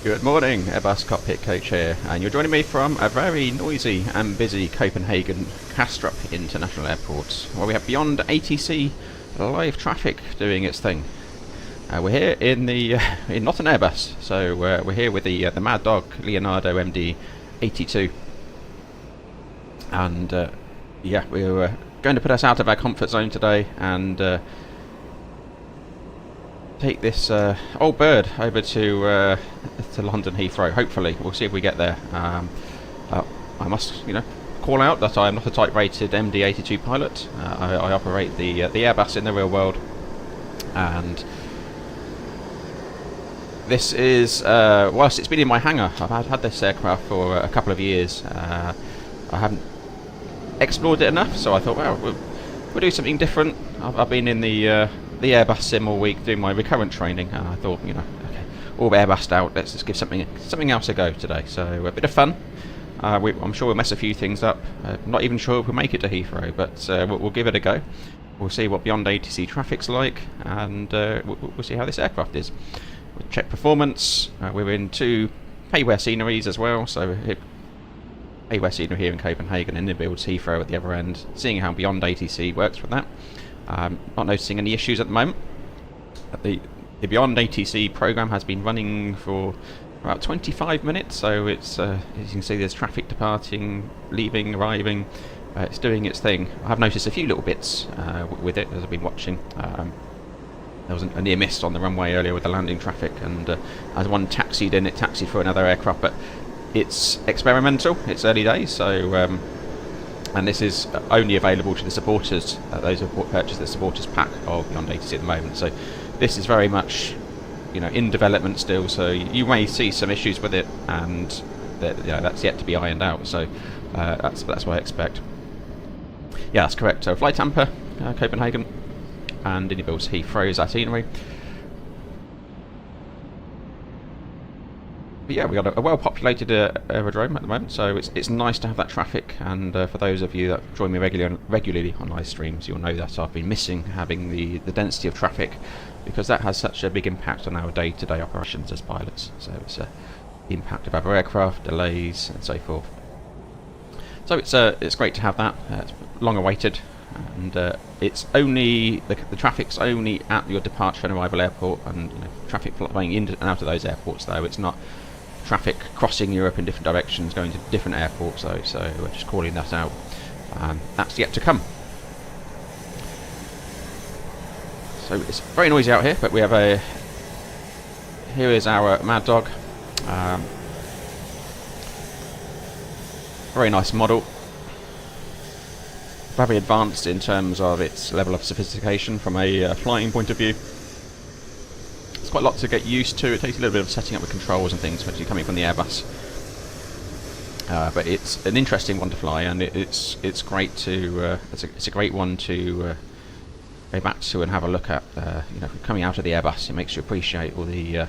Good morning, Airbus Cockpit Coach here, and you're joining me from a very noisy and busy Copenhagen Kastrup International Airport, where we have Beyondatc live traffic doing its thing. We're here in not an Airbus, so we're here with the Maddog Leonardo MD82, and yeah, we're going to put us out of our comfort zone today and take this old bird over to London Heathrow. Hopefully, we'll see if we get there. I must, call out that I am not a type-rated MD82 pilot. I operate the Airbus in the real world, and this is whilst it's been in my hangar. I've had this aircraft for a couple of years. I haven't explored it enough, so I thought, well, we'll do something different. I've been in the Airbus sim all week doing my recurrent training, and I thought, okay, all Airbused out, let's just give something else a go today. So a bit of fun. I'm sure we'll mess a few things up. Not even sure if we'll make it to Heathrow, but we'll give it a go. We'll see what Beyondatc traffic's like, and we'll see how this aircraft is. We'll check performance. We're in two payware sceneries as well, so payware scenery here in Copenhagen, and builds Heathrow at the other end, seeing how Beyondatc works with that. Not noticing any issues at the moment. The Beyondatc program has been running for about 25 minutes, so it's as you can see, there's traffic departing, leaving, arriving. It's doing its thing. I have noticed a few little bits with it as I've been watching. There was a near miss on the runway earlier with the landing traffic, and as one taxied in, it taxied for another aircraft, but it's experimental, it's early days, so and this is only available to the supporters, those who have purchased the supporters pack of Beyondatc at the moment. So this is very much, in development still. So you may see some issues with it, and that's yet to be ironed out. So that's what I expect. Yeah, that's correct. So flight Tampa, Copenhagen, and in builds Heathrow's itinerary. But yeah, we've got a well-populated aerodrome at the moment, so it's nice to have that traffic. And for those of you that join me regularly on live streams, you'll know that I've been missing having the density of traffic, because that has such a big impact on our day-to-day operations as pilots. So it's the impact of other aircraft, delays, and so forth. So it's great to have that. It's long awaited, and it's only the traffic's only at your departure and arrival airport, and traffic flying in and out of those airports. Though it's not traffic crossing Europe in different directions, going to different airports, though, so we're just calling that out. That's yet to come. So it's very noisy out here, but we have here is our Maddog. Very nice model. Very advanced in terms of its level of sophistication from a flying point of view. It's quite a lot to get used to. It takes a little bit of setting up the controls and things, especially coming from the Airbus. But it's an interesting one to fly, and it's great to it's a great one to go back to and have a look at. Coming out of the Airbus, it makes you appreciate all the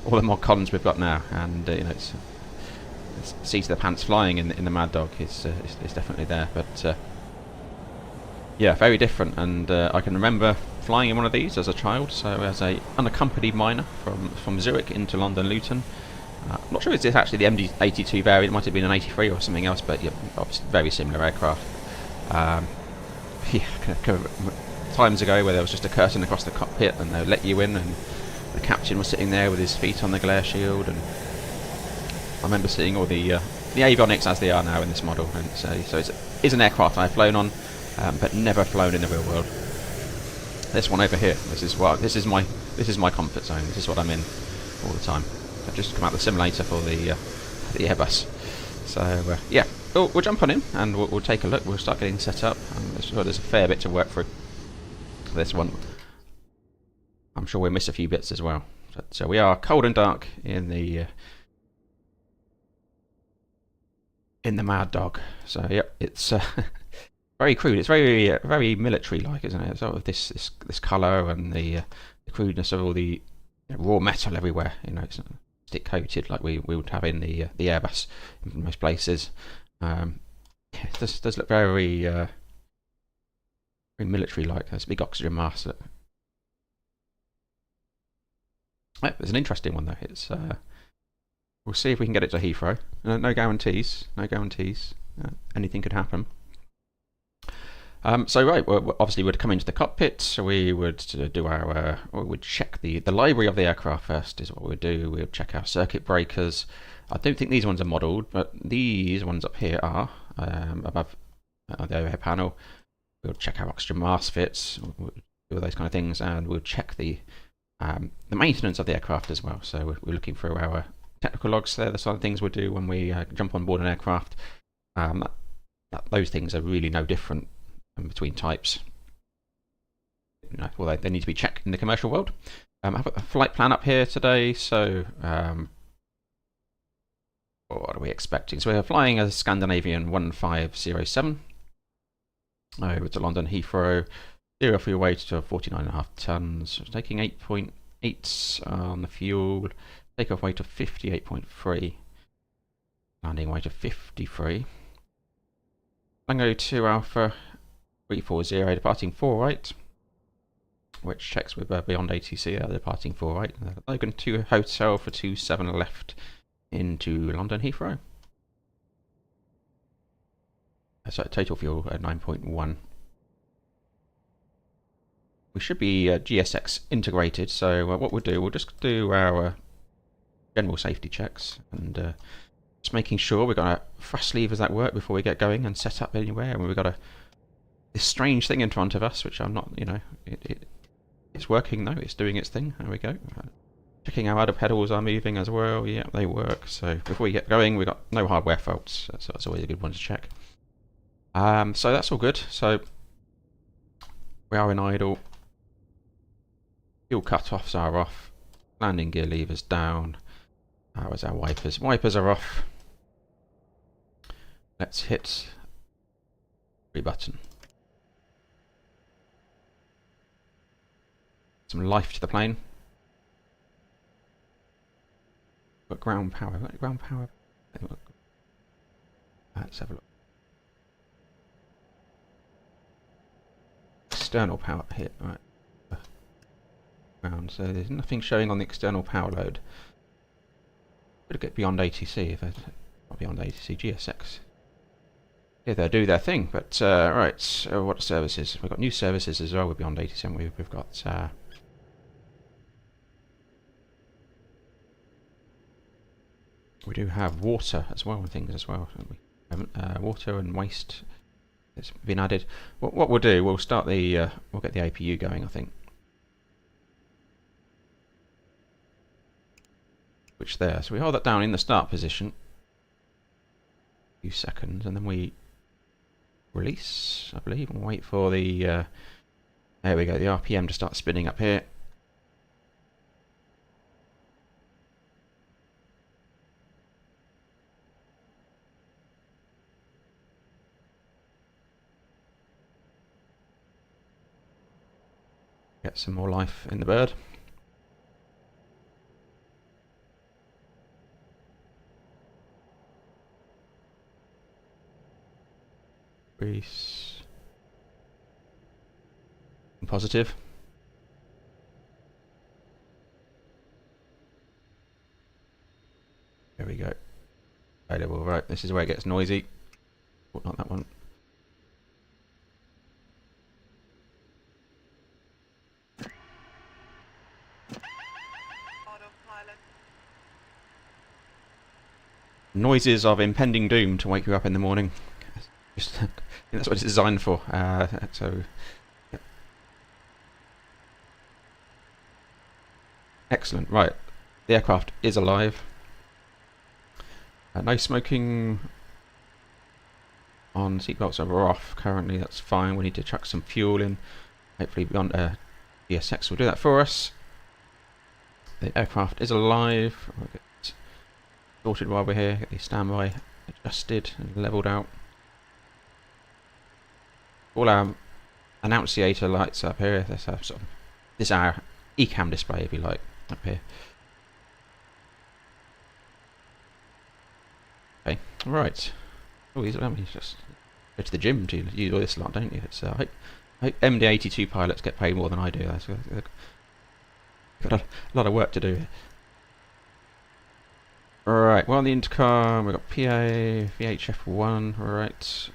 all the mod cons we've got now, and it's seat of the pants flying in the Maddog is definitely there. But yeah, very different, and I can remember flying in one of these as a child, so as a unaccompanied minor from Zurich into London Luton. I'm not sure if it's actually the MD82 variant, it might have been an 83 or something else, but yeah, obviously very similar aircraft. Times ago where there was just a curtain across the cockpit and they would let you in, and the captain was sitting there with his feet on the glare shield, and I remember seeing all the avionics as they are now in this model. And so it is an aircraft I've flown on, but never flown in the real world. This one over here, this is my comfort zone. This is what I'm in all the time. I've just come out the simulator for the Airbus. So yeah, we'll jump on in and we'll take a look. We'll start getting set up. I'm sure there's a fair bit to work through for this one. I'm sure we'll miss a few bits as well. So we are cold and dark in the Maddog. So yeah, it's very crude. It's very military-like, isn't it? Sort of this colour and the crudeness of all the raw metal everywhere. It's not stick coated like we would have in the Airbus in most places. It does look very very military-like. There's a big oxygen mask. It's an interesting one though. It's we'll see if we can get it to Heathrow. No guarantees. No guarantees. Anything could happen. So right, obviously we'd come into the cockpit. So we would do our, we would check the library of the aircraft first. Is what we would do. We would check our circuit breakers. I don't think these ones are modelled, but these ones up here are above the overhead panel. We'll check our oxygen mask fits, do all those kind of things, and we'll check the maintenance of the aircraft as well. So we're looking through our technical logs there. The sort of things we do when we jump on board an aircraft. Those things are really no different between types. Well, they need to be checked in the commercial world. I have a flight plan up here today, so what are we expecting? So we're flying a Scandinavian 1507 over to London Heathrow. Zero fuel weight to 49.5 tons. Taking 8.8 on the fuel. Takeoff weight of 58.3. Landing weight of 53. Tango 2 Alpha 340, departing 4 right, which checks with Beyondatc, departing 4 right. Logan 2 Hotel for 27 left into London Heathrow. So total fuel at 9.1. We should be GSX integrated, so what we'll do, we'll just do our general safety checks and just making sure we've got our thrust levers that work before we get going and set up anywhere. And we've got this strange thing in front of us, which I'm not, it's working though, it's doing its thing. There we go. Checking our other pedals are moving as well. Yeah, they work. So before we get going, we've got no hardware faults. So that's always a good one to check. So that's all good. So we are in idle. Fuel cut-offs are off. Landing gear levers down. Where's our wipers? Wipers are off. Let's hit the button. Some life to the plane. Got ground power. Ground power. Let's have a look. External power here. Right. Ground. So there's nothing showing on the external power load. Better get Beyondatc if it's not Beyondatc, GSX. Yeah, they do their thing, but right. So what services? We've got new services as well with Beyondatc, and we've got we do have water as well and things as well. Water and waste has been added. What we'll do, we'll start the we'll get the APU going, I think. Which there, so we hold that down in the start position. A few seconds, and then we release, I believe, and wait for the there we go, the RPM to start spinning up here. Get some more life in the bird. Grease. Positive. There we go. Available, right. This is where it gets noisy. Oh, not that one. Noises of impending doom to wake you up in the morning. Just, I think that's what it's designed for. So, yeah. Excellent. Right, the aircraft is alive. No smoking on seatbelts are off currently. That's fine. We need to chuck some fuel in. Hopefully, beyond GSX will do that for us. The aircraft is alive. We'll get it sorted while we're here. Get the standby adjusted and levelled out. All our annunciator lights up here. This is our ECAM display, if you like, up here. Okay, right. Oh, he's just go to the gym to use all this lot, don't you? It's I hope MD82 pilots get paid more than I do. That's Got a lot of work to do here. Alright, well on the intercom we've got PA, VHF1, alright.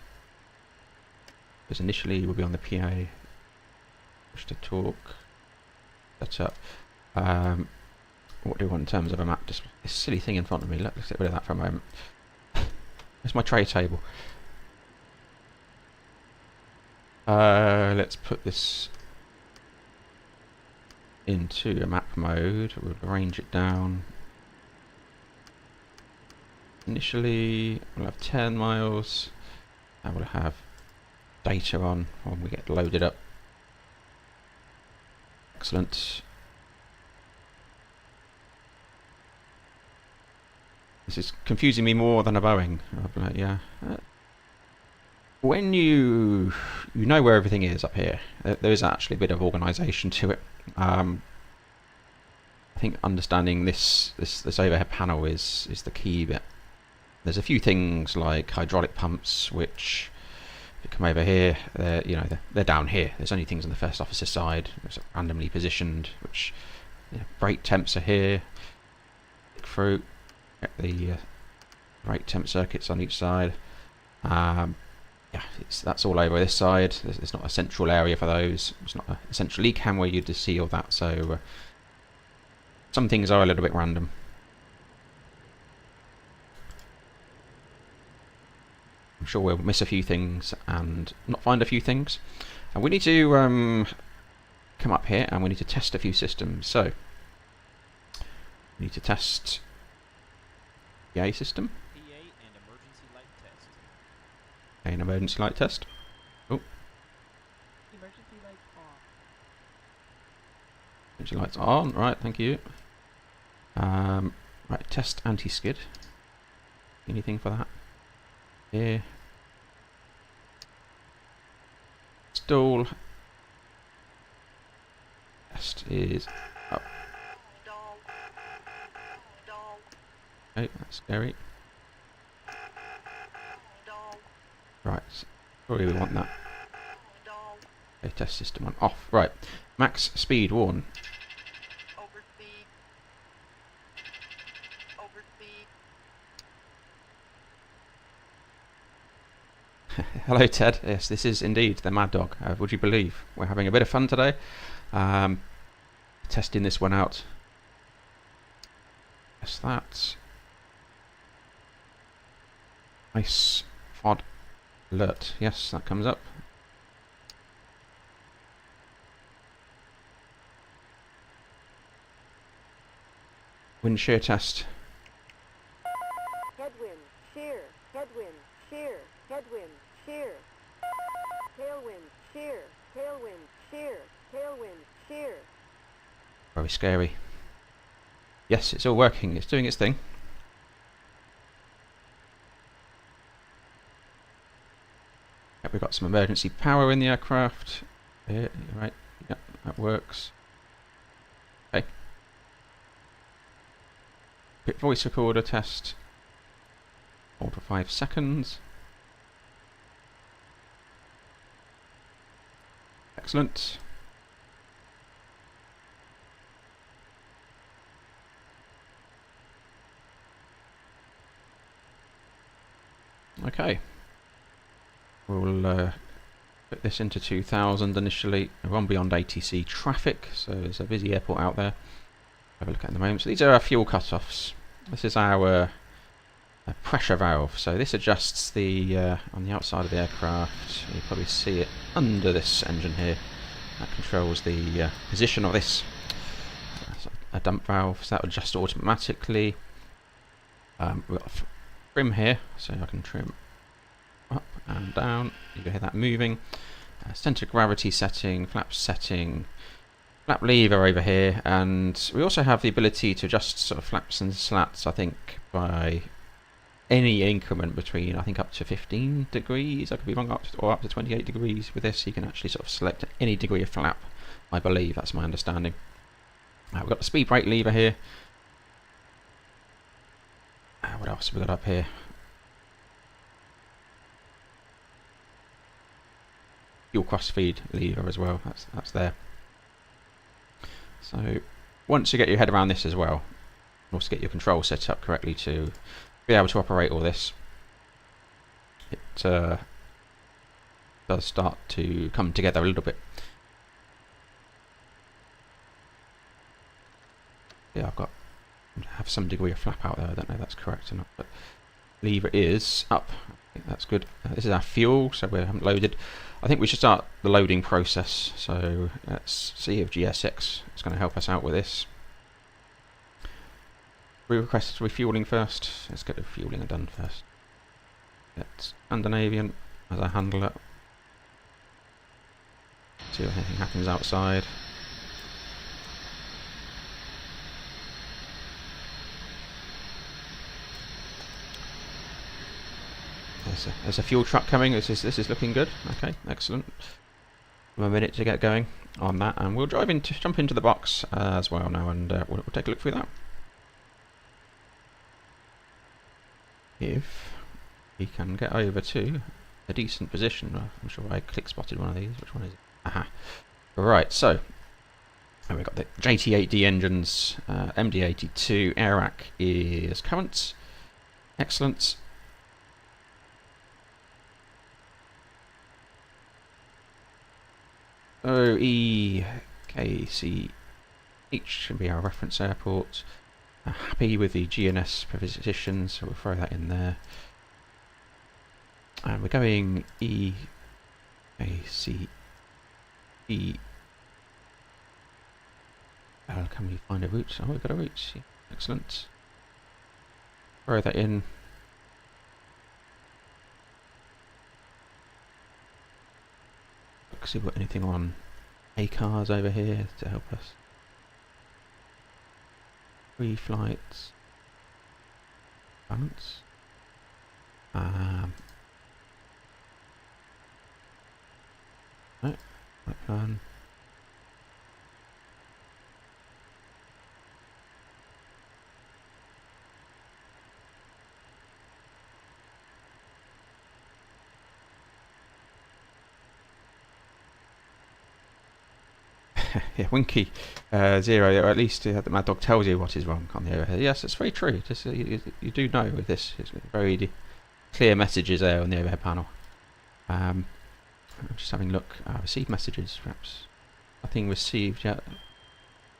Because initially we'll be on the PA. Push to talk. Set up. What do we want in terms of a map? Just this silly thing in front of me. Let's get rid of that for a moment. Where's my tray table? Let's put this into a map mode. We'll arrange it down. Initially, we'll have 10 miles, and we'll have data on when we get loaded up. Excellent. This is confusing me more than a Boeing. I'll be like, yeah. When you know where everything is up here, there is actually a bit of organisation to it. I think understanding this overhead panel is the key bit. There's a few things like hydraulic pumps, which if you come over here, they're down here. There's only things on the first officer side, it's randomly positioned. Which brake temps are here. Click through, get the brake temp circuits on each side. Yeah, that's all over this side. There's not a central area for those. It's not a central ECAM where you'd see all that. So some things are a little bit random. I'm sure we'll miss a few things and not find a few things. And we need to come up here and we need to test a few systems. So we need to test the PA system. PA and emergency light test. An emergency light test. Oh. Emergency lights on. Emergency lights on. Right, thank you. Right, test anti-skid. Anything for that? Here. Stall. Test is up. Okay, that's scary. Right, probably we want that. Okay, test system on off. Right, max speed warn. Overspeed. Hello Ted, yes this is indeed the Maddog. Would you believe we're having a bit of fun today, testing this one out. Yes, that. Nice FOD alert, yes that comes up. Wind shear test. Headwind, shear, headwind, shear, headwind, shear. Tailwind, shear, tailwind, shear, tailwind, shear. Very scary. Yes, it's all working, it's doing its thing. Yep, we've got some emergency power in the aircraft. Here, right, yep, that works. Okay. Quick voice recorder test. Hold for 5 seconds. Excellent. Okay. We'll put this into 2000 initially. We're on beyond ATC traffic, so there's a busy airport out there. Have a look at the moment. So these are our fuel cutoffs. This is our pressure valve. So this adjusts the on the outside of the aircraft. You probably see it under this engine here. That controls the position of this. That's a dump valve, so that will adjust automatically. We've got a trim here, so I can trim up and down. You can hear that moving. Center gravity setting, flap setting. Flap lever over here, and we also have the ability to adjust sort of flaps and slats, I think, by any increment between, I think, up to 15 degrees, I could be wrong, or up to 28 degrees. With this you can actually sort of select any degree of flap, I believe, that's my understanding. We've got the speed brake lever here. What else have we got up here? Fuel cross feed lever as well, that's there. So once you get your head around this as well, also get your control set up correctly to be able to operate all this, it does start to come together a little bit. Yeah, have some degree of flap out there. I don't know if that's correct or not, but lever is up. I think that's good. This is our fuel, so we haven't loaded. I think we should start the loading process. So let's see if GSX is going to help us out with this. We request refueling first. Let's get the refueling done first. Get Scandinavian as I handle it. See if anything happens outside. There's a fuel truck coming. This is looking good. Okay, excellent. A minute to get going on that, and we'll jump into the box as well now, and we'll take a look through that. If we can get over to a decent position, I'm sure I click spotted one of these. Which one is it? Aha! Right. So we've got the JT8D engines, MD82 air rack is current. Excellent. So EKCH should be our reference airport. Happy with the GNS position, so we'll throw that in there. And we're going EKCE. Can we find a route? Oh, we've got a route. Excellent. Throw that in. See if we've got anything on ACARS over here to help us. 3 flights. Balance. No, right plan. Yeah, Winky 0, or at least the Maddog tells you what is wrong on the overhead. Yes, it's very true. Just, you do know with this, it's very clear messages there on the overhead panel. I'm just having a look. Received messages, perhaps. Nothing received yet.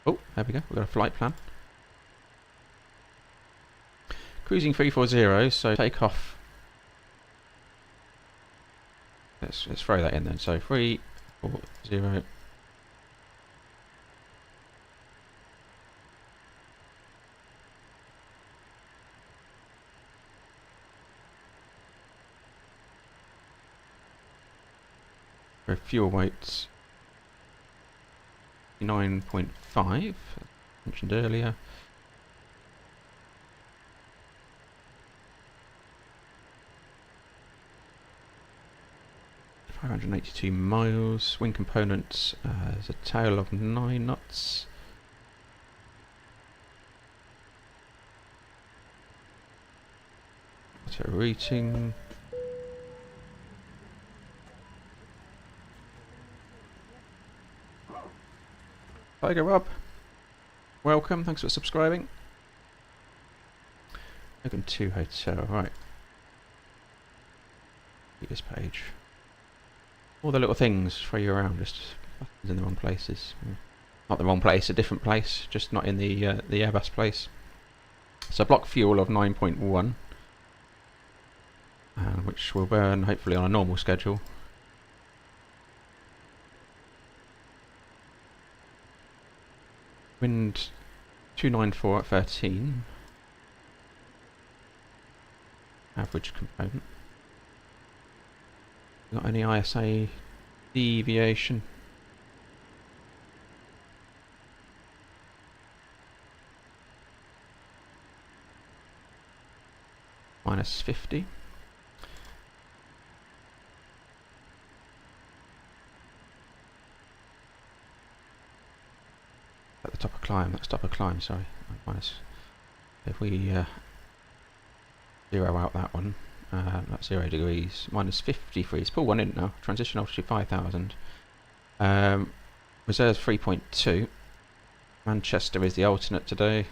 Oh, there we go. We've got a flight plan. Cruising 340, so take off. Let's throw that in then. So 340. 'for fuel weights 9.5, mentioned earlier. $582 miles. Wing components is a tail of 9 knots. So rating. Tiger Rob, welcome, thanks for subscribing. Logan 2 Hotel, right. This page. All the little things throw you around, just buttons in the wrong places. Not the wrong place, a different place, just not in the Airbus place. So block fuel of 9.1, which will burn hopefully on a normal schedule. Wind 294 at 13. Average component. Got any ISA deviation? Minus 50. At the top of climb, that's top of climb, sorry. Minus. If we zero out that one, that's 0 degrees. Minus 53. Pull one in now. Transition altitude 5,000. Reserves 3.2. Manchester is the alternate today.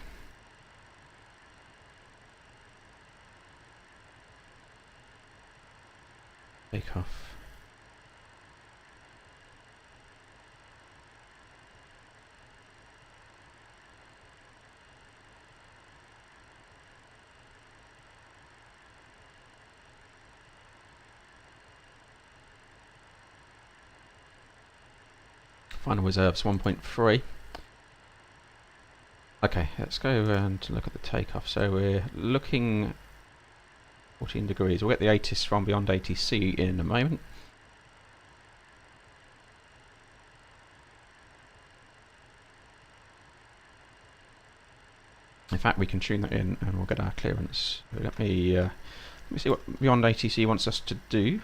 Take off. Final reserves 1.3. Okay, let's go and look at the takeoff. So we're looking 14 degrees. We'll get the Asus from Beyondatc in a moment. In fact, we can tune that in and we'll get our clearance. So let me see what Beyondatc wants us to do.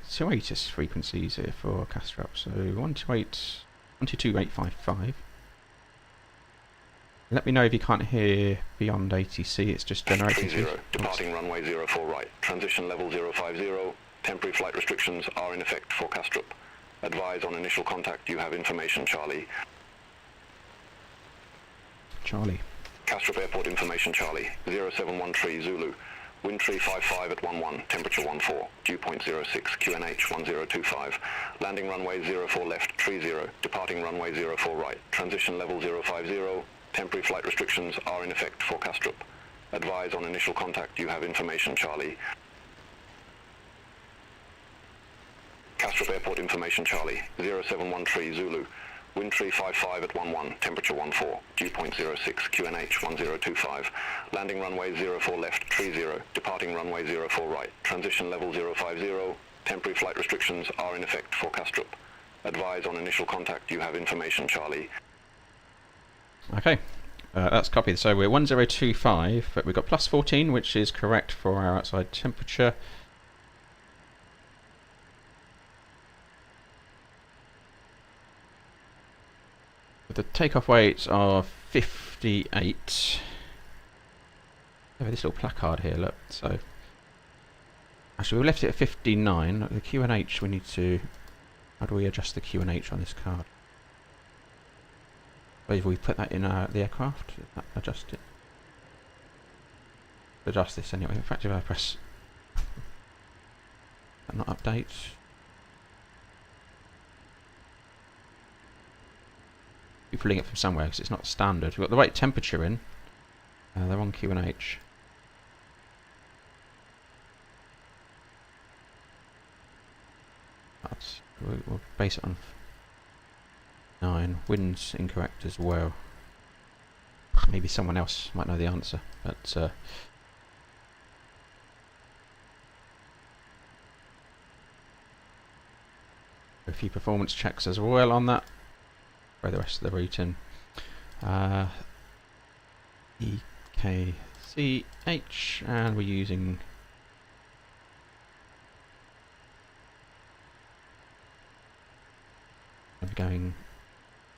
Two Asus frequencies here for Castrop. So 128.55. Let me know if you can't hear Beyondatc. It's just generating. 30, departing runway 04 right. Transition level 050. Temporary flight restrictions are in effect for Castrop. Advise on initial contact. You have information, Charlie. Charlie. Castrop Airport information, Charlie. 0713 Zulu. Wind tree 55 at 11, temperature 14, dew point 06, QNH 1025, landing runway 04 left, tree 0, departing runway 04 right, transition level 050, temporary flight restrictions are in effect for Castrop. Advise on initial contact. You have information, Charlie. Castrop Airport information, Charlie. 0713 Zulu. Wind tree 55 at 11, temperature 14, dew point 06, QNH 1025, landing runway 04 left, tree 0, departing runway 04 right, transition level 050, temporary flight restrictions are in effect for Castrop. Advise on initial contact. You have information, Charlie. Okay, that's copied. So we're 1025, but we've got plus 14, which is correct for our outside temperature. The takeoff weights are 58. Have this little placard here, look. So actually we left it at 59. The QNH we need to, how do we adjust the QNH on this card? If we put that in the aircraft, adjust it. Adjust this anyway. In fact, if I press not update. Be pulling it from somewhere because it's not standard. We've got the right temperature in. They're on QNH. We'll base it on 9. Wind's incorrect as well. Maybe someone else might know the answer, but a few performance checks as well on that. Throw the rest of the route in. EKCH, and we're using going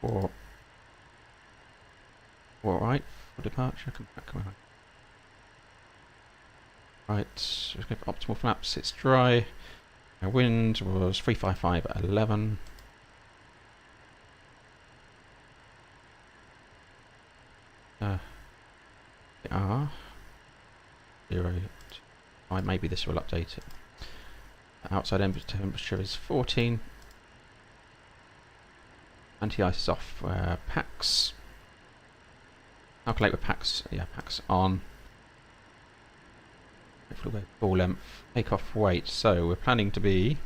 for right for departure. Come on. Right, let's go for optimal flaps. It's dry. Our wind was 355 at 11. Maybe this will update it. Outside temperature is 14. Anti-ice is off. Packs. Calculate with packs. Yeah, packs on. Hopefully we'll go full length. Take off weight. So we're planning to be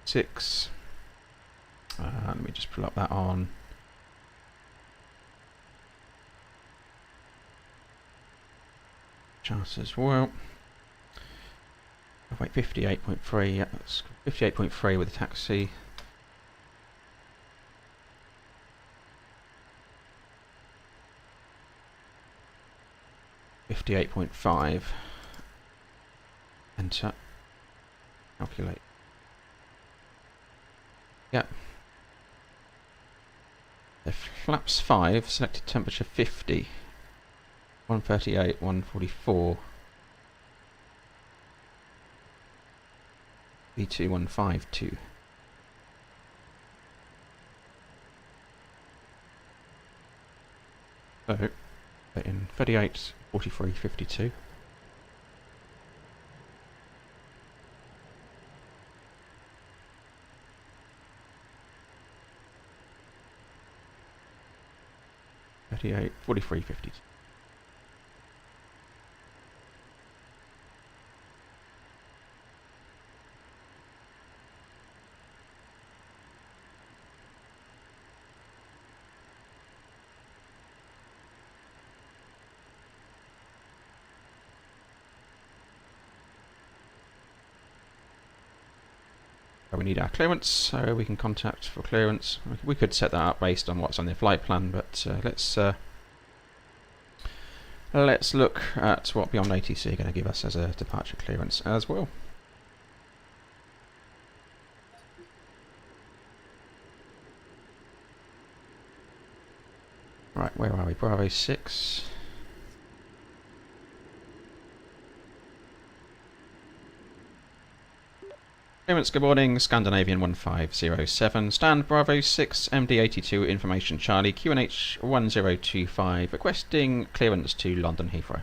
six. Let me just pull up that on. Chance as well. Wait, 58.3. Yeah, that's 58.3 with the taxi. $58.5. Enter. Calculate. Yep. The flaps 5, selected temperature 50. 138, 144. B2152. So, put in 38, 43, 52. .38, 43, 52. We need our clearance, so we can contact for clearance. We could set that up based on what's on the flight plan, but let's look at what Beyondatc are going to give us as a departure clearance as well. Right, where are we? Bravo 6. Clearance, good morning, Scandinavian 1507, stand Bravo 6, MD82, information Charlie, QNH 1025, requesting clearance to London Heathrow.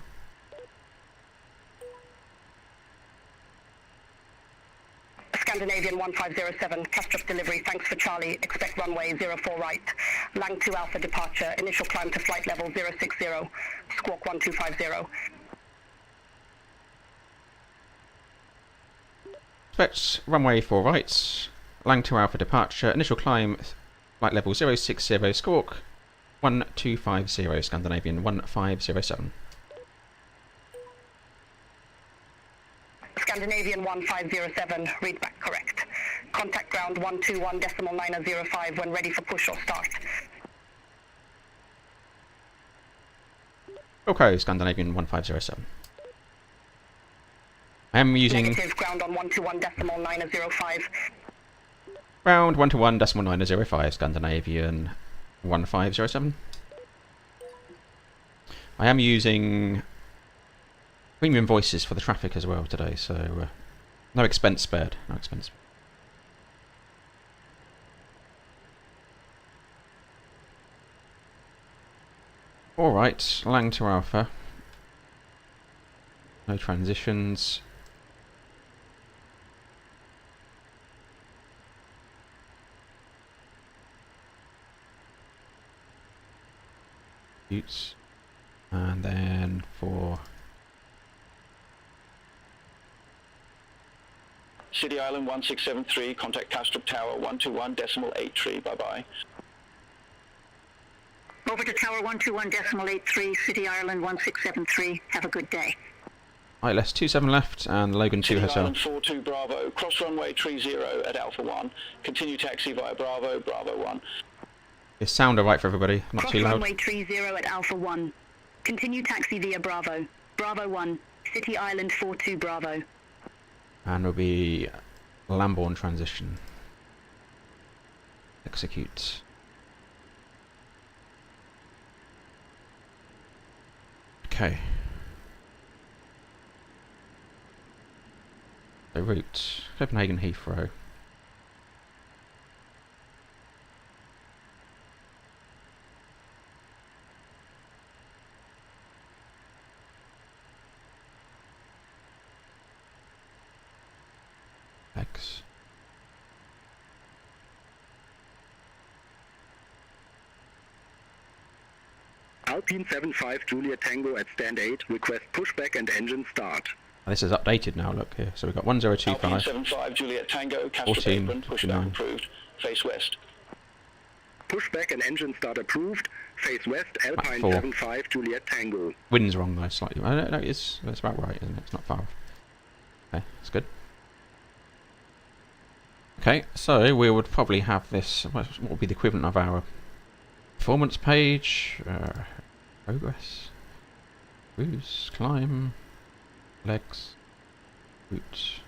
Scandinavian 1507, Castrop delivery, thanks for Charlie, expect runway 04 right. Lang 2 Alpha departure, initial climb to flight level 060, squawk 1250. Expect runway 4 right, Lang 2 Alpha departure, initial climb, flight level 060, squawk 1250, Scandinavian 1507. Scandinavian 1507, read back correct. Contact ground 121.905 when ready for push or start. Okay, Scandinavian 1507. I am using Negative, ground on 121.905. ground 121.905, Scandinavian 1507. I am using premium voices for the traffic as well today, so no expense spared. No expense. All right, Lang to Alpha. No transitions. And then for City Island 1673, contact Castrop Tower 121.83, bye-bye. Over to Tower 121.83, City Ireland 1673. Have a good day. ILS 27 left and Logan 2 City Hotel. Island 42 Bravo, cross runway 30 at Alpha 1. Continue taxi via Bravo, Bravo 1. Is sound alright for everybody? Not Cross too loud? runway 30 at Alpha 1. Continue taxi via Bravo. Bravo 1. City Island 42 Bravo. And will be Lambourne transition. Execute. Okay. So route Copenhagen Heathrow. X. Alpine 75 Juliet Tango at stand 8, request pushback and engine start. This is updated now, look here. So we've got 1025. Alpine 75 Juliet Tango, Castrop 14, apron, pushback 59. approved, face west. Pushback and engine start approved, face west, Alpine 4. 75 Juliet Tango. Wind's wrong though, slightly. I don't know, it's about right, isn't it? It's not far off. Okay, that's good. Okay, so we would probably have this, what would be the equivalent of our performance page, progress, cruise, climb, legs, route.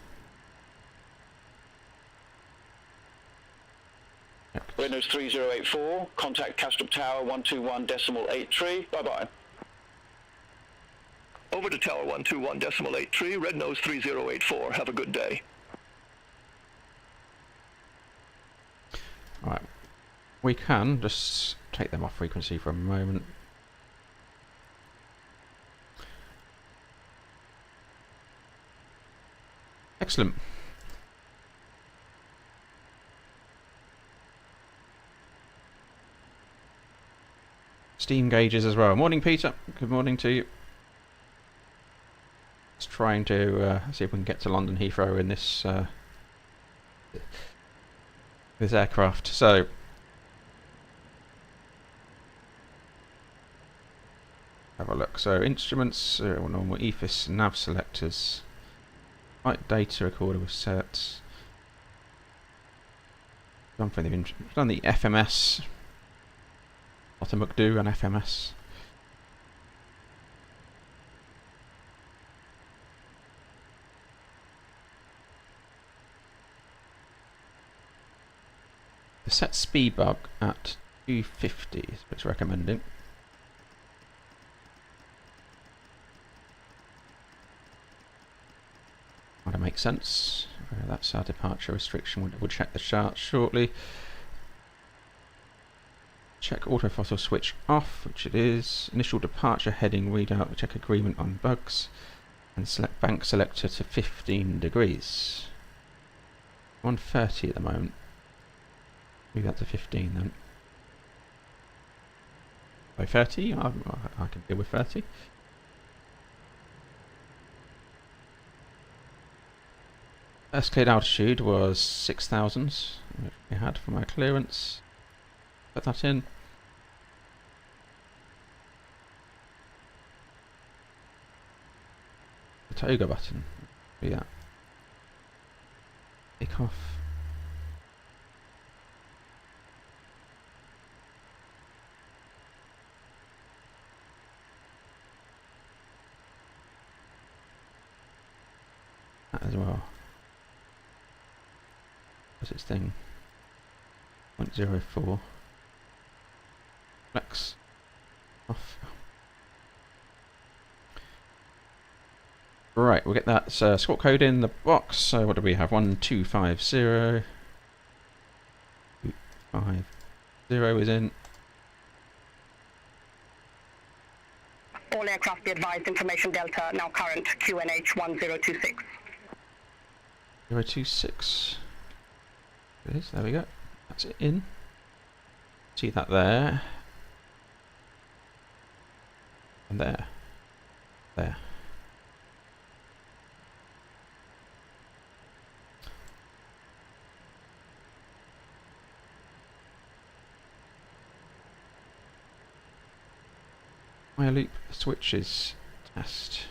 Windows 3084, contact Castrop Tower 121.83, bye-bye. Over to Tower 121.83, red nose 3084. Have a good day. Right, we can just take them off frequency for a moment. Excellent. Steam gauges as well. Morning, Peter. Good morning to you. Just trying to see if we can get to London Heathrow in this this aircraft. So, have a look. So, instruments, normal EFIS, nav selectors, flight data recorder was set. Done the FMS. Automugdo and FMS. The set speed bug at 250 is what it's recommending. That makes sense. That's our departure restriction. We'll check the chart shortly. Check autothrottle switch off, which it is. Initial departure heading readout. Check agreement on bugs. And select bank selector to 15 degrees. 130 at the moment. Move that to 15 then. By 30? I can deal with 30. First cleared altitude was 6,000, which we had from our clearance. Put that in. The toga button. Do that. Take off. That as well. What's its thing? 0.04. Flex. Off. Right, we'll get that squawk code in the box. So what do we have? 1250. 250 is in. All aircraft be advised, information Delta, now current, QNH 1026. 026. It is, there we go. That's it in. See that there. And there. There. My loop switches test.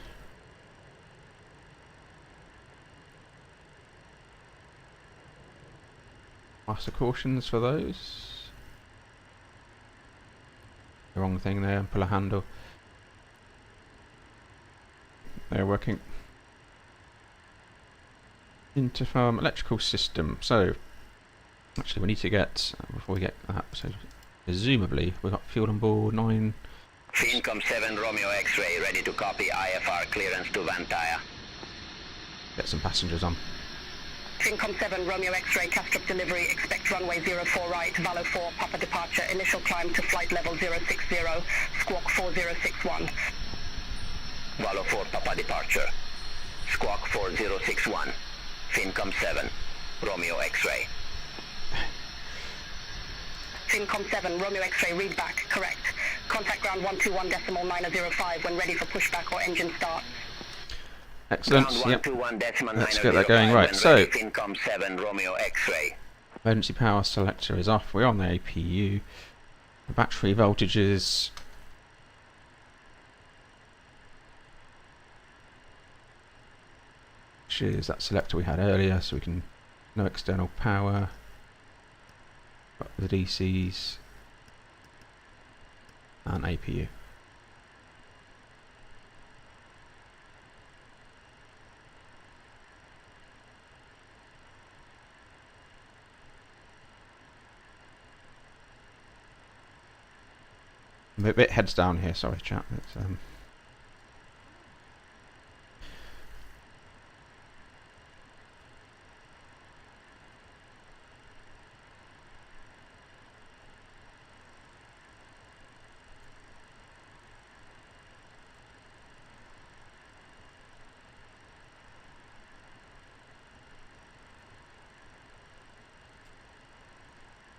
Master cautions for those. The wrong thing there, pull a handle. They're working. Interfarm electrical system. So, actually, we need to get, before we get that, so presumably we've got fuel on board 9. Fincom 7 Romeo X-ray, ready to copy IFR clearance to Vantaya. Get some passengers on. Fincom 7 Romeo X-ray, Castrop delivery, expect runway 04 right, Valo 4, Papa departure, initial climb to flight level 060, squawk 4061. Valo 4 Papa departure. Squawk 4061. Fincom 7 Romeo X-ray. Fincom 7 Romeo X-ray, read back, correct. Contact ground 121.905 when ready for pushback or engine start. Excellent. Ground Yep. 121.905 Let's get that going. Right, so ready, Fincom 7 Romeo X-ray. emergency power selector is off. We're on the APU. The battery voltages. Which is that selector we had earlier, so we can no external power. Got the DCs and APU. I'm a bit heads down here, sorry chat. It's,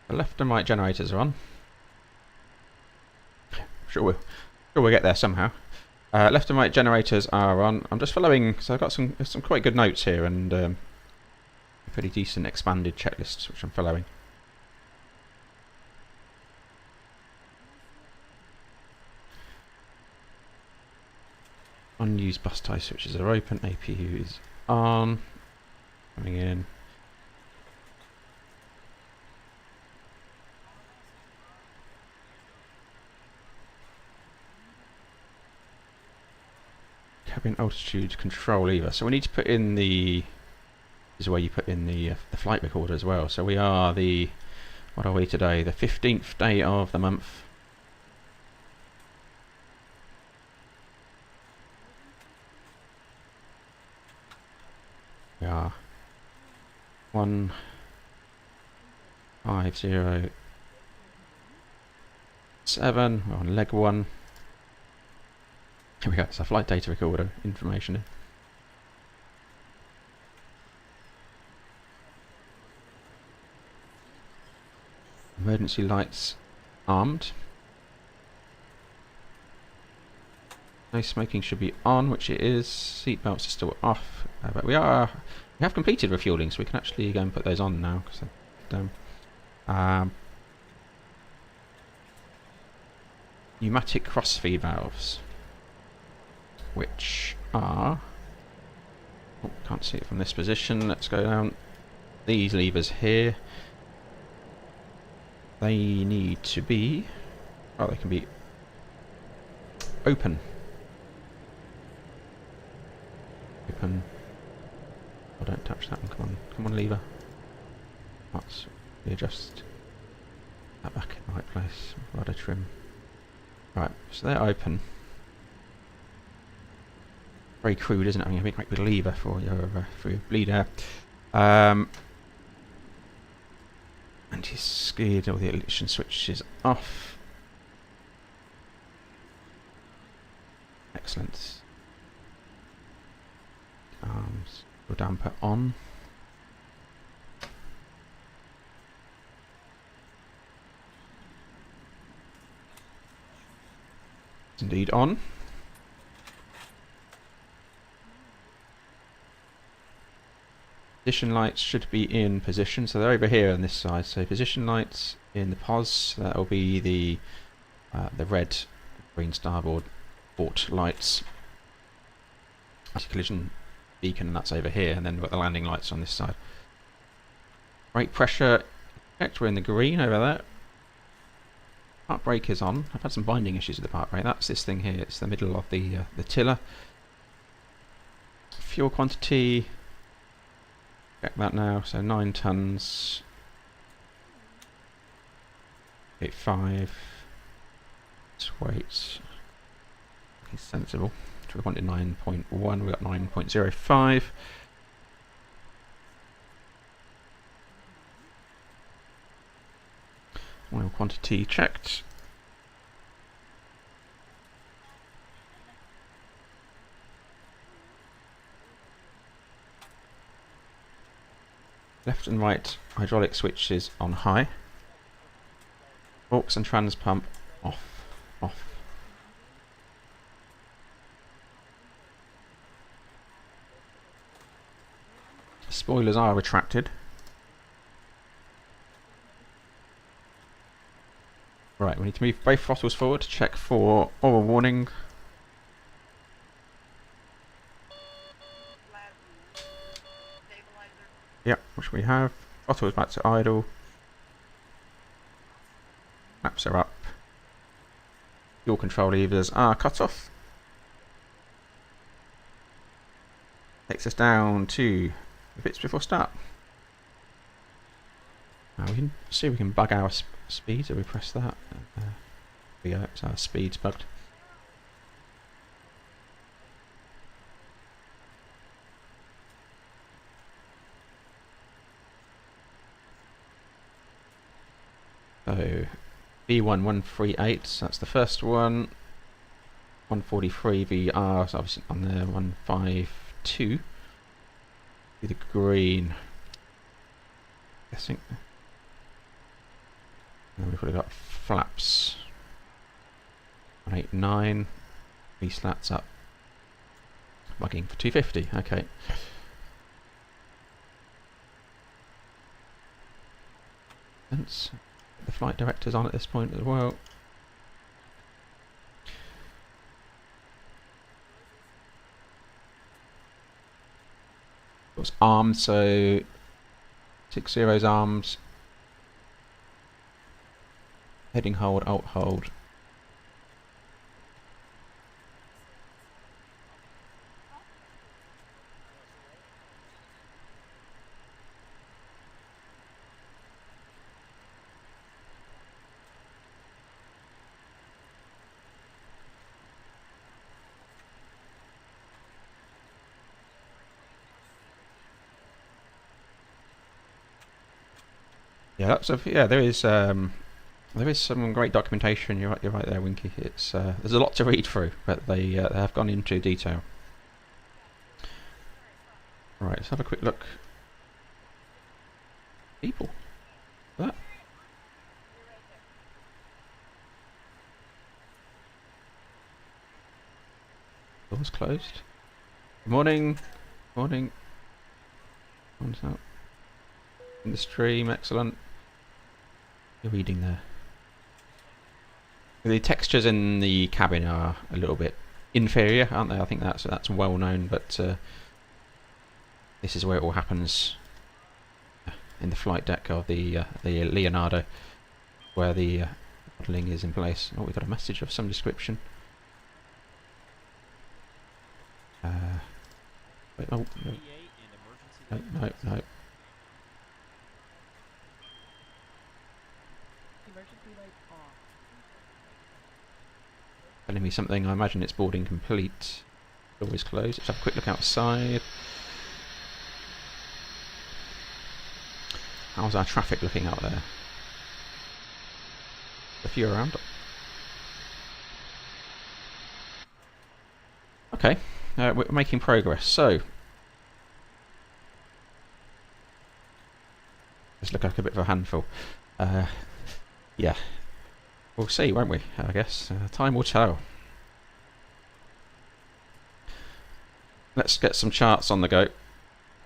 The left and right generators are on. Sure we'll get there somehow. Left and right generators are on. I'm just following, so I've got some quite good notes here and a pretty decent expanded checklists which I'm following. Unused bus tie switches are open. APU is on. Coming in. Cabin altitude control lever. So we need to put in the. This is where you put in the flight recorder as well. So we are the. What are we today? The 15th day of the month. We are 1507. We're on leg 1. Here we go. It's a flight data recorder information in. Emergency lights armed. No smoking should be on, which it is. Seat belts are still off, but we have completed refueling, so we can actually go and put those on now. Cause pneumatic cross-feed valves, which are. Oh, can't see it from this position. Let's go down these levers here. They need to be. Oh, they can be open. Open. Oh, don't touch that one. Come on, lever. Let's readjust that back in the right place. Rudder trim. Right, so they're open. Very crude, isn't it? I mean, a big lever for your bleed air. Anti-skid, all the ignition switches off. Excellent. Damper on. It's indeed on. Position lights should be in position, so they're over here on this side. So position lights in the POS. That'll be the red, green starboard port lights. Anti-collision beacon, that's over here, and then we've got the landing lights on this side. Brake pressure checked, we're in the green over there. Park brake is on. I've had some binding issues with the park brake. That's this thing here. It's the middle of the tiller. Fuel quantity. Check that now. So 9 tons. 8.5. Its weight. It's sensible. So we wanted 9.1. We got 9.05. Oil quantity checked. Left and right hydraulic switches on high. Aux and trans pump off. Spoilers are retracted. Right, we need to move both throttles forward to check for oil warning. Yep, which we have. Throttle is back to idle. Flaps are up. Fuel control levers are cut off. Takes us down to the bits before start. Now we can see if we can bug our speed, so we press that. There we go, it's our speed's bugged. So V1138, so that's the first one. 143 VR, so obviously on there. 152. Be the green. Guessing. And we've already got flaps. 189. V-slats up. Bugging for 250, okay. The flight director's on at this point as well. It's arms, so 60's arms. Heading hold, alt hold. Yeah, there is some great documentation. You're right there, Winky. It's there's a lot to read through, but they have gone into detail. Right, let's have a quick look. People, that. Doors closed. Good morning. Morning. One's out. In the stream, excellent. You're reading there. The textures in the cabin are a little bit inferior, aren't they? I think that's well known, but this is where it all happens in the flight deck of the Leonardo, where the modelling is in place. Oh, we've got a message of some description. Wait, oh, no. No. Telling me something. I imagine it's boarding complete. Door is closed. Let's have a quick look outside. How's our traffic looking out there? A few around. Okay, we're making progress. So this looks like a bit of a handful. Yeah. We'll see, won't we? I guess. Time will tell. Let's get some charts on the go.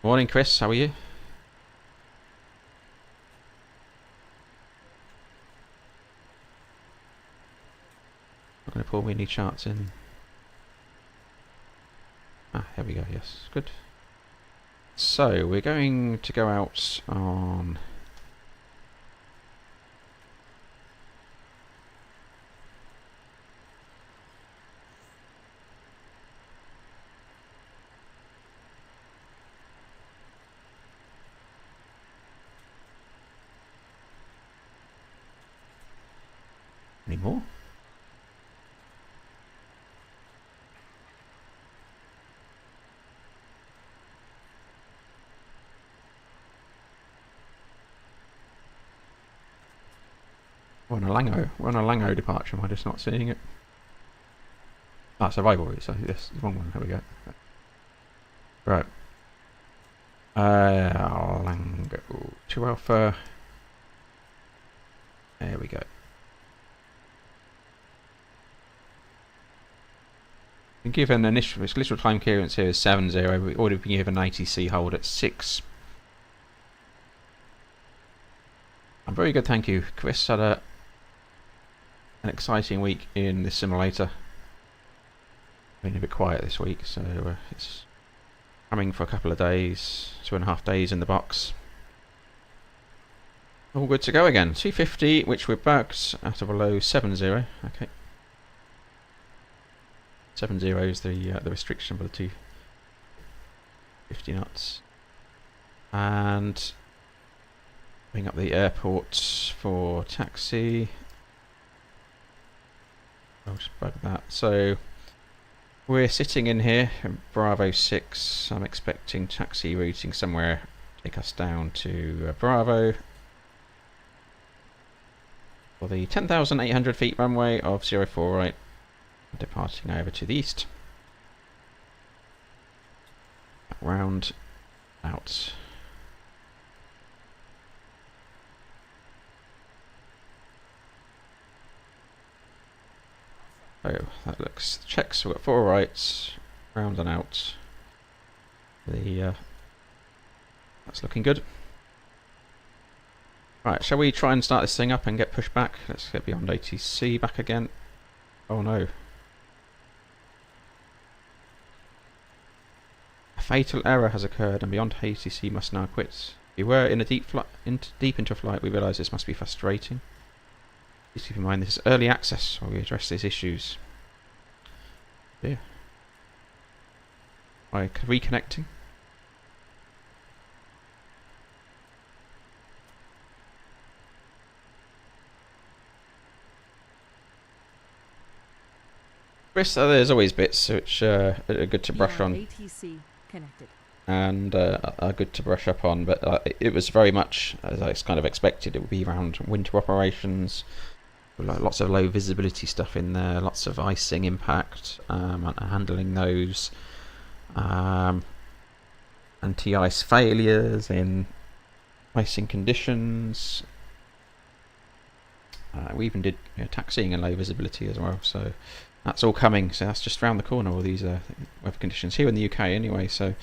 Morning, Chris. How are you? I'm going to pull mini charts in. Ah, here we go. Yes, good. So we're going to go out on. Any more? We're on a Lango departure. Am I just not seeing it? Ah, survival. So yes, the wrong one. There we go. Right. Lango 2 Alpha. There we go. Been given initial time clearance here is 70. We've already been given an ATC hold at 6. I'm very good, thank you. Chris had an exciting week in this simulator. Been a bit quiet this week, so it's coming for a couple of days, 2.5 days in the box. All good to go again. 250, which we're backed out of a low 70. Okay. 70 is the restriction for the 250 knots. And bring up the airport for taxi. I'll just bug that. So we're sitting in here in Bravo 6. I'm expecting taxi routing somewhere take us down to Bravo for the 10,800 feet runway of 04 right. Departing over to the east. Round out. Oh, that looks checks. We've got 4 rights, round and out. That's looking good. Right, shall we try and start this thing up and get pushed back? Let's get Beyondatc back again. Oh no. A fatal error has occurred and Beyondatc must now quit. We were in a deep into a flight. We realise this must be frustrating. Please keep in mind this is early access while we address these issues. Yeah. By reconnecting. Chris, there's always bits which are good to brush on. ATC connected. And are good to brush up on, but it was very much, as I kind of expected, it would be around winter operations, lots of low visibility stuff in there, lots of icing impact, and handling those, anti-ice failures in icing conditions. We even did taxiing and low visibility as well, so that's all coming. So that's just around the corner, all these weather conditions here in the UK anyway. So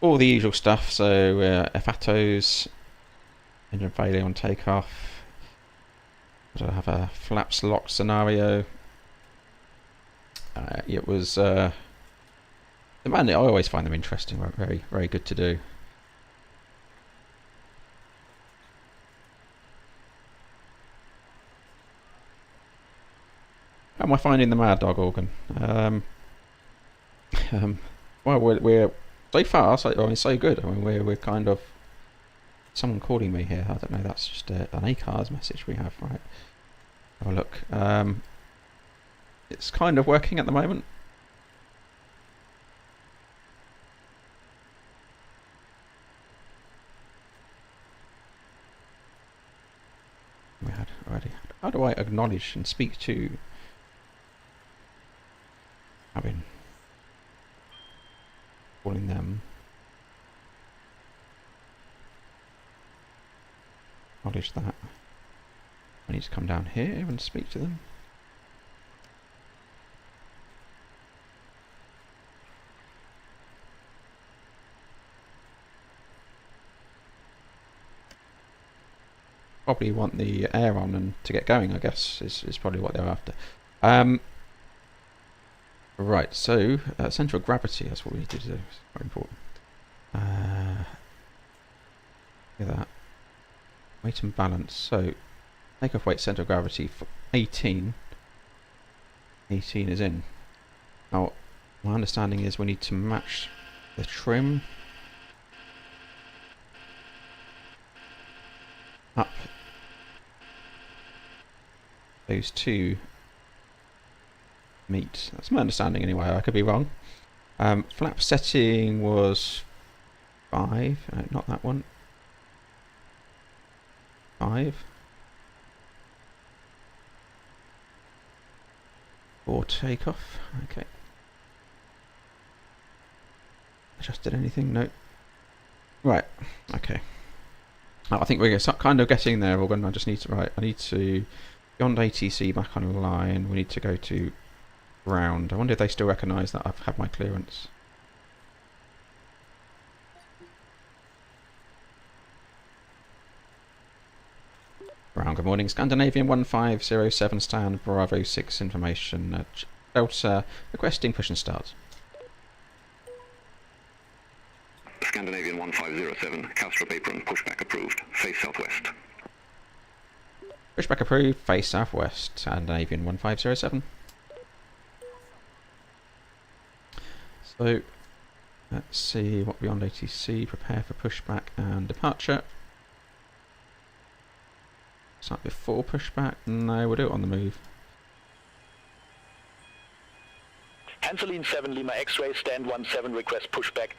all the usual stuff. So FATOs, engine failure on takeoff. I have a flaps locked scenario. It was I always find them interesting. Very, very good to do. How am I finding the Maddog organ? Well, we're so far, so good. I mean, we're kind of someone calling me here. I don't know. That's just an ACARS message we have, right? Have a look. It's kind of working at the moment. We had already. How do I acknowledge and speak to? I've been calling them. Acknowledge that. I need to come down here and speak to them. Probably want the air on and to get going, I guess, is probably what they're after. Right, so centre of gravity, that's what we need to do. It's very important. Look at that. Weight and balance. So, takeoff weight, centre of gravity for 18. 18 is in. Now, my understanding is we need to match the trim up those two meet. That's my understanding anyway. I could be wrong. Flap setting was 5. Not that one. 5. 4 takeoff. Okay. Adjusted anything? No. Right. Okay. I think we're kind of getting there. Organ. I just need to. Right. I need to. Beyondatc back online. We need to go to ground. I wonder if they still recognise that I've had my clearance. Ground, good morning. Scandinavian 1507 stand, Bravo 6 information. Delta, requesting push and start. Scandinavian 1507, Castrop apron, pushback approved, face southwest. Pushback approved, face southwest. Scandinavian 1507. So, let's see what Beyondatc, prepare for pushback and departure. Start before pushback? No, we'll do it on the move. Hanseline 7 Lima X-ray, stand 17, request pushback.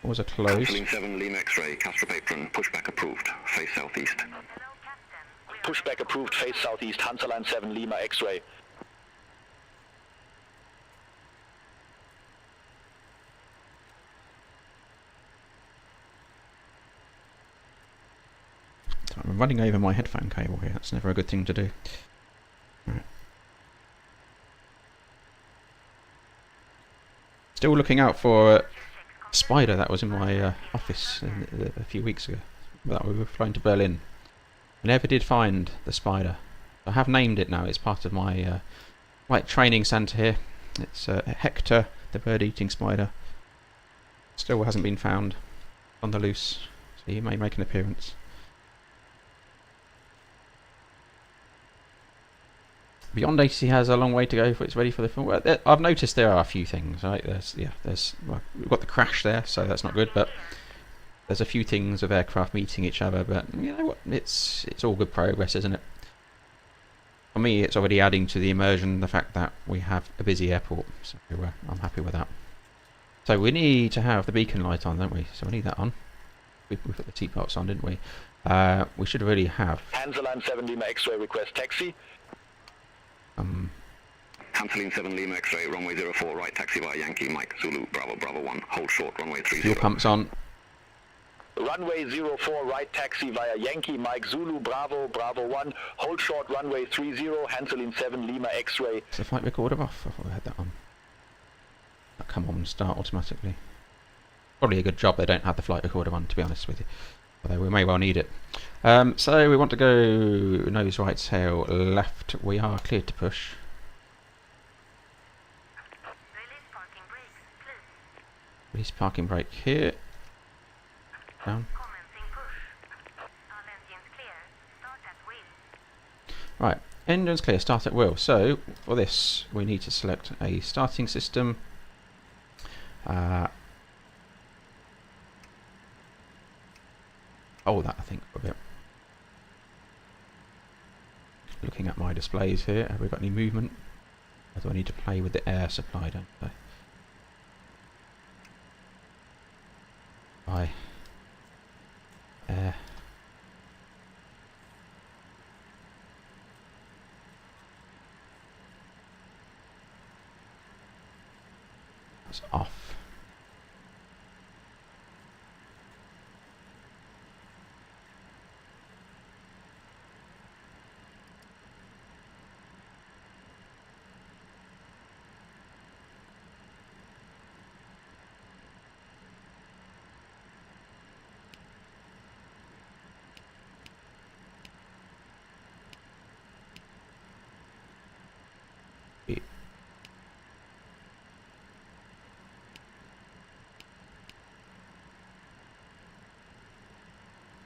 What was a close? Hanseline 7 Lima X-ray, Castrop apron, pushback approved, face southeast. Pushback approved, face southeast, Hanseline 7 Lima X-ray. I'm running over my headphone cable here. That's never a good thing to do. Right. Still looking out for a spider that was in my office a few weeks ago. That we were flying to Berlin. I never did find the spider. I have named it now. It's part of my training centre here. It's Hector, the bird-eating spider. Still hasn't been found on the loose, so he may make an appearance. Beyondatc has a long way to go before it's ready for the film. Well, I've noticed there are a few things, right? Well, we've got the crash there, so that's not good, but there's a few things of aircraft meeting each other, but you know what? It's all good progress, isn't it? For me, it's already adding to the immersion, the fact that we have a busy airport, so I'm happy with that. So we need to have the beacon light on, don't we? So we need that on. We put the seatbelts on, didn't we? We should really have... Hanseline 7 Lima X-ray request taxi. Hanseline 7 Lima X-ray, runway 04, right taxi via Yankee, Mike, Zulu, Bravo, Bravo 1, hold short, runway 30. Fuel pumps on. Runway 04, right taxi via Yankee, Mike, Zulu, Bravo, Bravo 1, hold short, runway 30, Hanseline 7 Lima X-ray. Is the flight recorder off? I thought I had that on. That come on and start automatically. Probably a good job they don't have the flight recorder on, to be honest with you. Although we may well need it. So we want to go nose right, tail left. We are cleared to push. Release parking brake here. Down. Right, engines clear, start at wheel. So for this we need to select a starting system. Hold that, I think, for a bit. Looking at my displays here, have we got any movement? Or do I need to play with the air supply, don't I? Air. That's off.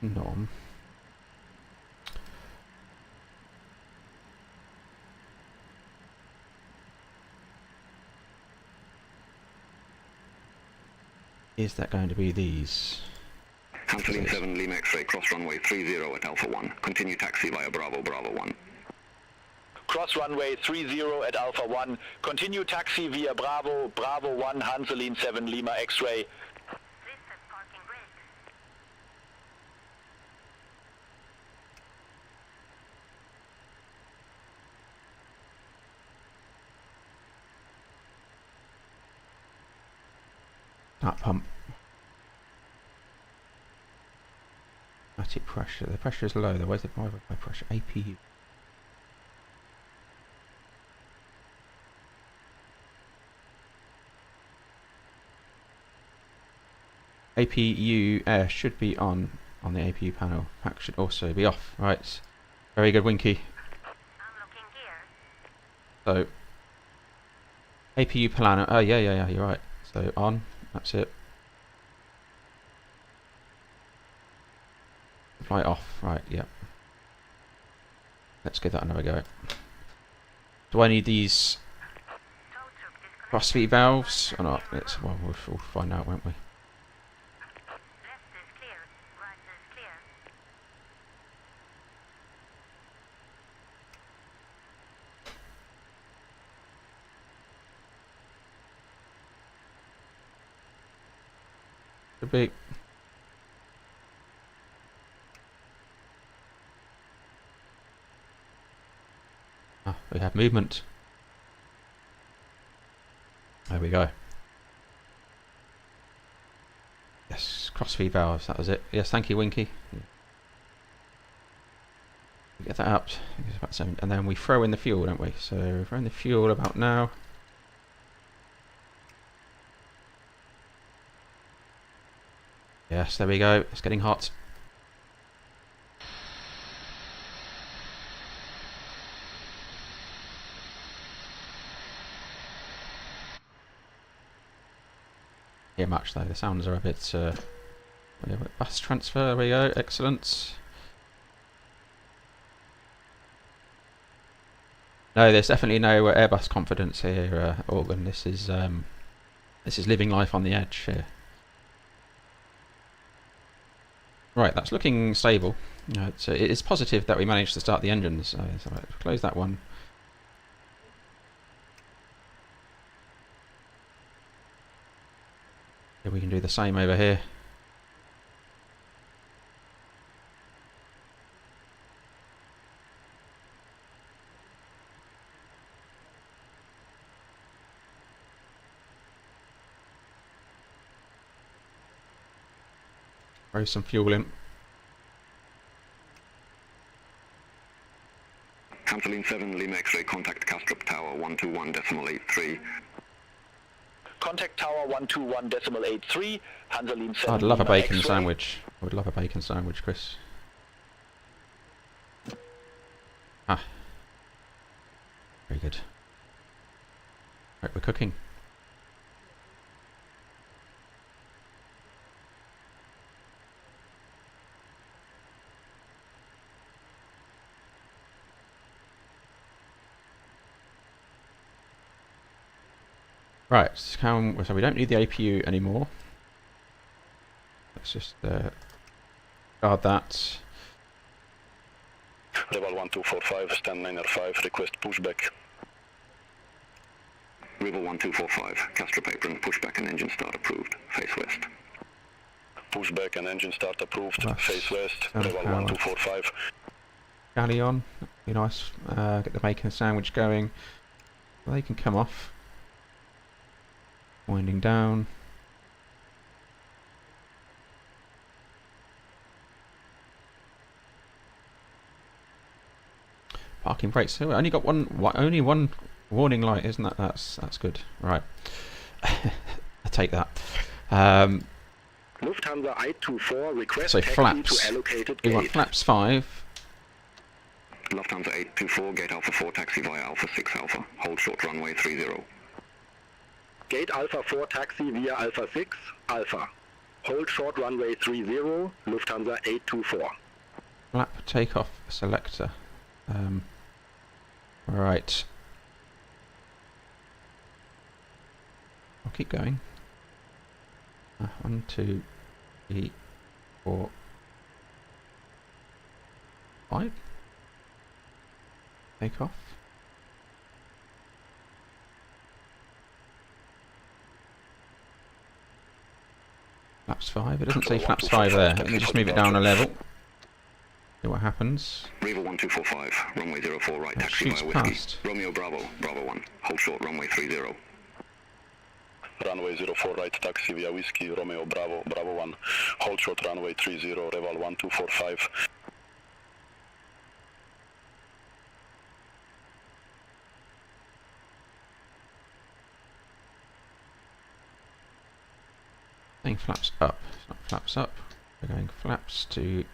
Norm. Is that going to be these? Hanseline 7 Lima X-ray, cross runway 30 at Alpha 1. Continue taxi via Bravo, Bravo 1. Cross runway 30 at Alpha 1. Continue taxi via Bravo, Bravo 1, Hanseline 7 Lima X-ray. That pump. Static pressure. The pressure is low. Where's the private pressure? APU. APU air should be on the APU panel. Pack should also be off. Right. Very good, Winky. So APU planner. Oh yeah, you're right. So on. That's it. Fly off. Right. Yep. Let's give that another go. Do I need these cross feed valves or not? Well, we'll find out, won't we? Should be. Ah, we have movement. There we go. Yes, cross feed valves, that was it. Yes, thank you, Winky. Get that up. I think it's about 7, and then we throw in the fuel, don't we? So we're throwing the fuel about now. Yes, there we go. It's getting hot. Hear much though. The sounds are a bit. Bus transfer. There we go. Excellent. No, there's definitely no Airbus confidence here, Organ. This is living life on the edge here. Right, that's looking stable. It is positive that we managed to start the engines. So close that one. Yeah, we can do the same over here. Throw some fuel in. Hamterlin 7, Lima X-ray, contact Kastrup Tower 121.83. Contact Tower 121.83, Hanselin 7. I'd love a Lima bacon X-ray. sandwich. I would love a bacon sandwich, Chris. Ah. Very good. Right, we're cooking. Right, so we don't need the APU anymore. Let's just guard that. Level 1245, stand 905, request pushback. Rival 1245, Kastrup apron, pushback and engine start approved. Face west. Pushback and engine start approved, Plus face west, stand level power. 1245. Galley on. Be nice. Get the bacon sandwich going. Well, they can come off. Winding down. Parking brakes. So only got only one warning light, isn't that? That's good. Right. I take that. Lufthansa I24, request So taxi flaps. to allocated We want gate. flaps 5. Lufthansa 824, gate Alpha 4, taxi via Alpha 6 Alpha. Hold short runway 30. Gate Alpha 4 taxi via Alpha 6, Alpha. Hold short runway 30, Lufthansa 824. Flap takeoff selector. Right. I'll keep going. 1, 2, 3, 4, 5. Take off. Flaps 5. It doesn't say flaps 5 there. Let me just move it down a level. See what happens. Rival 1245, runway 04 right, Oh, taxi shoots via whiskey. past. Romeo Bravo, Bravo 1. Hold short runway 30. Runway 04 right, taxi via whiskey, Romeo Bravo, Bravo 1. Hold short runway 30, Reval 1245. Saying flaps up. It's not flaps up. We're going flaps to.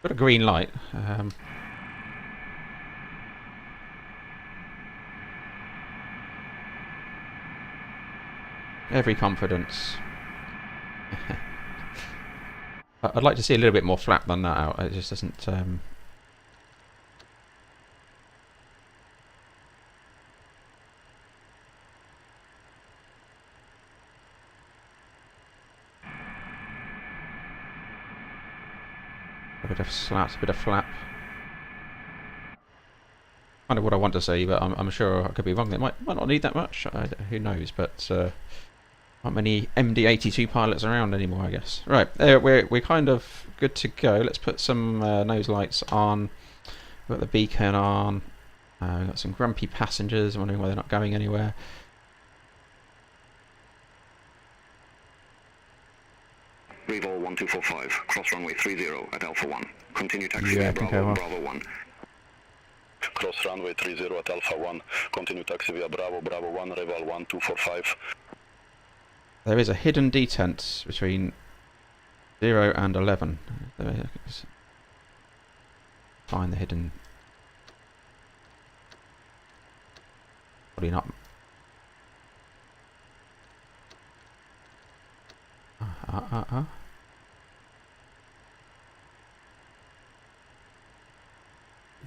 Got a green light. Every confidence. I'd like to see a little bit more flap than that out. It just doesn't. A bit of slap, a bit of flap. Kind of what I want to see, but I'm sure I could be wrong. It might not need that much. Who knows? But not many MD-82 pilots around anymore, I guess. Right, we're kind of good to go. Let's put some nose lights on. We've got the beacon on. We've got some grumpy passengers wondering why they're not going anywhere. Revol 1245, cross runway 30 at Alpha 1. Continue taxi Yeah, via I can go Bravo, off. Bravo 1. cross runway 30 at Alpha 1. Continue taxi via Bravo, Bravo 1, Reval 1245. There is a hidden detent between 0 and 11. Find the hidden. Probably not.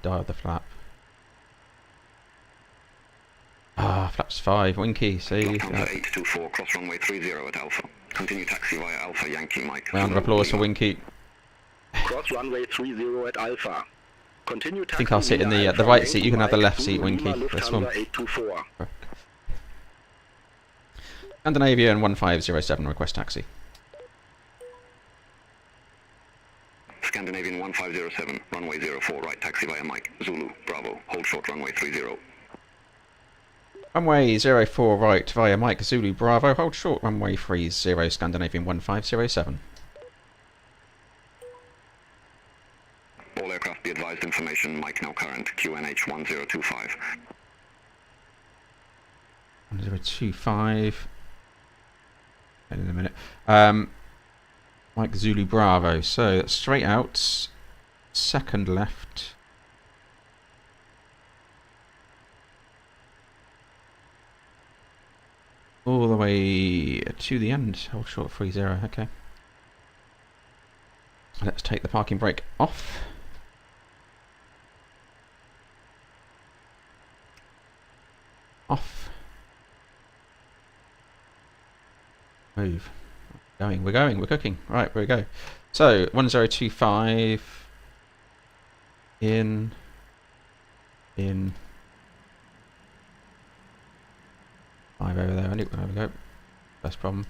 Dial the flap. Flaps 5, Winky, see. Lufthansa 824, cross runway 30 at Alpha. Continue taxi via Alpha Yankee Mike. Round of applause for Winky. Cross runway 30 at Alpha. Continue taxi. I think I'll sit in the right seat. You can have the left seat, Winky. This one. 824. Scandinavian 1507, request taxi. Scandinavian 1507, runway 04, right taxi via Mike. Zulu, Bravo, hold short runway 30. Runway 04 right via Mike, Zulu, Bravo, hold short runway 30, Scandinavian 1507. All aircraft be advised information, Mike now current, QNH 1025. 1025. In a minute. Mike, Zulu, Bravo. So that's straight out, second left. All the way to the end. Hold short 30. Okay. Let's take the parking brake off. Off. Move. We're going, we're cooking. Right, here we go. So 1025. In. 5 over there, there we go. First problem.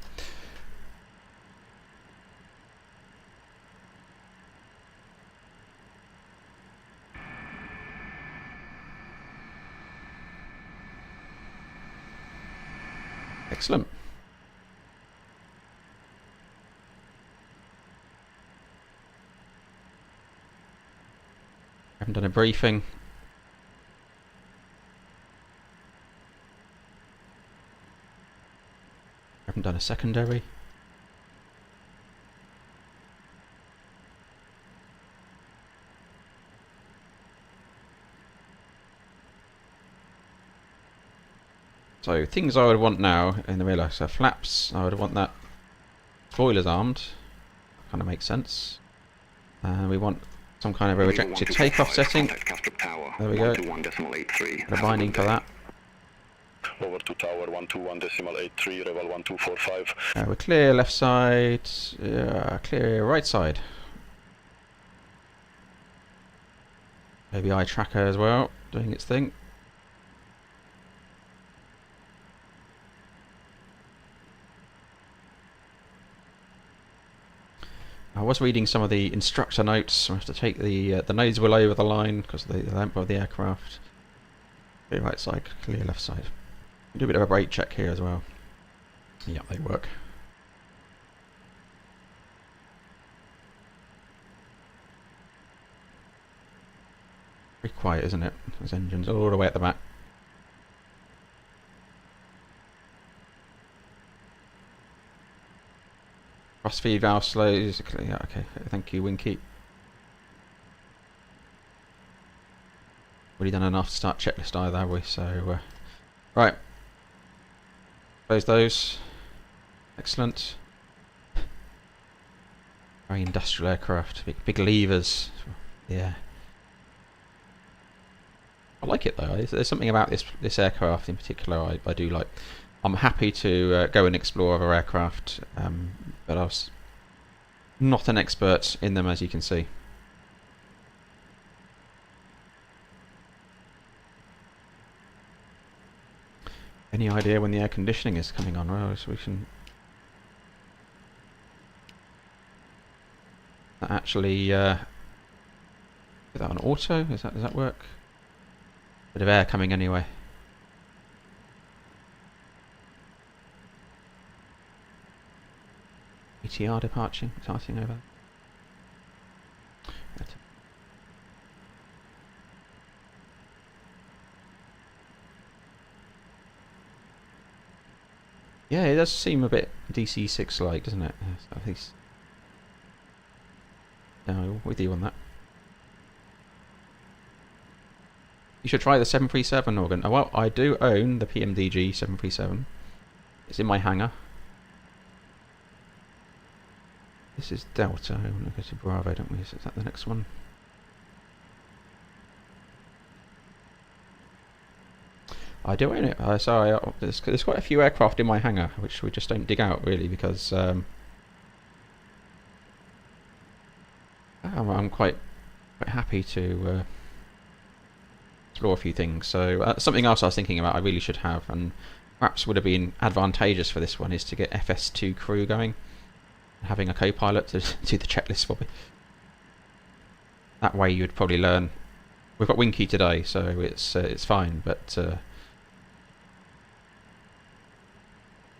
Excellent. Haven't done a briefing. Haven't done a secondary. So things I would want now in the real life, so flaps, I would want that spoilers armed, kind of makes sense. We want some kind of a rejected takeoff setting. There we go. The binding for that. Over to tower 121.83, Reval 1245. We're clear left side, clear right side. Maybe eye tracker as well, doing its thing. I was reading some of the instructor notes. I have to take the nose wheel over the line because of the length of the aircraft. Clear right side, clear left side. Do a bit of a brake check here as well. Yeah, they work. Pretty quiet, isn't it? Those engines all the way at the back. Cross feed valve slows. Yeah, okay. Thank you, Winky. Already done enough to start checklist either, have we? So, right. Close those. Excellent. Very industrial aircraft. Big levers. Yeah. I like it though. There's something about this aircraft in particular I do like. I'm happy to go and explore other aircraft, but I was not an expert in them, as you can see. Any idea when the air conditioning is coming on? Well, so we can actually put that on auto. Does that work? Bit of air coming anyway. ETR departing over. Yeah, it does seem a bit DC-6 like, doesn't it? Yes, at least. No, with you on that. You should try the 737 organ. Oh, well, I do own the PMDG 737. It's in my hangar. This is Delta. I want to go to Bravo, don't we? Is that the next one? I do own it. There's quite a few aircraft in my hangar, which we just don't dig out really because I'm quite happy to explore a few things. So something else I was thinking about I really should have, and perhaps would have been advantageous for this one, is to get FS2 crew going, having a co-pilot to do the checklist for me. That way you'd probably learn. We've got Winky today, so it's fine, but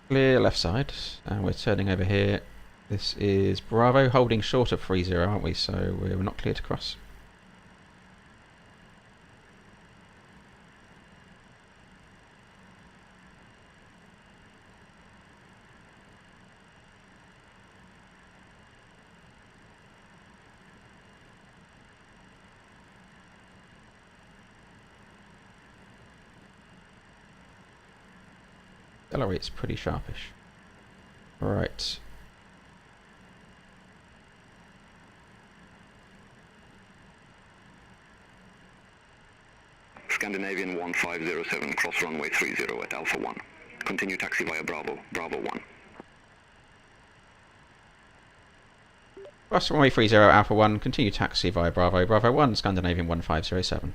clear left side, and we're turning over here. This is Bravo, holding short of 30, aren't we? So we're not clear to cross. Accelerate's pretty sharpish. Right. Scandinavian 1507, cross runway 30 at Alpha 1. Continue taxi via Bravo, Bravo 1. Cross runway 30 Alpha 1, continue taxi via Bravo, Bravo 1, Scandinavian 1507.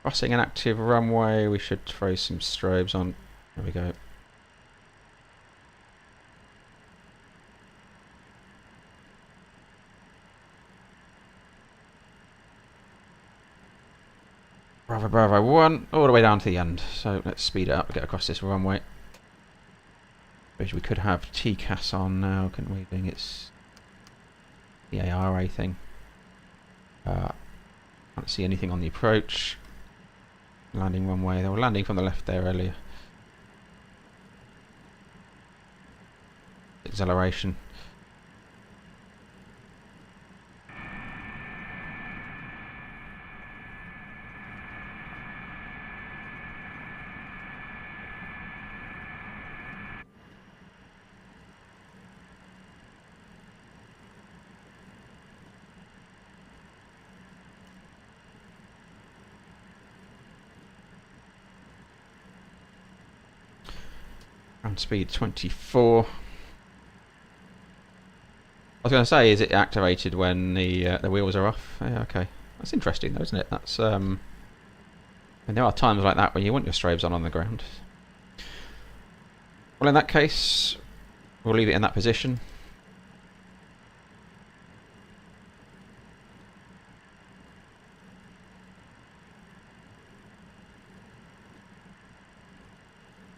Crossing an active runway, we should throw some strobes on. There we go. Bravo, Bravo 1, all the way down to the end. So let's speed it up and get across this runway. Suppose we could have TCAS on now, couldn't we? Doing its the ARA thing. Can't see anything on the approach. Landing runway. They were landing from the left there earlier. Acceleration. Ground speed 24. I was going to say, is it activated when the wheels are off? Yeah, okay. That's interesting though, isn't it? That's and there are times like that when you want your strobes on the ground. Well, in that case, we'll leave it in that position.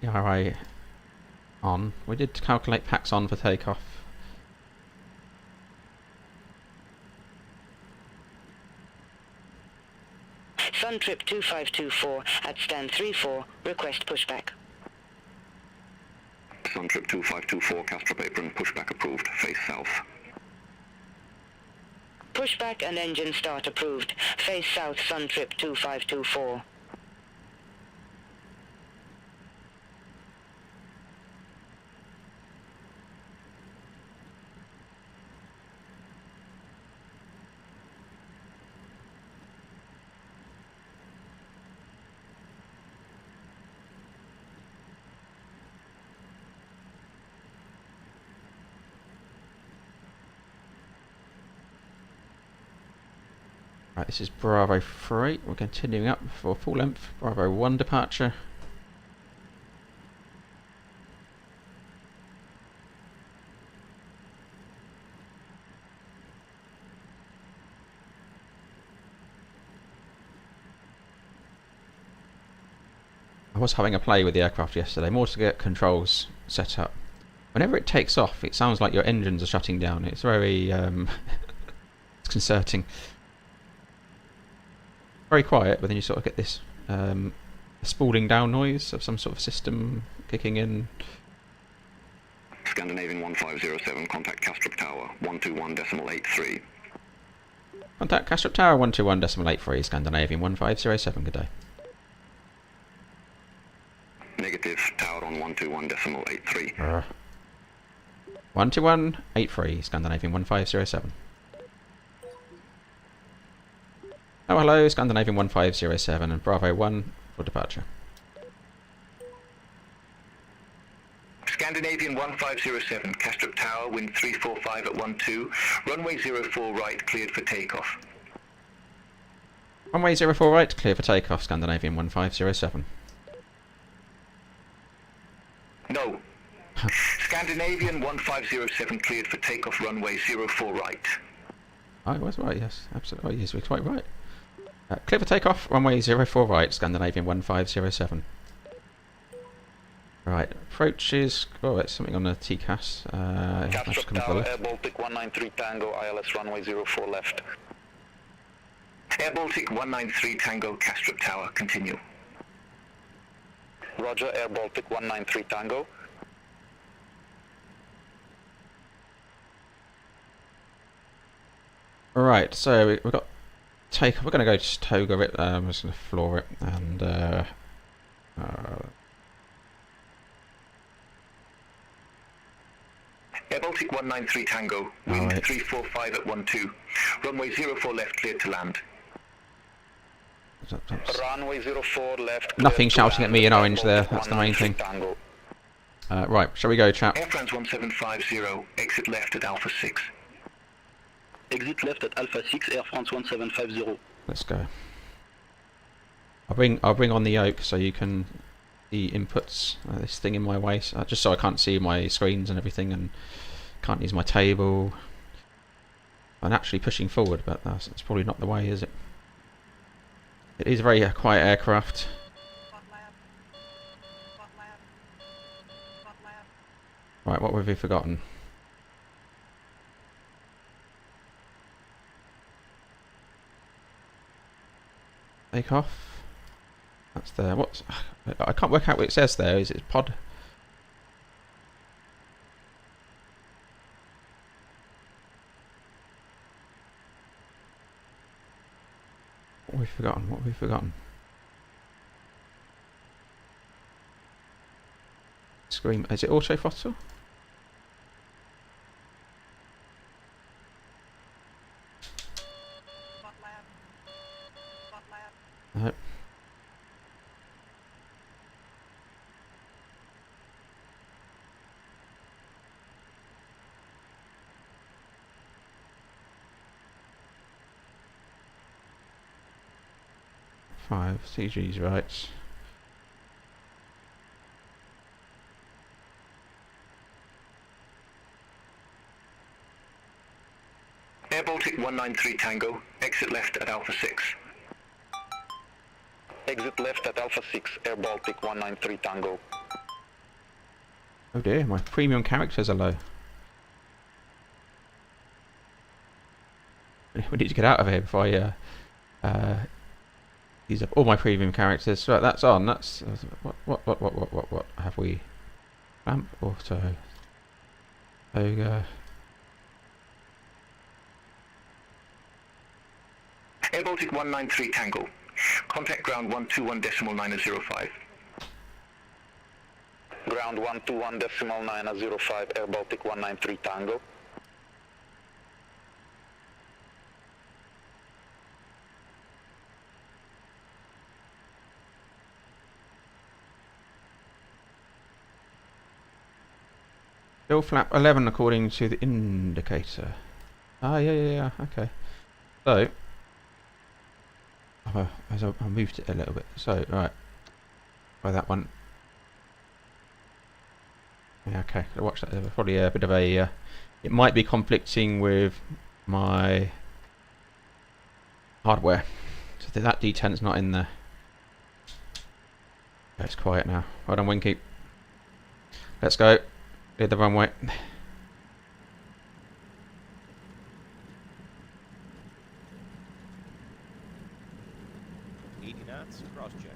RA on. We did calculate packs on for takeoff. Suntrip 2524 at stand 34, request pushback. Suntrip 2524, Castrop apron, pushback approved, face south. Pushback and engine start approved, face south Suntrip 2524. Right, this is Bravo 3. We're continuing up for full length. Bravo 1 departure. I was having a play with the aircraft yesterday, more to get controls set up. Whenever it takes off, it sounds like your engines are shutting down. It's very disconcerting. Very quiet, but then you sort of get this spooling down noise of some sort of system kicking in. Scandinavian 1507, contact Kastrup Tower, 121.83. Contact Kastrup Tower 121.83, Scandinavian 1507, good day. Negative, tower on 121.83. 121.83, Scandinavian 1507. Oh, hello, Scandinavian 1507 and Bravo 1 for departure. Scandinavian 1507, Kastrup Tower, wind 345 at 12, runway 04 right, cleared for takeoff. Runway 04 right, clear for takeoff, Scandinavian 1507. No. Scandinavian 1507, cleared for takeoff, runway 04 right. I was right, yes, absolutely, yes, we're quite right. Clear for takeoff, runway 04 right, Scandinavian 1507. Right, approaches. Oh, it's something on the TCAS. Kastrup Tower, Air Baltic 193 Tango, ILS runway 04 left. Air Baltic 193 Tango, Kastrup Tower, continue. Roger, Air Baltic 193 Tango. Right, so we've got take. We're going to go just toga it. I'm just going to floor it and. Air Baltic 193 Tango, wind 345 at 12, runway 04 left, cleared to land. Runway 04 left. Nothing shouting at me in orange there. That's the main thing. Right, shall we go, chap? Air France 1750, exit left at Alpha 6. Exit left at Alpha 6, Air France 1750. Let's go. I'll bring on the yoke so you can the inputs. This thing in my way, just so I can't see my screens and everything, and can't use my table. I'm actually pushing forward, but that's probably not the way, is it? It is a very quiet aircraft. Right, what have we forgotten? Take off. That's there. What's? I can't work out what it says there. Is it pod? What have we forgotten? What have we forgotten? Scream. Is it auto throttle? No. Five CG's right. Air Baltic 193 Tango, exit left at Alpha 6. Exit left at Alpha 6, Air Baltic 193 Tango. Oh dear, my premium characters are low. We need to get out of here before I use up all my premium characters. Right, that's on. That's what have we? Ramp auto. Toga. Air Baltic 193 Tango. Contact ground 121.905. Ground 121.905, Air Baltic 193 Tango. Still flap 11 according to the indicator. Ah, yeah, okay. So, I moved it a little bit. So, right. By that one. Yeah, okay. Gotta watch that. There's probably a bit of a... it might be conflicting with my hardware. So that D10's not in there. Okay, it's quiet now. Well done, Winky. Let's go. Clear the runway. 80 knots, cross check.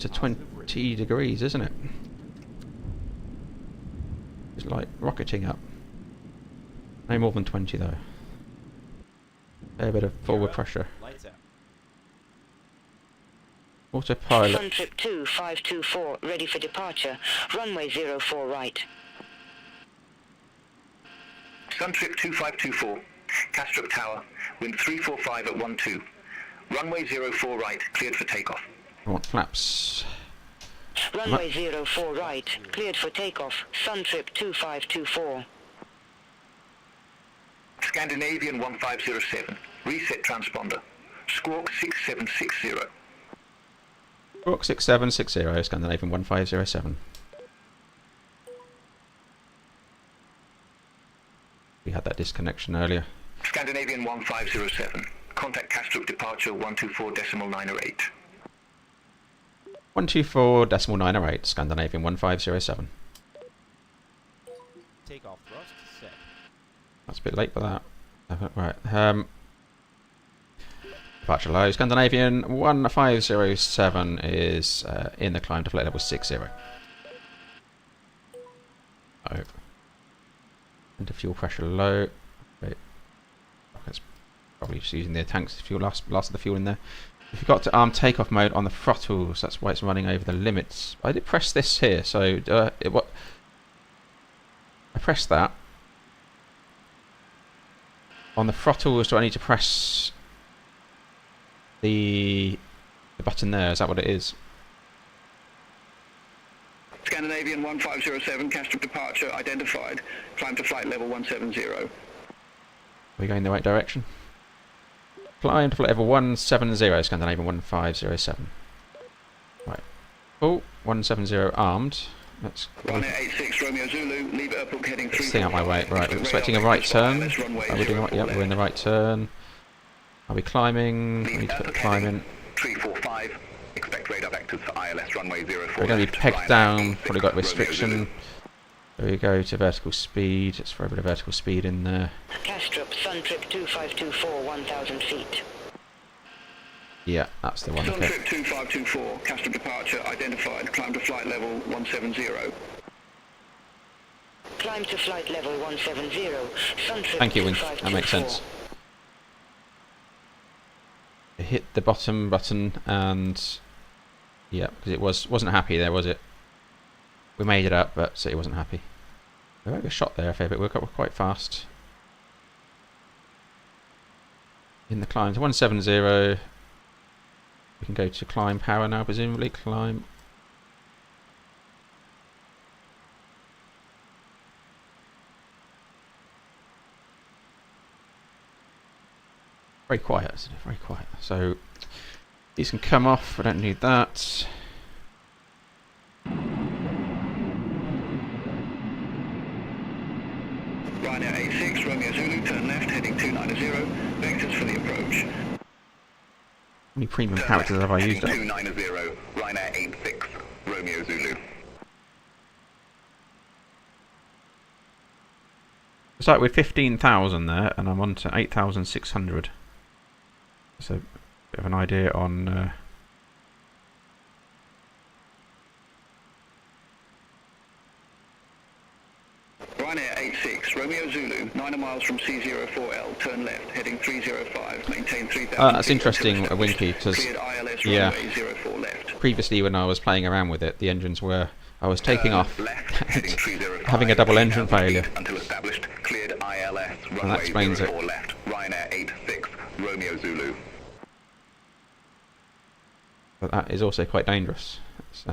to 20 degrees, isn't it? It's like rocketing up. No more than 20 though. A bit of forward pressure. Lights out. Autopilot. Suntrip 2524, ready for departure. Runway 04 right. Suntrip 2524, Castrop Tower, wind 345 at 12. Runway 04 right, cleared for takeoff. I want flaps. Runway 04 right, cleared for takeoff. Suntrip 2524. Scandinavian 1507, reset transponder. Squawk 6760. Squawk 6760, Scandinavian 1507. We had that disconnection earlier. Scandinavian 1507, contact Castrop departure 124.908. 124.908, Scandinavian 1507. Takeoff thrust set. That's a bit late for that. Right. Departure low. Scandinavian 1507 is in the climb to flight level 60. Oh. Into fuel pressure low. Wait. That's probably just using the tanks fuel, last of the fuel in there. If you've got to arm takeoff mode on the throttles, that's why it's running over the limits. I did press this here, so I pressed that. On the throttles, do I need to press the button there? Is that what it is? Scandinavian 1507, Castrop departure identified. Climb to flight level 170. Are we going in the right direction? Climb to flight level 170, Scandinavian 1507. Right. Oh, 170 armed. Let's Ryanair 86 Romeo Zulu, leave airport heading 3. stay out my way. Right, we're expecting a right turn. Are we doing right? Yep, we're in the right turn. Are we climbing? We need to put the climb in. 345. Expect radar vectors for ILS runway 04. We're going to be pegged down. Probably got restriction. There we go to vertical speed. Let's throw a bit of vertical speed in there. Castrop Suntrip 2524, 1000 feet. Yeah, that's the one. Okay. Suntrip 2524, Castrop departure identified. Climb to flight level 170. Climb to flight level 170. Suntrip Thank you, Wing. That makes sense. It hit the bottom button and yeah, because it wasn't happy there, was it? We made it up, but it wasn't happy. We got a shot there a fair bit. We're quite fast. In the climb to 170. We can go to climb power now, presumably. Climb. Very quiet, isn't it? Very quiet. So these can come off. I don't need that. Ryanair 86 Romeo Zulu, turn left heading 290. Vectors for the approach. How many premium characters have I used? 290, Ryanair 86 Romeo Zulu. It's like we're 15,000 there, and I'm on to 8,600. So, a bit of an idea on. Ryanair 86 Romeo Zulu, 9 miles from C04L, turn left, heading 305, maintain 3,000. That's interesting, Winky, because yeah, previously when I was playing around with it, the engines were. I was taking off, having a double engine failure. Until established, cleared ILS, And that explains it. left, Ryanair 86 Romeo Zulu. But that is also quite dangerous. It's,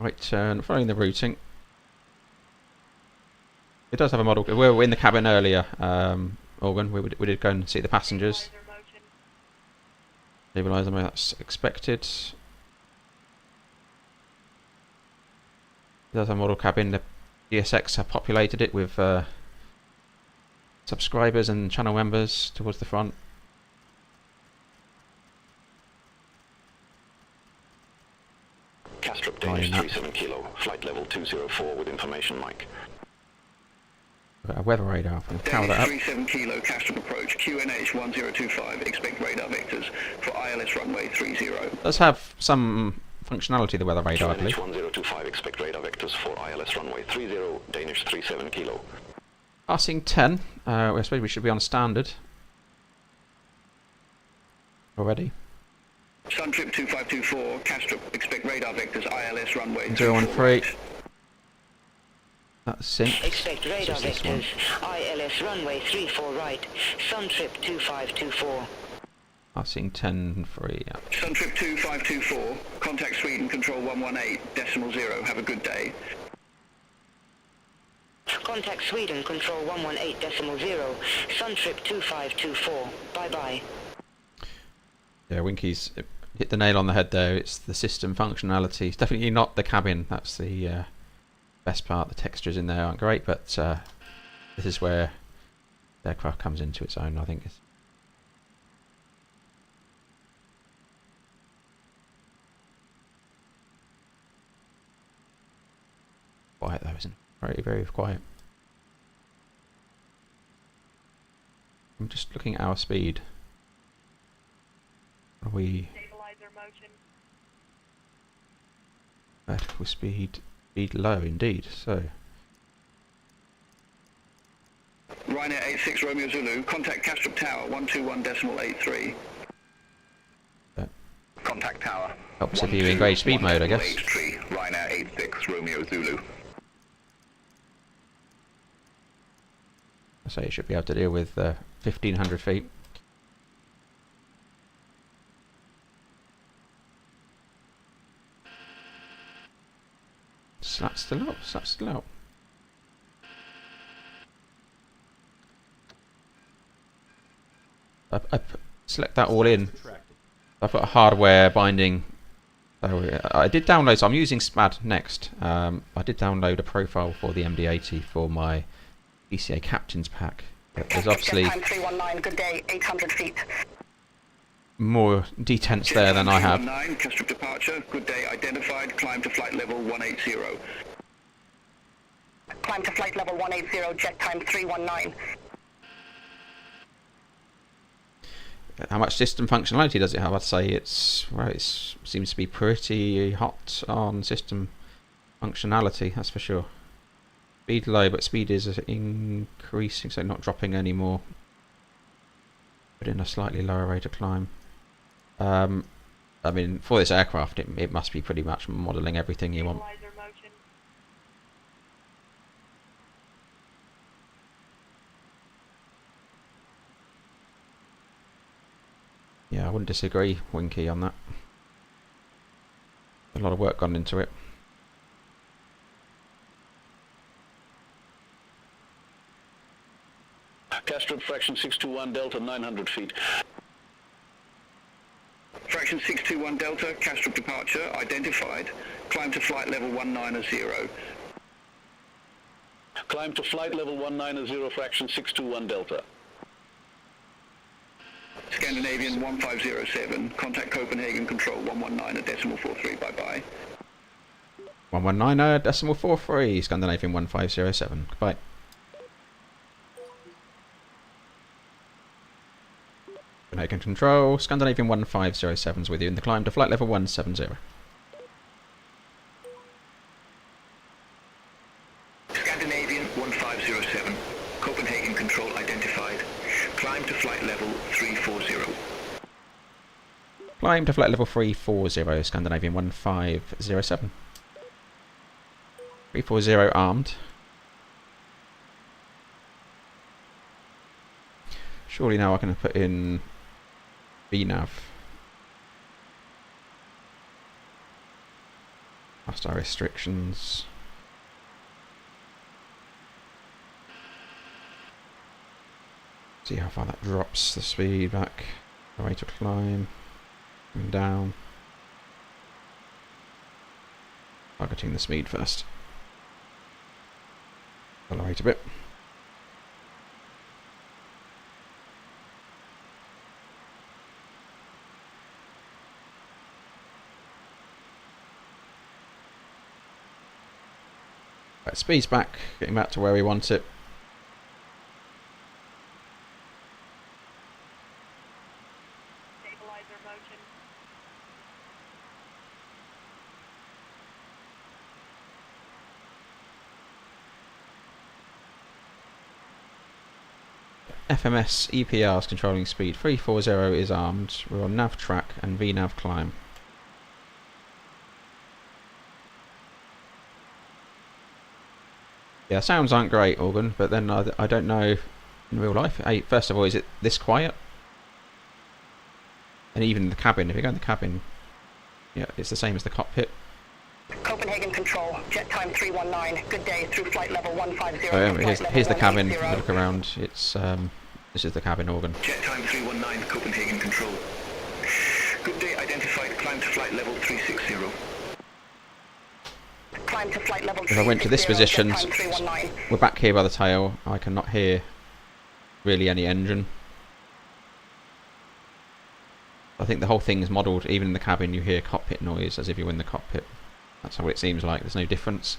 right turn, following the routing. It does have a model. We were in the cabin earlier, Organ. We did go and see the passengers. Stabilizer mode, that's expected. It does have a model cabin. The DSX have populated it with subscribers and channel members towards the front. Castrop Danish 37 kilo, flight level 204 with information mic. A weather radar. We'll power that up. 37 kilo Castrop approach, QNH 1025, expect radar vectors for ILS runway 30. It does have some functionality, the weather radar, I believe. QNH 1025, expect radar vectors for ILS runway 30, Danish 37 kilo. Passing 10, I suppose we should be on standard. Already. Suntrip 2524, Castrop, expect radar vectors ILS runway 013. That's sync. Expect radar vectors. ILS runway 34 right. Suntrip 2524. Passing 10-3, yeah. Suntrip 2524, contact Sweden control 118.0. Have a good day. Contact Sweden control 118.0. Suntrip 2524. Bye-bye. Yeah, Winky's hit the nail on the head there. It's the system functionality. It's definitely not the cabin. That's the best part. The textures in there aren't great, but this is where the aircraft comes into its own, I think. Quiet though, isn't it? Very, very quiet. I'm just looking at our speed. Are we vertical speed low indeed? So Ryanair 86 Romeo Zulu, contact Castrop Tower 121.83. Contact Tower. helps if you engage speed mode, I guess. Ryanair 86 Romeo Zulu. So you should be able to deal with 1500 feet. Slat still up, slat still out. I select that all in. I put a hardware binding. So I did download, so I'm using SMAD next. I did download a profile for the MD-80 for my BCA Captain's Pack. But there's obviously Time 319, good day, 800 feet. more detents there than I have. 319, Castrop departure, good day identified, climb to flight level 180. Climb to flight level 180, jet time 319. How much system functionality does it have? I'd say it's, well, it seems to be pretty hot on system functionality, that's for sure. Speed low, but speed is increasing, so not dropping anymore. But in a slightly lower rate of climb. I mean, for this aircraft, it must be pretty much modelling everything you want. Yeah, I wouldn't disagree, Winky, on that. A lot of work gone into it. Castrop fraction 621 Delta 900 feet. Fraction 621 Delta, Castrop departure identified, climb to flight level 190. Climb to flight level 190 fraction 621 Delta. Scandinavian 1507, contact Copenhagen control 119.43, bye-bye. 119.43, Scandinavian 1507. Goodbye. Copenhagen control, Scandinavian 1507 is with you in the climb to flight level 170. Scandinavian 1507, Copenhagen control identified, climb to flight level 340. Climb to flight level 340, Scandinavian 1507. 340 armed. Surely now I can put in VNAV. Hostile restrictions. See how far that drops the speed back. The rate of climb. Coming down. Targeting the speed first. Accelerate a bit. Right, speed's back, getting back to where we want it. FMS EPR is controlling speed. 340 is armed. We're on nav track and VNav climb. Yeah, sounds aren't great, Organ, but then I don't know in real life. Hey, first of all, is it this quiet? And even the cabin, if you go in the cabin, yeah, it's the same as the cockpit. Copenhagen Control, jet time 319, good day through flight level 150. So here's the cabin, look around, it's this is the cabin organ. Jet time 319, Copenhagen Control. Good day identified, climb to flight level 360. Climb to flight level 360. If I went to this position, we're back here by the tail, I cannot hear really any engine. I think the whole thing is modelled, even in the cabin you hear cockpit noise as if you're in the cockpit. That's how it seems like, there's no difference.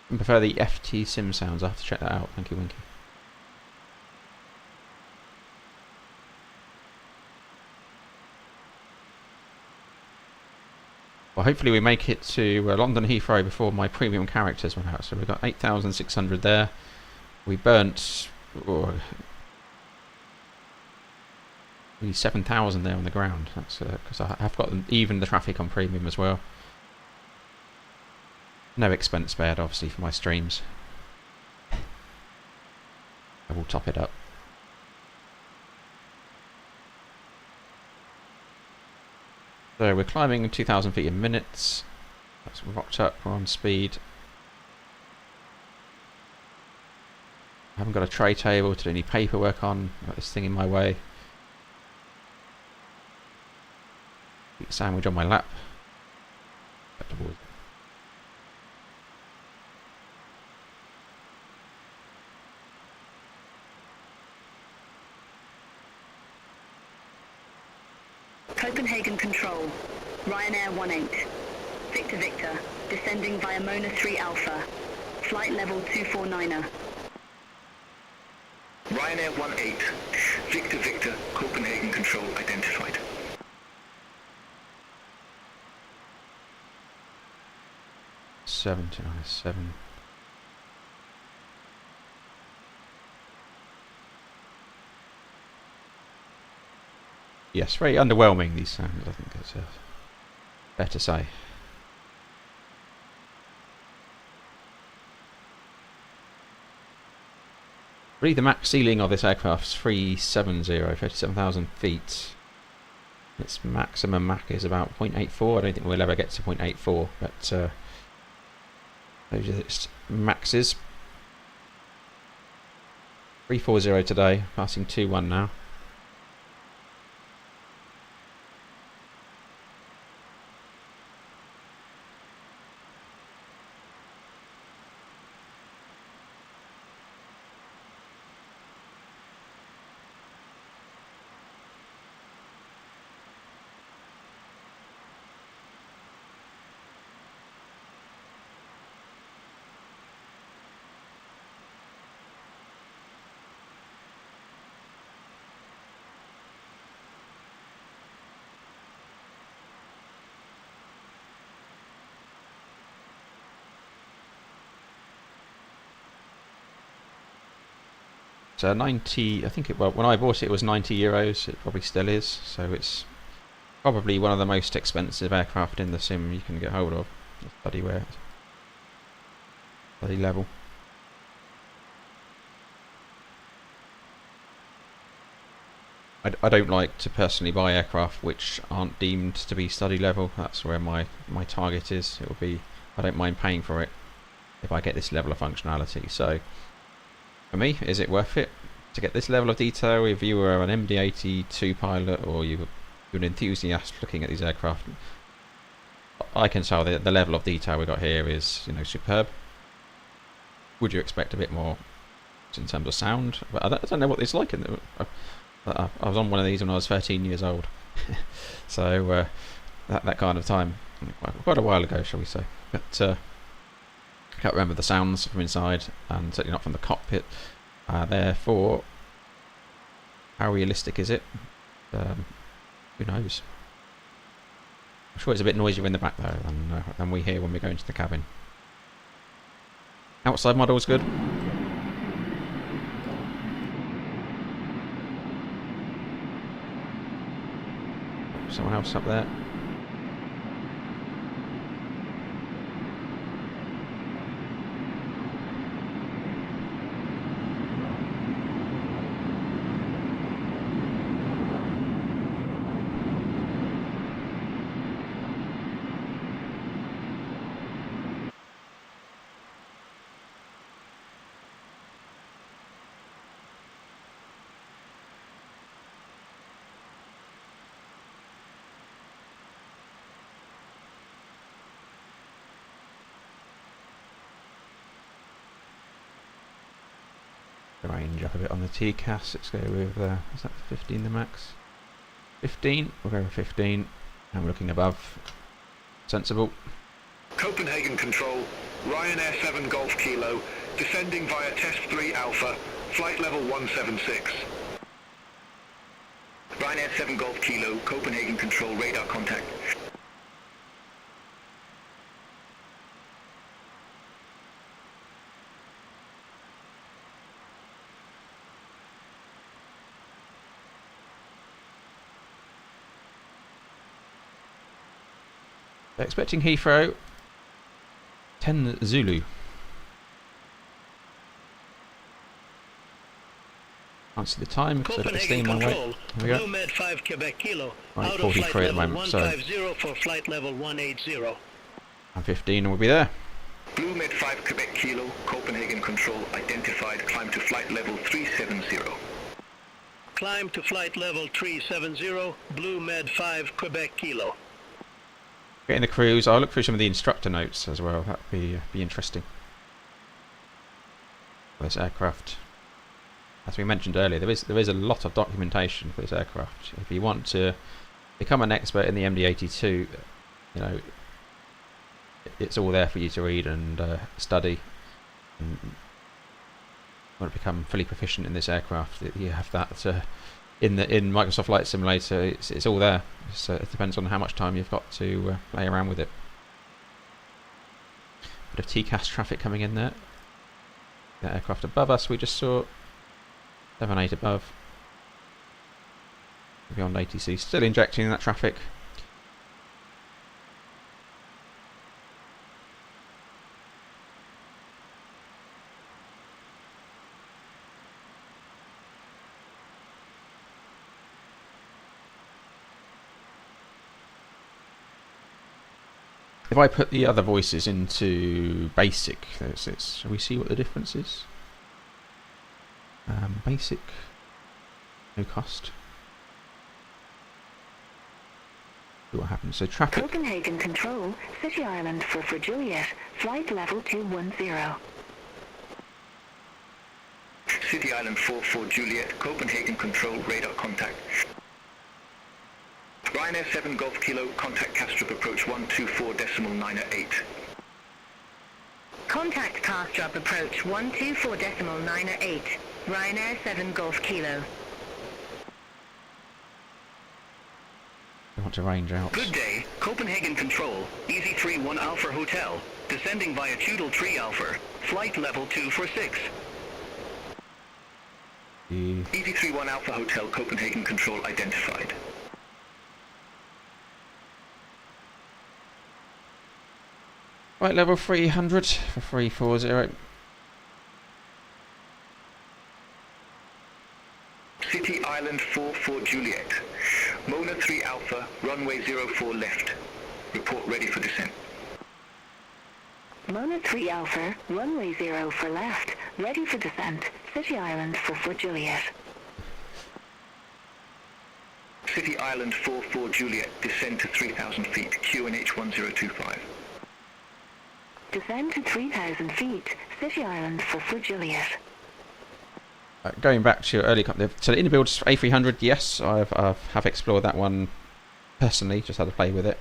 I prefer the FT sim sounds, I have to check that out, thank you Winky. Well, hopefully we make it to London Heathrow before my premium characters run out. So we've got 8,600 there. We burnt 7,000 there on the ground. That's because I have got even the traffic on premium as well. No expense spared, obviously, for my streams. I will top it up. So we're climbing 2,000 feet in minutes. That's rocked up, we're on speed. I haven't got a tray table to do any paperwork on. I've got this thing in my way. Eat a sandwich on my lap. Copenhagen Control, Ryanair 18, Victor Victor, descending via Mona 3 Alpha, flight level 249er. Ryanair 18, Victor Victor, Copenhagen Control identified. Seven. Yes, very underwhelming these sounds, I think that's fair to say. Really, the max ceiling of this aircraft is 37,000 feet. Its maximum Mach is about 0.84. I don't think we'll ever get to 0.84, but those are its maxes. 340 today, passing 2-1 now. So 90, I think well, when I bought it, it was 90 euros. It probably still is. So it's probably one of the most expensive aircraft in the sim you can get hold of. Bloody where, bloody level. I don't like to personally buy aircraft which aren't deemed to be study level. That's where my target is. It will be. I don't mind paying for it if I get this level of functionality. So. For me, is it worth it to get this level of detail if you were an MD-82 pilot or you're an enthusiast looking at these aircraft? I can tell that the level of detail we got here is, you know, superb. Would you expect a bit more in terms of sound? But I don't know what it's like. I was on one of these when I was 13 years old, so that kind of time, quite a while ago, shall we say? But I can't remember the sounds from inside, and certainly not from the cockpit. Therefore, how realistic is it? Who knows? I'm sure it's a bit noisier in the back though than we hear when we go into the cabin. Outside model's good. Someone else up there. Range up a bit on the TCAS. Let's go with, is that 15 the max? 15? We'll go with 15. And we're looking above. Sensible. Copenhagen Control, Ryanair 7 Golf Kilo, descending via Test 3 Alpha, flight level 176. Ryanair 7 Golf Kilo, Copenhagen Control, radar contact. Expecting Heathrow. 10 Zulu. Can't see the time because I've got the steam on way. Here we go. Med 5 Quebec Kilo. Right, 43 at the moment, so 150 for flight level 180. I'm 15 and we'll be there. Blue Med 5 Quebec Kilo, Copenhagen Control identified, climb to flight level 370. Climb to flight level 370, Blue Med 5 Quebec Kilo. Getting the cruise. I'll look through some of the instructor notes as well. That'd be interesting. For this aircraft, as we mentioned earlier, there is a lot of documentation for this aircraft. If you want to become an expert in the MD-82, you know, it's all there for you to read and study. And want to become fully proficient in this aircraft, you have that in Microsoft Flight Simulator. It's all there. So it depends on how much time you've got to play around with it. Bit of TCAS traffic coming in there. The aircraft above us we just saw. 7-8 above. Beyond ATC, still injecting that traffic. If I put the other voices into basic, shall we see what the difference is? Basic, no cost. See what happens. So traffic. Copenhagen Control, City Island for Juliet, flight level 210. City Island 44 Juliet, Copenhagen Control, radar contact. Ryanair 7 Golf Kilo, contact Castrop approach 124.908. Contact Castrop approach 124.908. Ryanair 7 Golf Kilo. I want to range out. Good day, Copenhagen Control, Easy 31 Alpha Hotel, descending via Tudor Tree Alpha, flight level 246. Easy 31 Alpha Hotel, Copenhagen Control identified. Right, level 300 for 340. City Island 44 Juliet. Mona 3 Alpha, runway 04 left. Report ready for descent. Mona 3 Alpha, runway 0 for left, ready for descent. City Island 44 Juliet. City Island 44 Juliet, descend to 3,000 feet, QNH 1025. Descend to 3,000 feet, City Island 44 Juliet. Going back to your early so the inner-build A300, yes, I have explored that one personally, just had to play with it.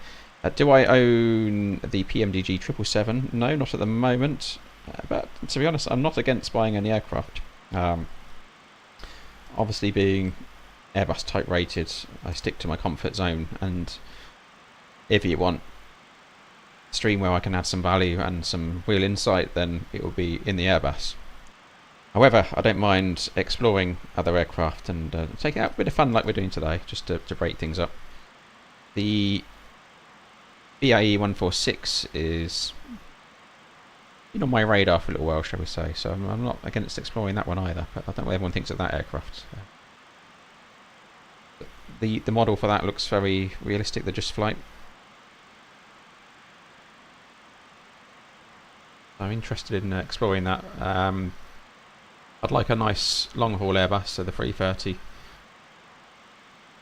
Do I own the PMDG 777? No, not at the moment. But to be honest, I'm not against buying any aircraft. obviously being Airbus type rated, I stick to my comfort zone, and if you want a stream where I can add some value and some real insight, then it will be in the Airbus. However, I don't mind exploring other aircraft and taking out a bit of fun like we're doing today, just to break things up. The BAE 146 is been on my radar for a little while, shall we say, so I'm not against exploring that one either, but I don't know what everyone thinks of that aircraft. The model for that looks very realistic, the Just Flight. I'm interested in exploring that. I'd like a nice long-haul Airbus, so the 330.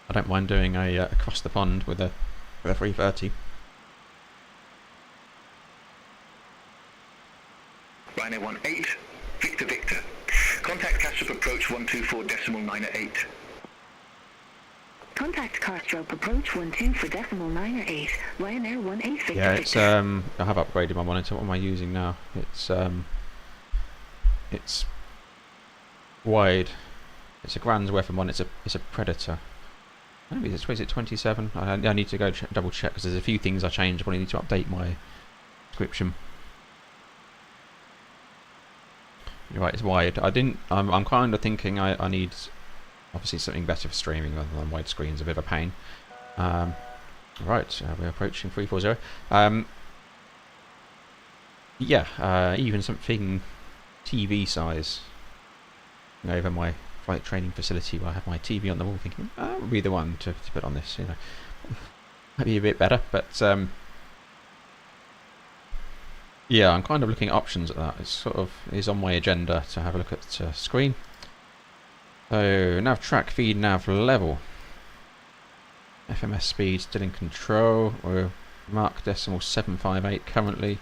I don't mind doing a across the pond with a 330. Ryanair 18, Victor Victor. Contact Castrop approach 124.908. Contact Castrop approach 12 for decimal 908. Ryanair 18 Victor Yeah, it's I have upgraded my monitor. What am I using now? It's wide. It's a grand's worth of monitor. It's a Predator. Maybe it's, is it 27? I need to go double check because there's a few things I changed. I probably need to update my description. You're right, it's wide. I'm kind of thinking I need obviously something better for streaming rather than wide screens. A bit of a pain. Right, we're approaching 340. Yeah, even something TV size over my flight training facility where I have my TV on the wall, thinking that would be the one to put on this. You know, might be a bit better, but yeah, I'm kind of looking at options at that. It's sort of is on my agenda to have a look at screen. So nav track, feed, nav level, FMS speed still in control. We're Mach 758 currently.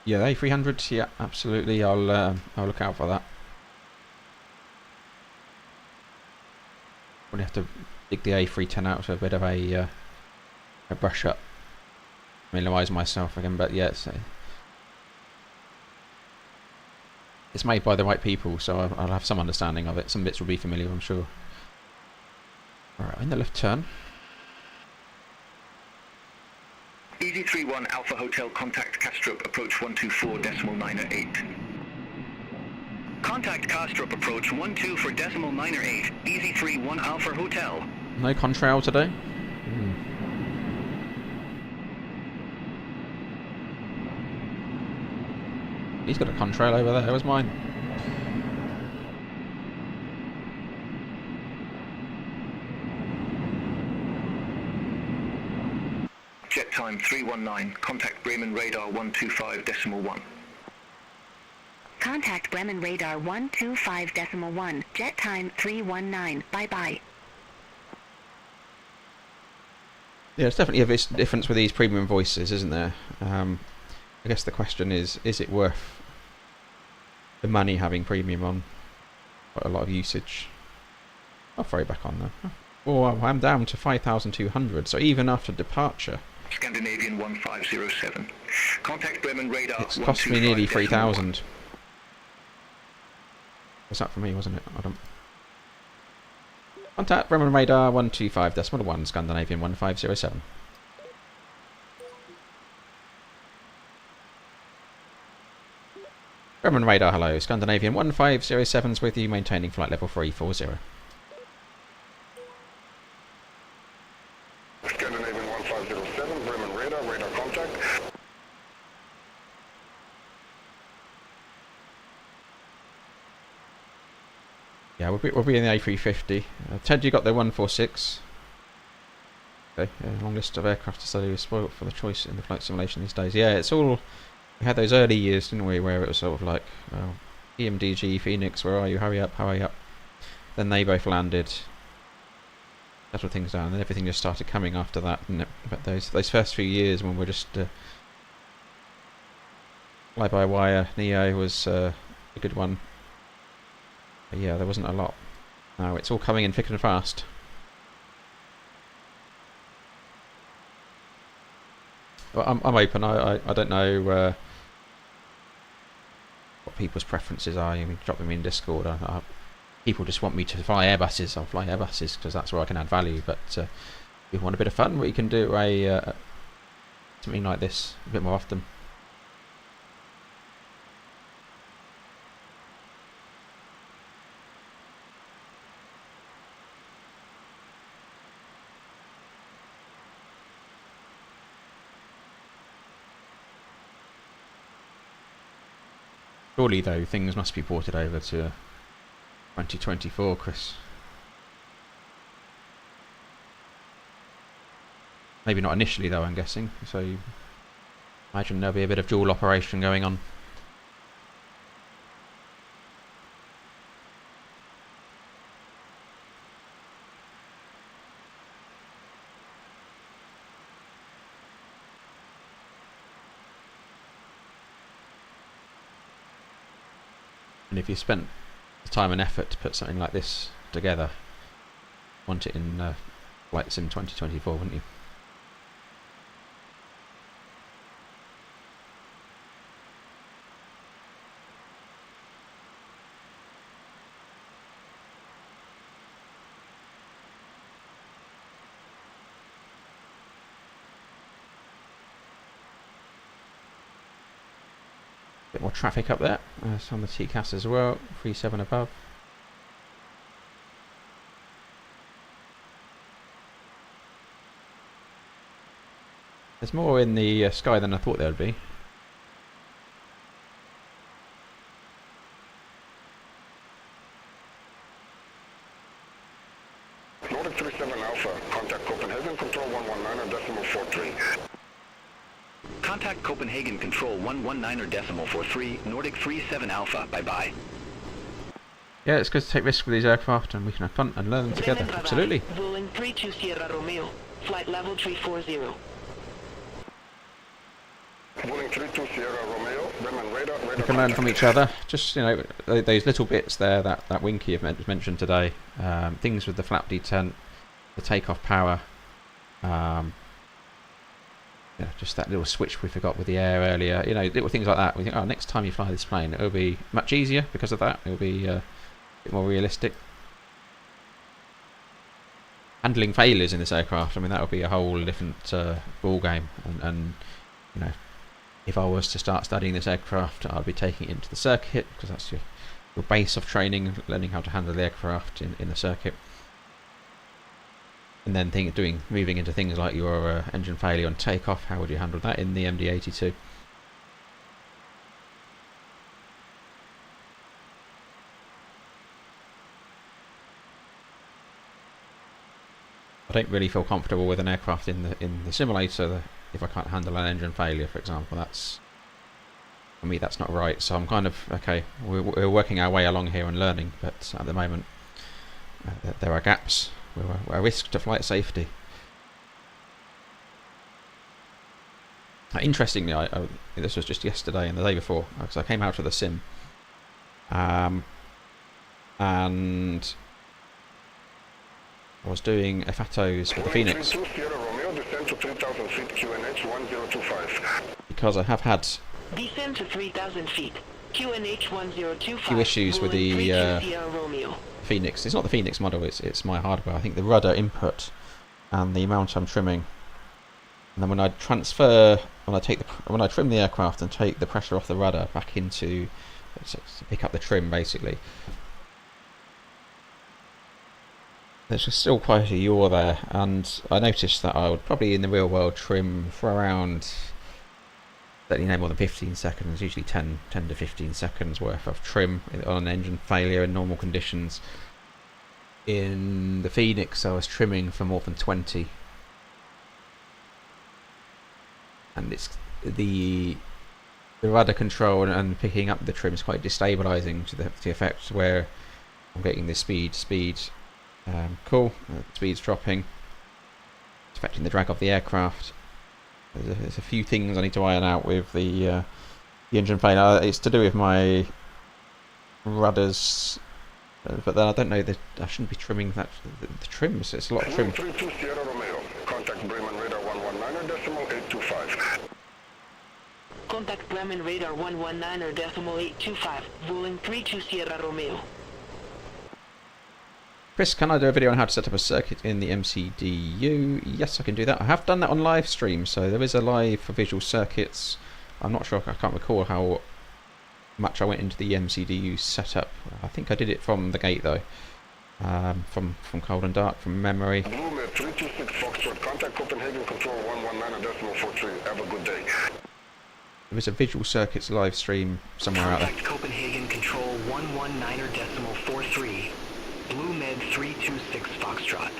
Yeah, the A300. Yeah, absolutely. I'll look out for that. Probably have to dig the A310 out for a bit of a brush up, familiarise myself again. But yeah, it's made by the right people, so I'll have some understanding of it. Some bits will be familiar, I'm sure. Alright, in the left turn. Easy 31 Alpha Hotel, contact Castrop approach 124.908. Contact Castrop approach 12 for decimal 908. Easy 31 Alpha Hotel. No contrail today. He's got a contrail over there. Where's mine? Jet time 319. Contact Bremen radar 125.1. Contact Bremen radar 125.1. Jet time 319. Bye bye. Yeah, it's definitely a difference with these premium voices, isn't there? I guess the question is it worth the money having premium on? Quite a lot of usage. I'll throw it back on though. Oh, I'm down to 5,200, so even after departure. Scandinavian 1507. Contact Bremen radar. It's cost me nearly 3,000. Was that for me, wasn't it? I don't. Contact Bremen radar 125.1 Scandinavian 1507. Bremen radar, hello. Scandinavian 1507's with you, maintaining flight level 340. Scandinavian 1507, Bremen radar, radar contact. Yeah, we'll be in the A350. Ted, you got the 146. Okay, yeah, long list of aircraft to study. We're spoilt for the choice in the flight simulation these days. Yeah, it's all. We had those early years, didn't we, where it was sort of like, well, EMDG, Phoenix, where are you? Hurry up, hurry up. Then they both landed. Settled things down, and then everything just started coming after that. And but those first few years when we're just fly-by-wire, Neo was a good one. But yeah, there wasn't a lot. Now it's all coming in thick and fast. I'm open. I don't know what people's preferences are. You can drop them in Discord. People just want me to fly Airbuses. I'll fly Airbuses because that's where I can add value. But if you want a bit of fun, we can do something like this a bit more often. Surely, though, things must be ported over to 2024, Chris. Maybe not initially, though, I'm guessing. So, you imagine there'll be a bit of dual operation going on. And if you spent the time and effort to put something like this together, want it in Flight Sim 2024, wouldn't you? Bit more traffic up there. It's on the TCAS as well. 37 above. There's more in the sky than I thought there would be. Nordic 37 Alpha, contact Copenhagen, control 119.43. Contact Copenhagen Control 119.43, Nordic 37 Alpha, bye-bye. Yeah, it's good to take risks with these aircraft and we can have fun and learn them together, absolutely. Rolling 32 Sierra Romeo, flight level 340. Rolling 32 Sierra Romeo, Bremen radar, We can learn from each other. Just, you know, those little bits there, that wing key I've mentioned today, things with the flap detent, the takeoff power, yeah, just that little switch we forgot with the air earlier, you know, little things like that. We think, oh, next time you fly this plane, it'll be much easier because of that. It'll be a bit more realistic. Handling failures in this aircraft, I mean, that'll be a whole different ball game. And you know, if I was to start studying this aircraft, I'd be taking it into the circuit because that's your base of training, learning how to handle the aircraft in the circuit. And then moving into things like your engine failure on takeoff, how would you handle that in the MD-82? I don't really feel comfortable with an aircraft in the simulator if I can't handle an engine failure, for example. That's, for me, that's not right. So I'm kind of, okay, we're working our way along here and learning, but at the moment there are gaps. We're a risk to flight safety. Interestingly, this was just yesterday and the day before, because I came out of the sim, and I was doing FATOs with the Phoenix. Because I have had Descend to 3,000 feet. QNH 1025. few issues with the Phoenix. It's not the Phoenix model, it's my hardware. I think the rudder input and the amount I'm trimming. And then when I trim the aircraft and take the pressure off the rudder back into to pick up the trim, basically, there's just still quite a yaw there, and I noticed that I would probably in the real world trim for around, certainly no more than 15 seconds, usually 10 to 15 seconds worth of trim on an engine failure in normal conditions. In the Phoenix I was trimming for more than 20, and it's the rudder control and picking up the trim is quite destabilizing to the effect where I'm getting this speed, cool, speed's dropping, it's affecting the drag of the aircraft. There's a few things I need to iron out with the engine failure. It's to do with my rudders, but then I don't know that I shouldn't be trimming that. The trims, it's a lot of trim. Contact Bremen radar 119.8 825. Contact Bremen radar 119.825, Vueling 32 Sierra Romeo. Chris, can I do a video on how to set up a circuit in the MCDU? Yes, I can do that. I have done that on live stream, so there is a live for visual circuits. I'm not sure, I can't recall how much I went into the MCDU setup. I think I did it from the gate though, from cold and dark, from memory. Blue 326 Foxtrot, contact Copenhagen control 119.43. Have a good day. There is a visual circuits live stream somewhere out there. Contact Copenhagen control 119.43. Blue Med 326 Foxtrot.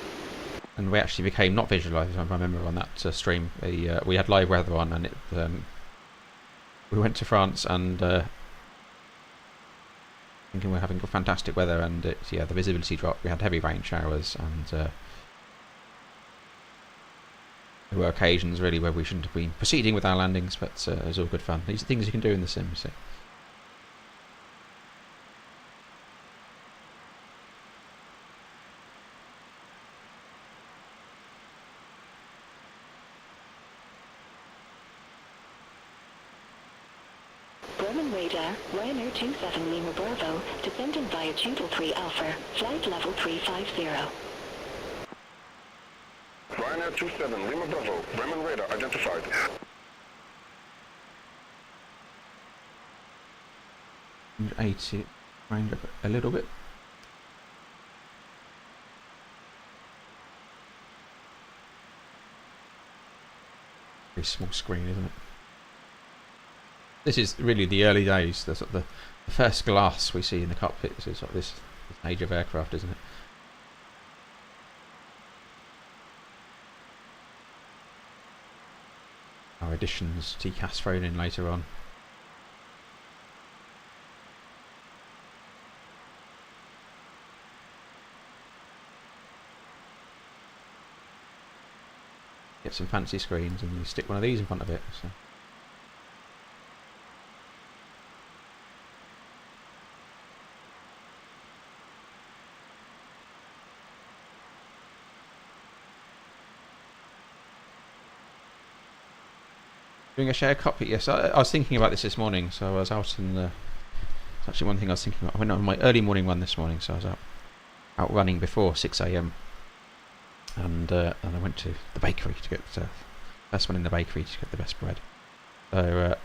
And we actually became not visualised, I remember on that stream. We had live weather on, and we went to France and thinking we're having fantastic weather, and the visibility dropped. We had heavy rain showers, and there were occasions really where we shouldn't have been proceeding with our landings, but it was all good fun. These are things you can do in the sim. So. Bremen radar, Ryanair 27 Lima Bravo, descending via Tudor 3 Alpha, flight level 350. Ryanair 27, Lima Bravo, Bremen radar identified. And 80 range up a little bit. Very small screen, isn't it? This is really the early days, the first glass we see in the cockpit. This is sort of this age of aircraft, isn't it? Our additions, TCAS thrown in later on. Get some fancy screens and you stick one of these in front of it. So. Doing a shared cockpit, yes. I was thinking about this morning, so I was out in the... It's actually one thing I was thinking about. I went on my early morning run this morning, so I was out running before 6 AM. And I went to the bakery to get the first one in the bakery to get the best bread. So,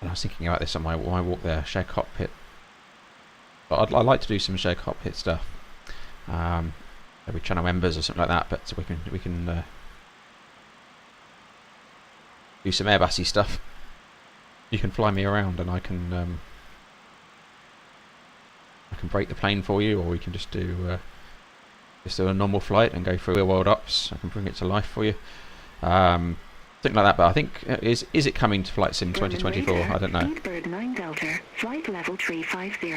and I was thinking about this on my walk there, shared cockpit. But I'd like to do some shared cockpit stuff. Maybe channel members or something like that, but we can do some Airbusy stuff. You can fly me around, and I can break the plane for you, or we can just do a normal flight and go through real world ops. I can bring it to life for you. Something like that. But I think is it coming to Flight Sim 2024? I don't know. Speedbird 9 Delta, flight level 350.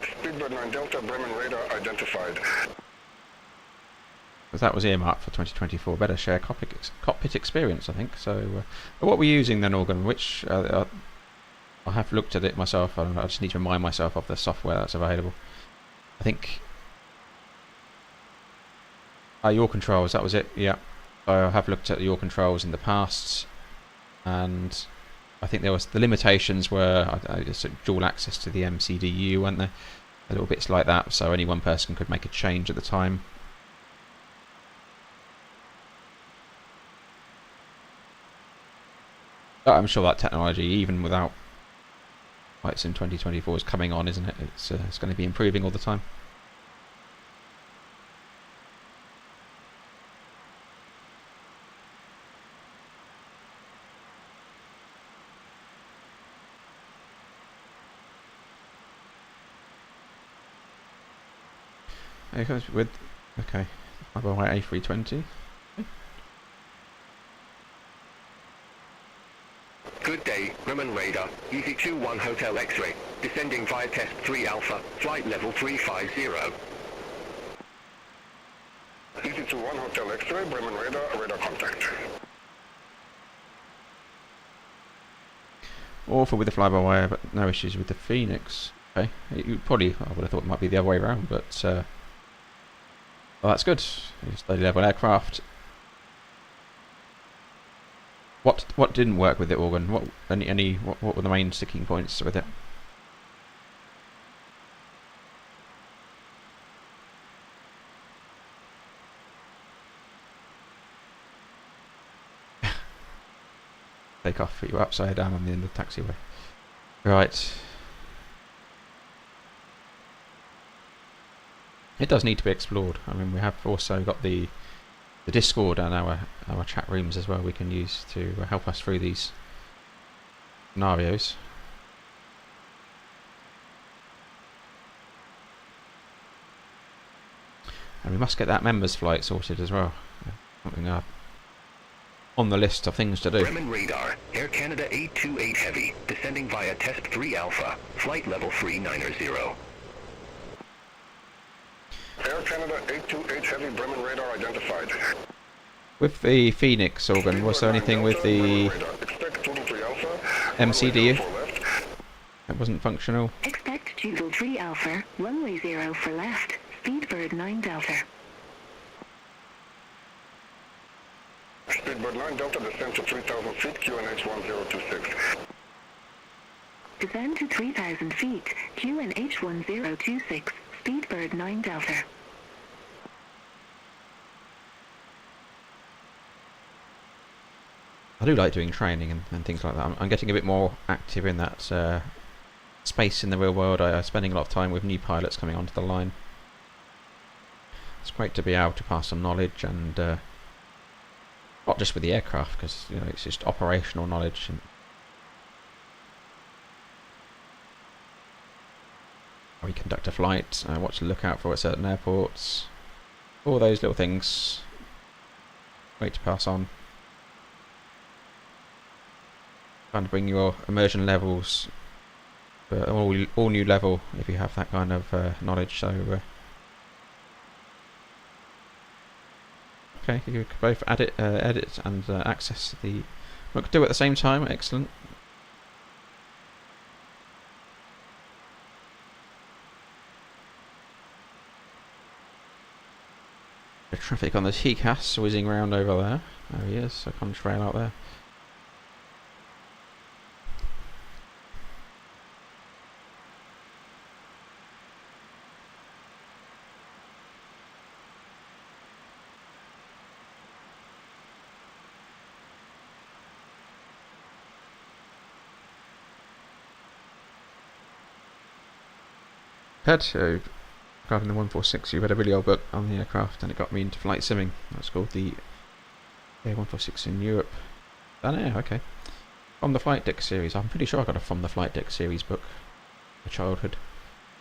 Speedbird 9 Delta, Bremen radar identified. That was earmarked for 2024. Better share cockpit experience, I think. So, what we're using then, Organ, which I have looked at it myself. I just need to remind myself of the software that's available. I think your controls. That was it. Yeah, I have looked at your controls in the past, and I think there was the limitations were just dual access to the MCDU, weren't there? A little bits like that. So only one person could make a change at the time. But I'm sure that technology, even without Flight Sim 2024, is coming on, isn't it? It's going to be improving all the time. It comes with okay, A320. Good day, Bremen radar, Easy 21 Hotel X-ray, descending via test 3 Alpha, flight level 350. Easy 21 Hotel X-ray, Bremen radar contact. Awful with the fly-by-wire, but no issues with the Phoenix. Okay, I would have thought it might be the other way around, but Well, that's good. Steady level aircraft. What didn't work with it, Organ? What were the main sticking points with it? Take off, you're upside down on the end of the taxiway. Right. It does need to be explored. I mean, we have also got the Discord and our chat rooms as well we can use to help us through these scenarios. And we must get that members flight sorted as well. Something on the list of things to do. Bremen radar, Air Canada 828 Heavy, descending via Test 3 Alpha, flight level 390. Air Canada 828 Heavy, Bremen radar identified. With the Phoenix organ, was there anything with the MCDU? It wasn't functional. Expect Judo 3 Alpha, runway 0 for left, Speedbird 9 Delta. Speedbird 9 Delta, descend to 3,000 feet, QNH 1026. Descend to 3,000 feet, QNH 1026, Speedbird 9 Delta. I do like doing training and things like that. I'm getting a bit more active in that space in the real world. I'm spending a lot of time with new pilots coming onto the line. It's great to be able to pass on knowledge, and not just with the aircraft, because you know it's just operational knowledge and how we conduct a flight, what to look out for at certain airports, all those little things. Great to pass on. Trying to bring your immersion levels all new level if you have that kind of knowledge. So okay, you can both edit and access the do at the same time. Excellent. The traffic on the TCAS whizzing around over there. There he is, a contrail out there. Regarding the 146, you read a really old book on the aircraft and it got me into flight simming. That's called the A146 in Europe. Oh no, okay. From the Flight Deck series. I'm pretty sure I got a From the Flight Deck series book. My childhood.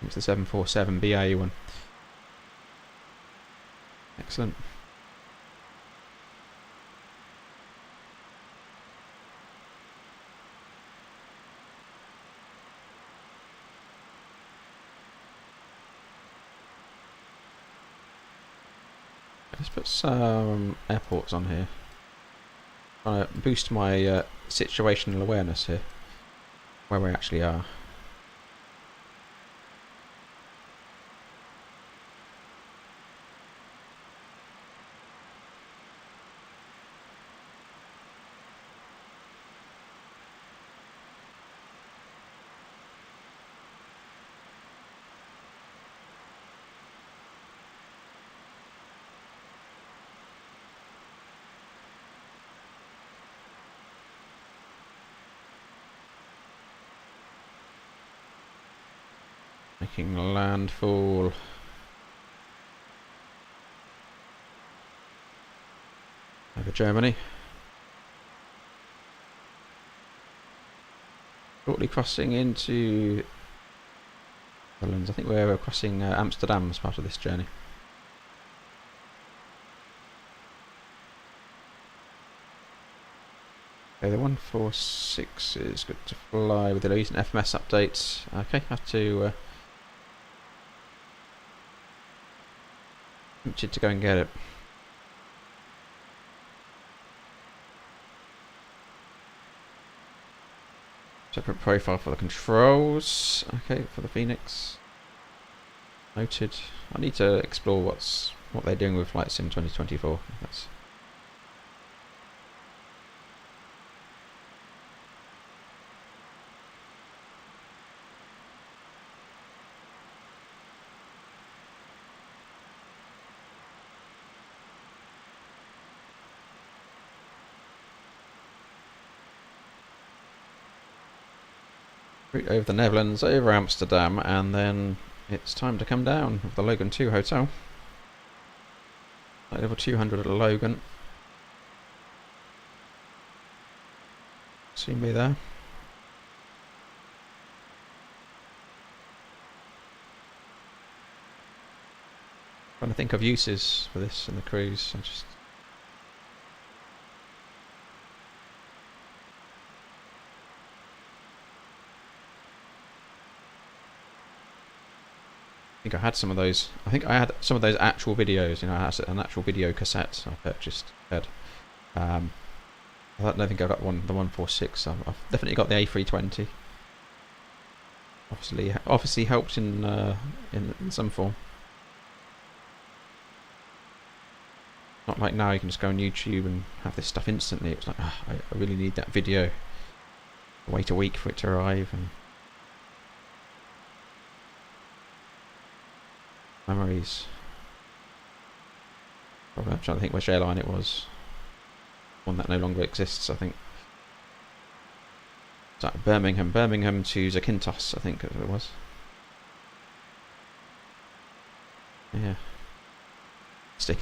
It's the 747 BA one. Excellent. Let's put some airports on here. Trying to boost my situational awareness here, where we actually are. Making landfall. Over Germany. Shortly crossing into Netherlands. I think we're crossing Amsterdam as part of this journey. Okay, the 146 is good to fly with the recent FMS updates. Okay, have to tempted to go and get it. Separate profile for the controls. Okay, for the Phoenix. Noted. I need to explore what's what they're doing with Flight Sim 2024. That's route over the Netherlands, over Amsterdam, and then it's time to come down with the Logan 2 hotel. Level 200 at Logan. See me there. Trying to think of uses for this in the cruise. I think I had some of those. I think I had some of those actual videos. You know, I had an actual video cassette I purchased. I don't think I got the 146. I've definitely got the A320. Obviously helped in some form. Not like now you can just go on YouTube and have this stuff instantly. It's like, I really need that video. Wait a week for it to arrive and. Memories. Probably, I'm trying to think which airline it was. One that no longer exists, I think. Is that Birmingham to Zakynthos, I think it was. Yeah. Stick.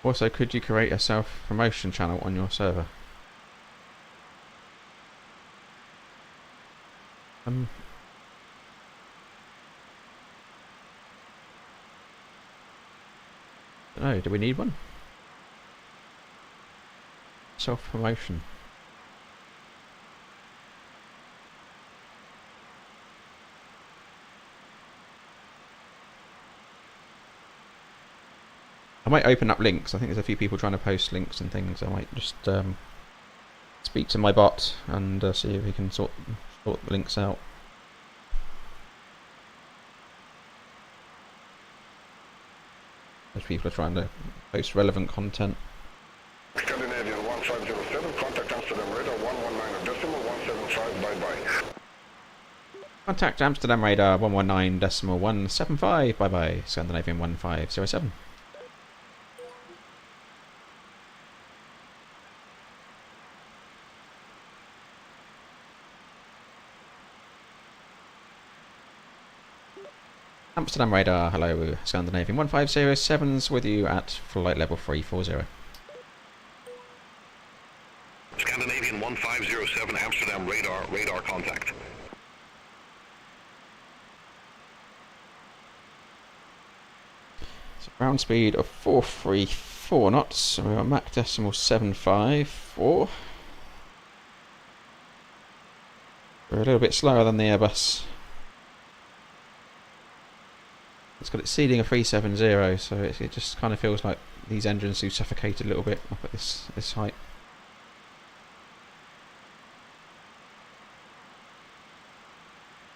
Also, could you create a self-promotion channel on your server? Don't know, do we need one? Self-promotion. I might open up links. I think there's a few people trying to post links and things. I might just speak to my bot and see if we can sort the links out. Those people are trying to post relevant content. Scandinavian 1507, contact Amsterdam radar 119.175, bye-bye. Contact Amsterdam radar 119.175, bye-bye, Scandinavian 1507. Amsterdam radar, hello, Scandinavian 1507's with you at flight level 340. Scandinavian 1507, Amsterdam radar contact. So ground speed of 434 knots, so we're at Mach decimal 754. We're a little bit slower than the Airbus. It's got its ceiling of 370, so it just kind of feels like these engines do suffocate a little bit up at this height.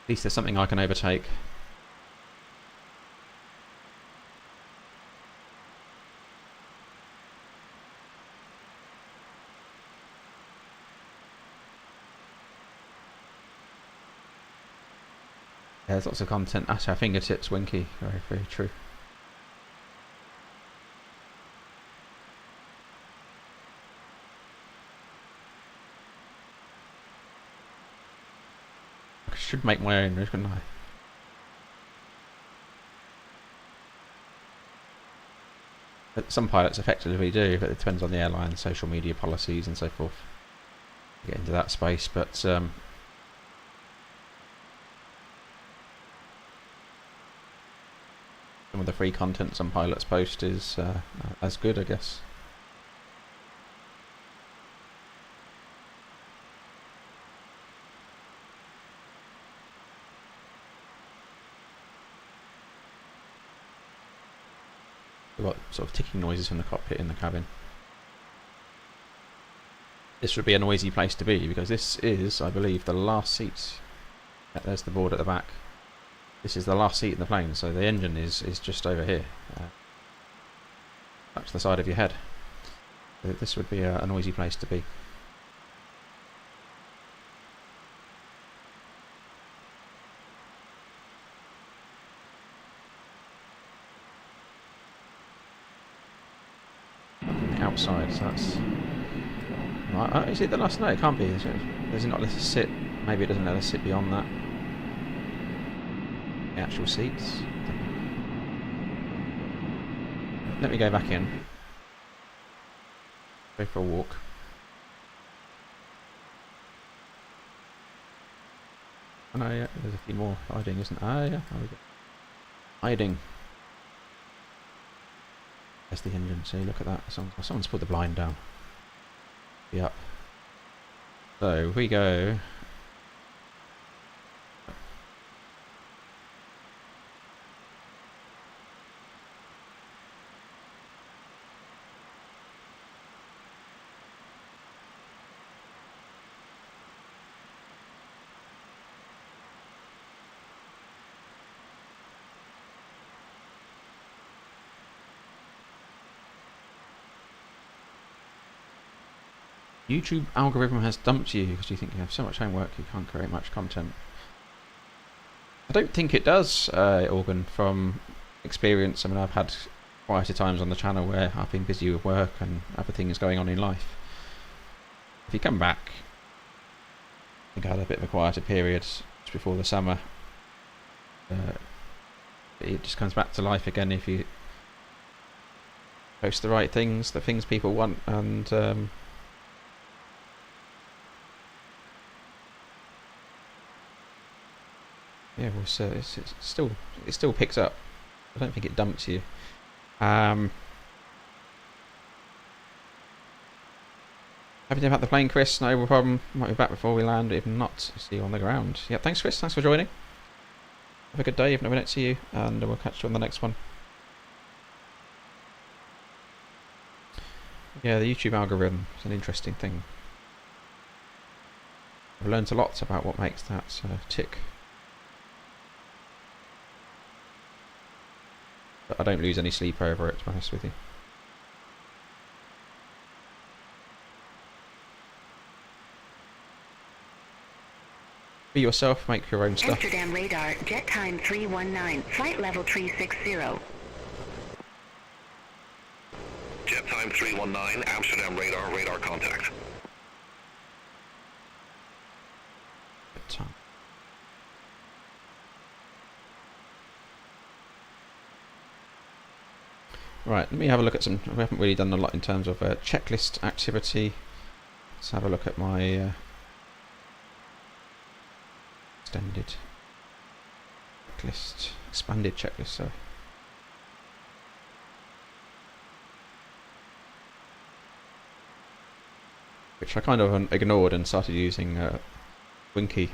At least there's something I can overtake. Yeah, there's lots of content at our fingertips, Winky. Very, very true. I should make my own, shouldn't I? But some pilots effectively do, but it depends on the airline, social media policies and so forth. Get into that space, but some of the free content some pilots post is as good, I guess. We've sort of ticking noises from the cockpit in the cabin. This would be a noisy place to be because this is, I believe, the last seat. There's the board at the back. This is the last seat in the plane, so the engine is just over here. That's the side of your head. So this would be a noisy place to be. Outside, so that's right. Is it the last? No, it can't be. Does it not let us sit? Maybe it doesn't let us sit beyond that. The actual seats. Let me go back in. Go for a walk. Oh no, yeah, there's a few more hiding, isn't there? Oh yeah, there we go. Hiding. There's the engine, see, look at that. Someone's put the blind down. Yep. So, we go. YouTube algorithm has dumped you because you think you have so much homework you can't create much content. I don't think it does, Organ, from experience. I mean, I've had quieter times on the channel where I've been busy with work and other things going on in life. If you come back, I think I had a bit of a quieter period just before the summer. It just comes back to life again if you post the right things, the things people want, and yeah, well, so it still picks up. I don't think it dumps you. Happy to have the plane, Chris. No problem. Might be back before we land. If not, see you on the ground. Yeah, thanks, Chris. Thanks for joining. Have a good day. If not, we don't see you, and we'll catch you on the next one. Yeah, the YouTube algorithm is an interesting thing. I've learned a lot about what makes that tick. But I don't lose any sleep over it, to be honest with you. Be yourself, make your own stuff. Amsterdam radar, jet time 319, flight level 360. Jet time 319, Amsterdam radar contact. Good time. Right, let me have a look at some. We haven't really done a lot in terms of checklist activity. Let's have a look at my extended checklist, expanded checklist. Sorry. Which I kind of ignored and started using Winky.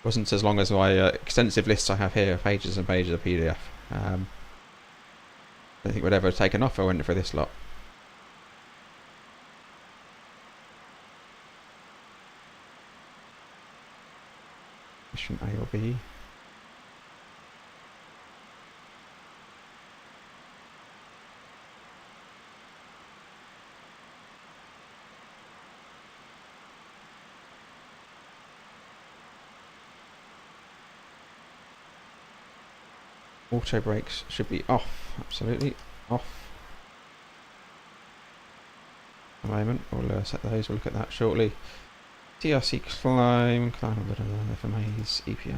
Wasn't as long as my extensive lists I have here, pages and pages of PDF. I don't think we'd ever have taken off if I went for this lot. Mission A or B. Auto brakes should be off, absolutely off. At the moment, we'll set those, we'll look at that shortly. TRC climb, FMAs, EPR.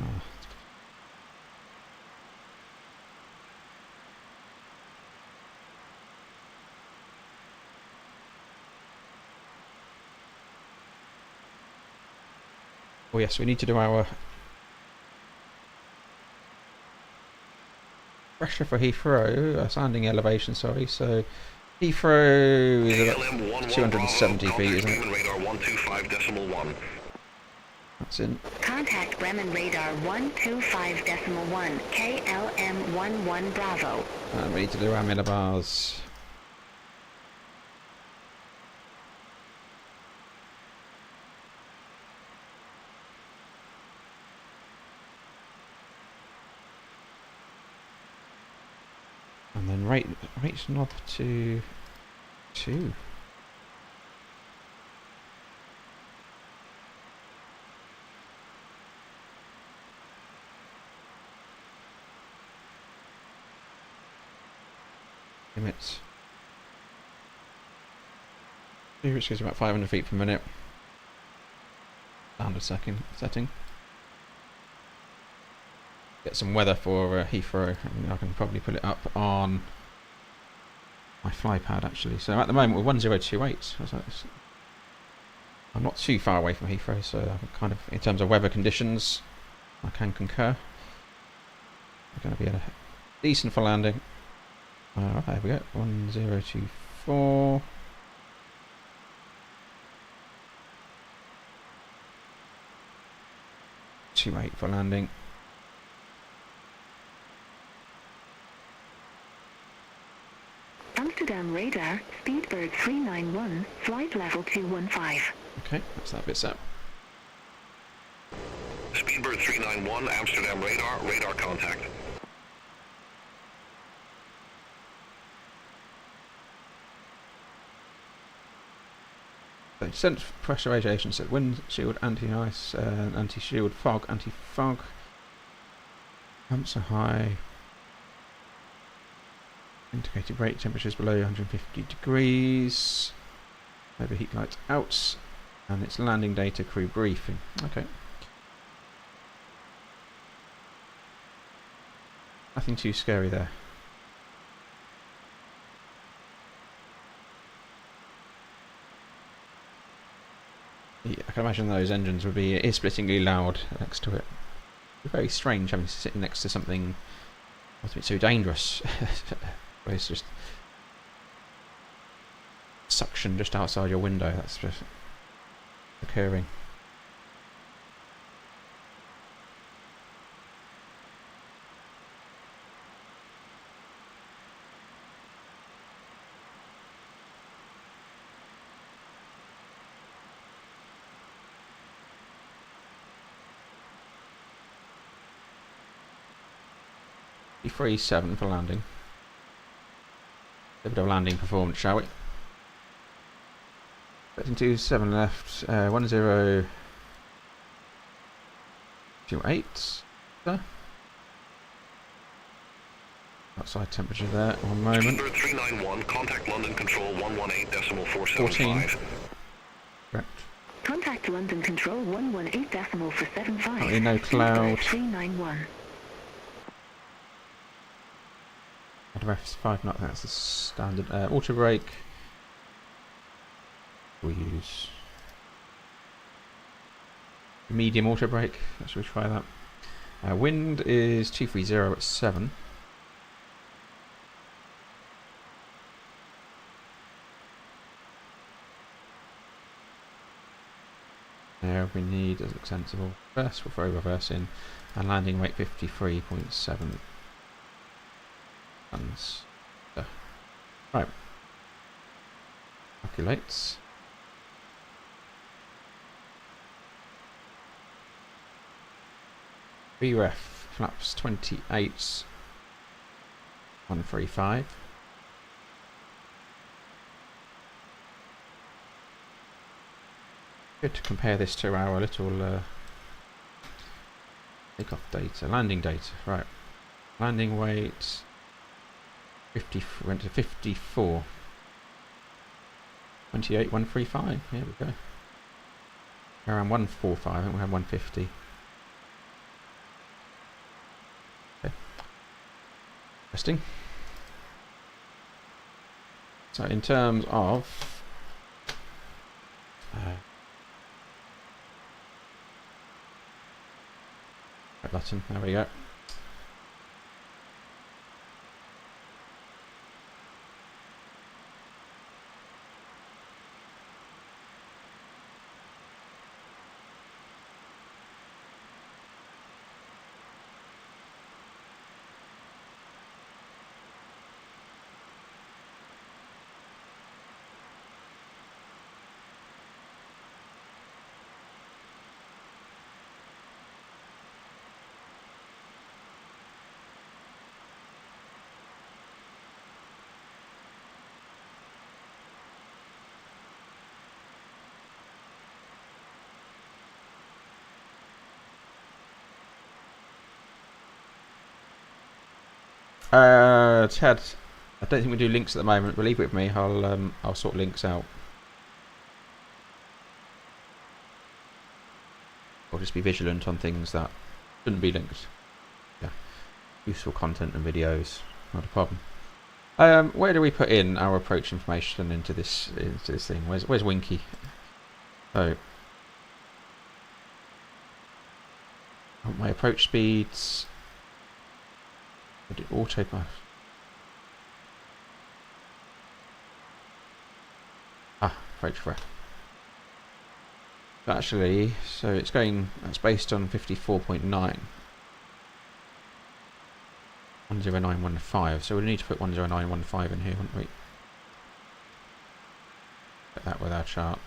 Oh yes, we need to do our pressure for Heathrow, landing elevation, sorry. So Heathrow is about 270 feet, isn't it? Radar 125.1. That's in. Contact Bremen radar 125.1, KLM11 Bravo. And we need to do our millibars. And then rate knob to 2. Limits. Which gives about 500 feet per minute. Standard setting. Get some weather for Heathrow. I can probably put it up on my fly pad actually. So at the moment we're 1028. I'm not too far away from Heathrow, so I'm kind of, in terms of weather conditions, I can concur. We're going to be decent for landing. There we go. 1024. Too late for landing. Amsterdam radar, Speedbird 391, flight level 215. Okay, that's that bit set. Speedbird 391, Amsterdam radar contact. So descent pressurization set, windshield, anti-ice, anti-shield, fog, anti-fog. Pumps are high. Indicated brake temperatures below 150 degrees. Overheat lights out. And it's landing data crew briefing. Okay. Nothing too scary there. Yeah, I can imagine those engines would be ear-splittingly loud next to it. It's very strange having to sit next to something that's a bit too dangerous. Where it's just suction just outside your window. That's just occurring. E37 for landing. A bit of landing performance, shall we? 1327 left, 1028. Outside temperature there, one moment. Speedbird 391, contact London control 118.475. 14. Correct. Contact London control 118.475. Currently no cloud. 391. Refs 5 knot, that's the standard. Auto brake. We'll use medium auto brake. Let's retry that. Wind is 230 at 7. There we need, does look sensible. Reverse, we'll throw reverse in. And landing weight 53.7 tons. Right. Calculates. VREF flaps 28 135. Good to compare this to our little takeoff data, landing data. Right, landing weight 50 went to 54. 28 135. Here we go. Around 145. I think we have 150. Okay. Interesting. So in terms of red button, there we go. Ted, I don't think we do links at the moment. But leave it with me. I'll sort links out. Or just be vigilant on things that shouldn't be linked. Yeah, useful content and videos, not a problem. Where do we put in our approach information into this thing? Where's Winky? So, my approach speeds. Auto. Approach for. Actually, so it's going. That's based on 54.9. 10915. So we need to put 10915 in here, wouldn't we? Put that with our chart.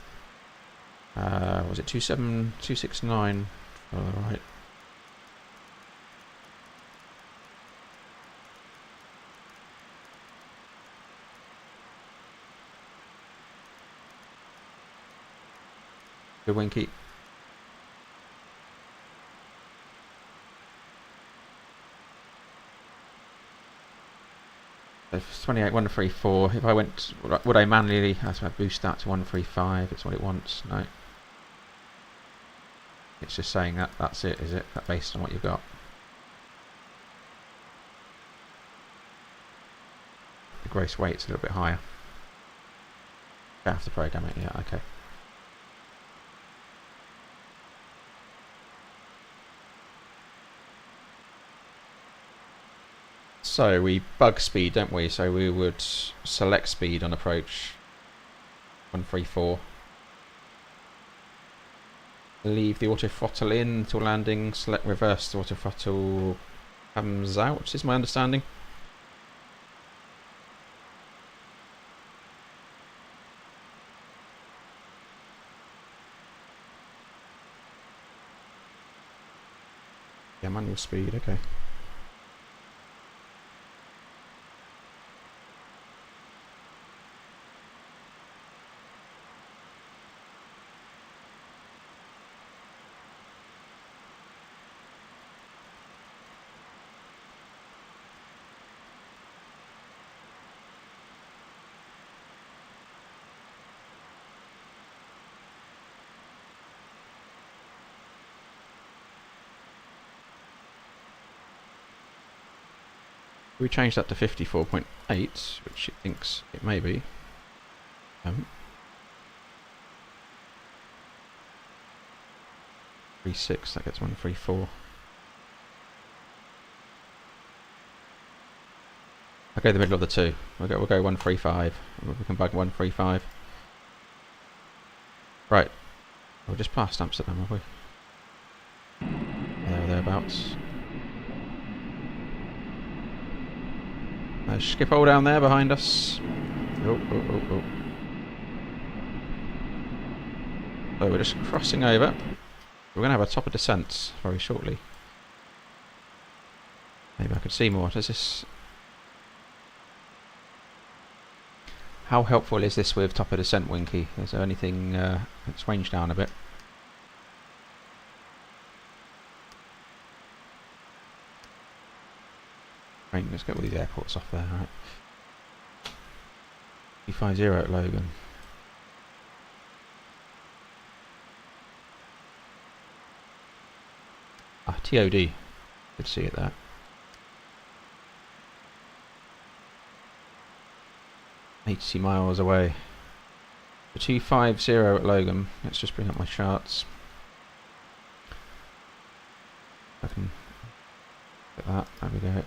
Was it 27269? All right. Good Winky. So it's 28134. If I went, would I manually have to boost that to 135? It's what it wants. No. It's just saying that that's it, is it? That based on what you've got. The gross weight's a little bit higher. I have to program it. Yeah. Okay. So we bug speed, don't we? So we would select speed on approach 134. Leave the auto throttle in until landing. Select reverse. The auto throttle comes out, is my understanding. Yeah, manual speed. Okay. We change that to 54.8, which it thinks it may be. 36, that gets 134. I'll go the middle of the two. We'll go 135. We can bug 135. Right. We'll just passed Amsterdam, have we? Thereabouts. There's Schiphol down there behind us. Oh. So we're just crossing over. We're going to have a top of descent very shortly. Maybe I could see more. Does this... How helpful is this with top of descent, Winky? Is there anything that's ranged down a bit? Right, let's get all these airports off there, right? 250 at Logan. TOD. Good to see it there. $80 miles away. The 250 at Logan. Let's just bring up my charts. I can get that. There we go.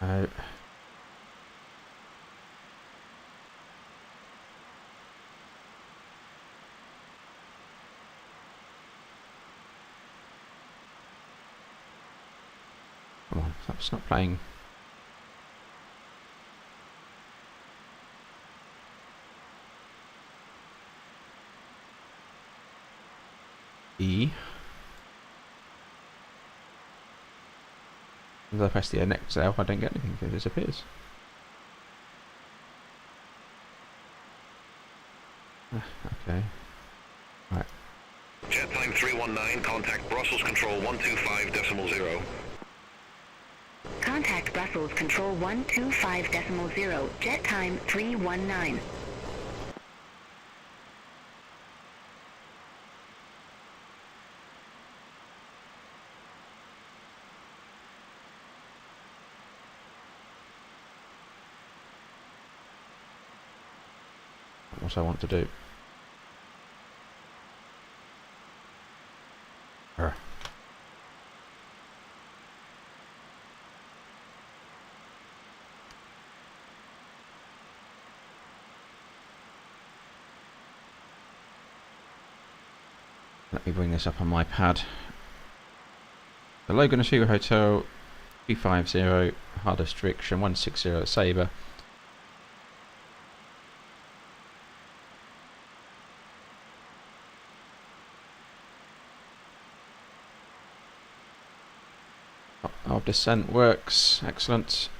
Oh. Come on, that's not playing. E. As I press the next L, I don't get anything, it disappears. Okay. 319, contact Brussels Control 125.0. Contact Brussels Control 125.0, jet time 319. What I want to do. Let me bring this up on my pad. The Logan Asuga Hotel 250 hard restriction 160 Sabre. Our descent works, excellent.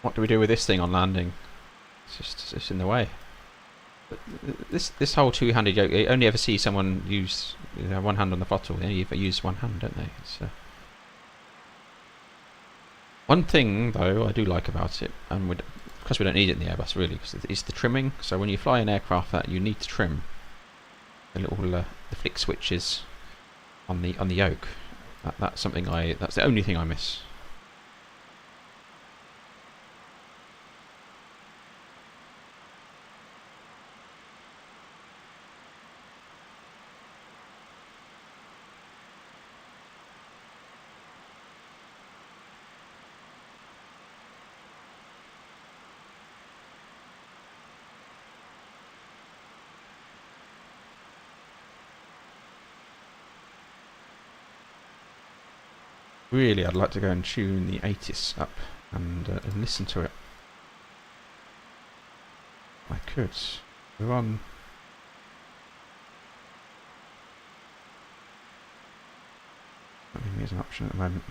What do we do with this thing on landing? It's just in the way. But this whole two-handed yoke, you only ever see someone use one hand on the throttle. They only ever use one hand, don't they? It's, one thing though I do like about it, and because we don't need it in the Airbus really, because it's the trimming. So when you fly an aircraft that you need to trim the little the flick switches on the yoke. That's something that's the only thing I miss. Really, I'd like to go and tune the Asus up and listen to it. I could. We're on. I think there's an option at the moment.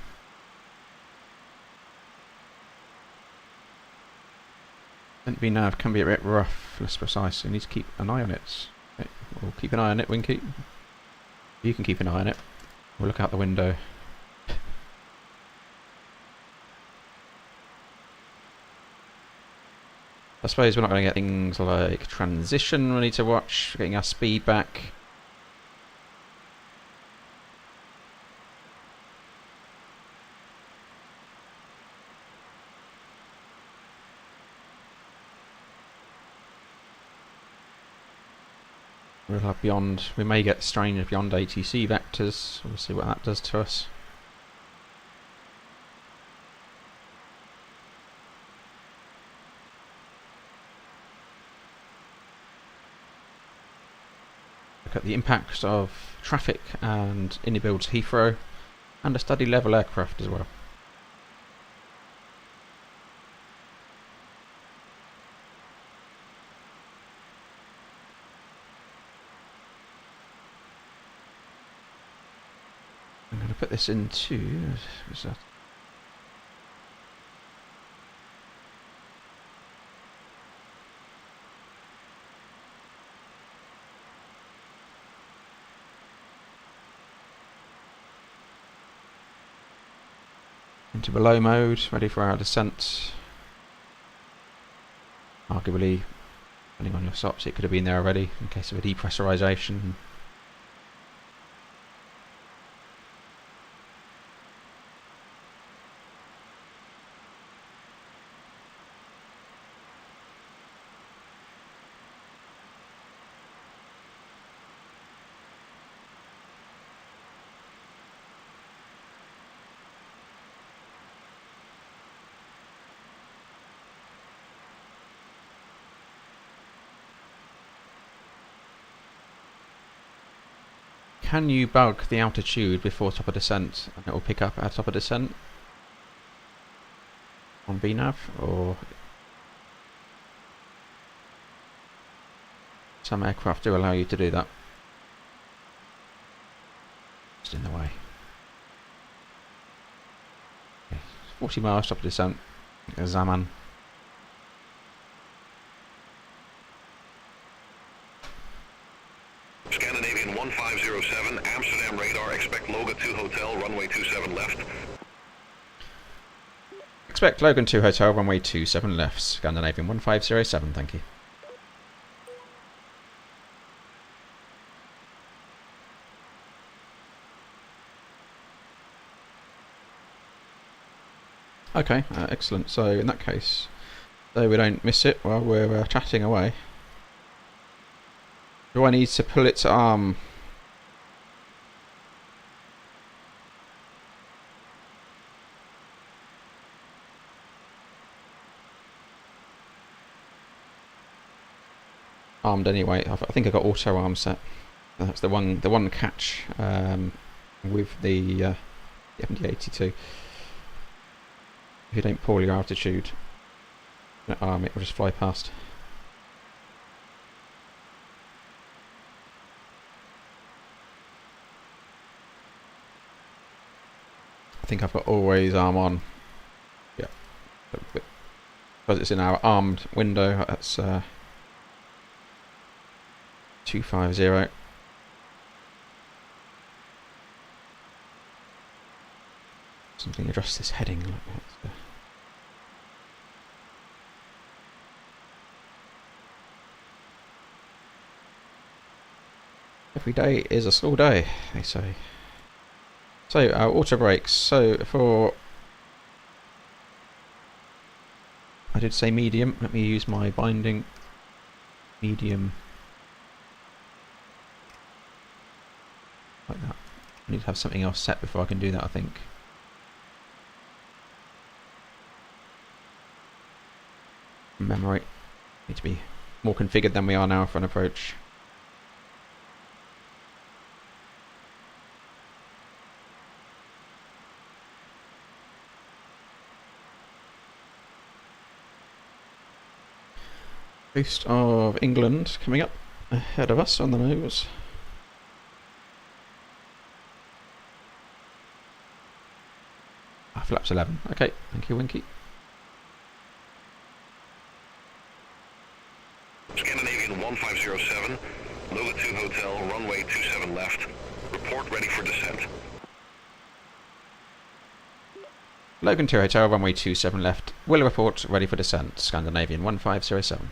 Nav can be a bit rough, less precise, so you need to keep an eye on it. Okay, we'll keep an eye on it, Winky. You can keep an eye on it. We'll look out the window. I suppose we're not going to get things like transition we need to watch, getting our speed back. We'll have beyond, we may get strange beyond ATC vectors, we'll see what that does to us. Look at the impacts of traffic and in-build to Heathrow, and a steady level aircraft as well. I'm going to put this into into below mode, ready for our descent. Arguably, depending on your stops, it could have been there already in case of a depressurization. Can you bug the altitude before top of descent and it will pick up at top of descent on VNav, or some aircraft do allow you to do that? Just in the way. Okay, 40 miles top of descent, Zaman. 1507, Amsterdam radar, expect Loga 2 Hotel, runway 27 left. Expect Logan 2 Hotel, runway 27 left, Scandinavian 1507, thank you. Okay, excellent. So in that case, though we don't miss it while we're chatting away, do I need to pull its arm? Armed anyway. I think I got auto arm set. That's the one catch with the MD82. If you don't pull your altitude, that arm, it will just fly past. I think I've got always arm on. Yeah, because it's in our armed window. That's 250. Something adjust this heading like that. Every day is a school day, they say. So our auto brakes. So for, I did say medium. Let me use my binding. Medium. Like that. I need to have something else set before I can do that, I think. Memory. Need to be more configured than we are now for an approach. Coast of England coming up ahead of us on the nose. Flaps 11. Okay, thank you, Winky. Scandinavian 1507, Loga 2 Hotel, runway 27 left. Report ready for descent. Logan 2 Hotel, runway 27 left. Will report ready for descent. Scandinavian 1507.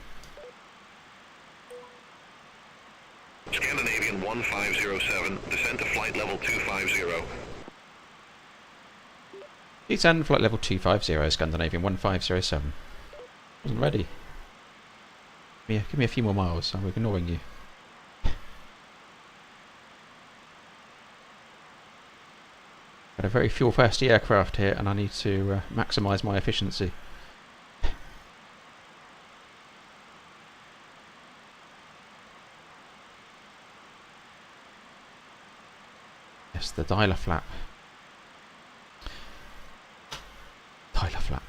Scandinavian 1507, descent to flight level 250. Descend flight level 250, Scandinavian 1507. Wasn't ready. Give me a few more miles, I'm ignoring you. Got a very fuel thirsty aircraft here and I need to maximise my efficiency. Yes, the dialer flap. Dialer flap.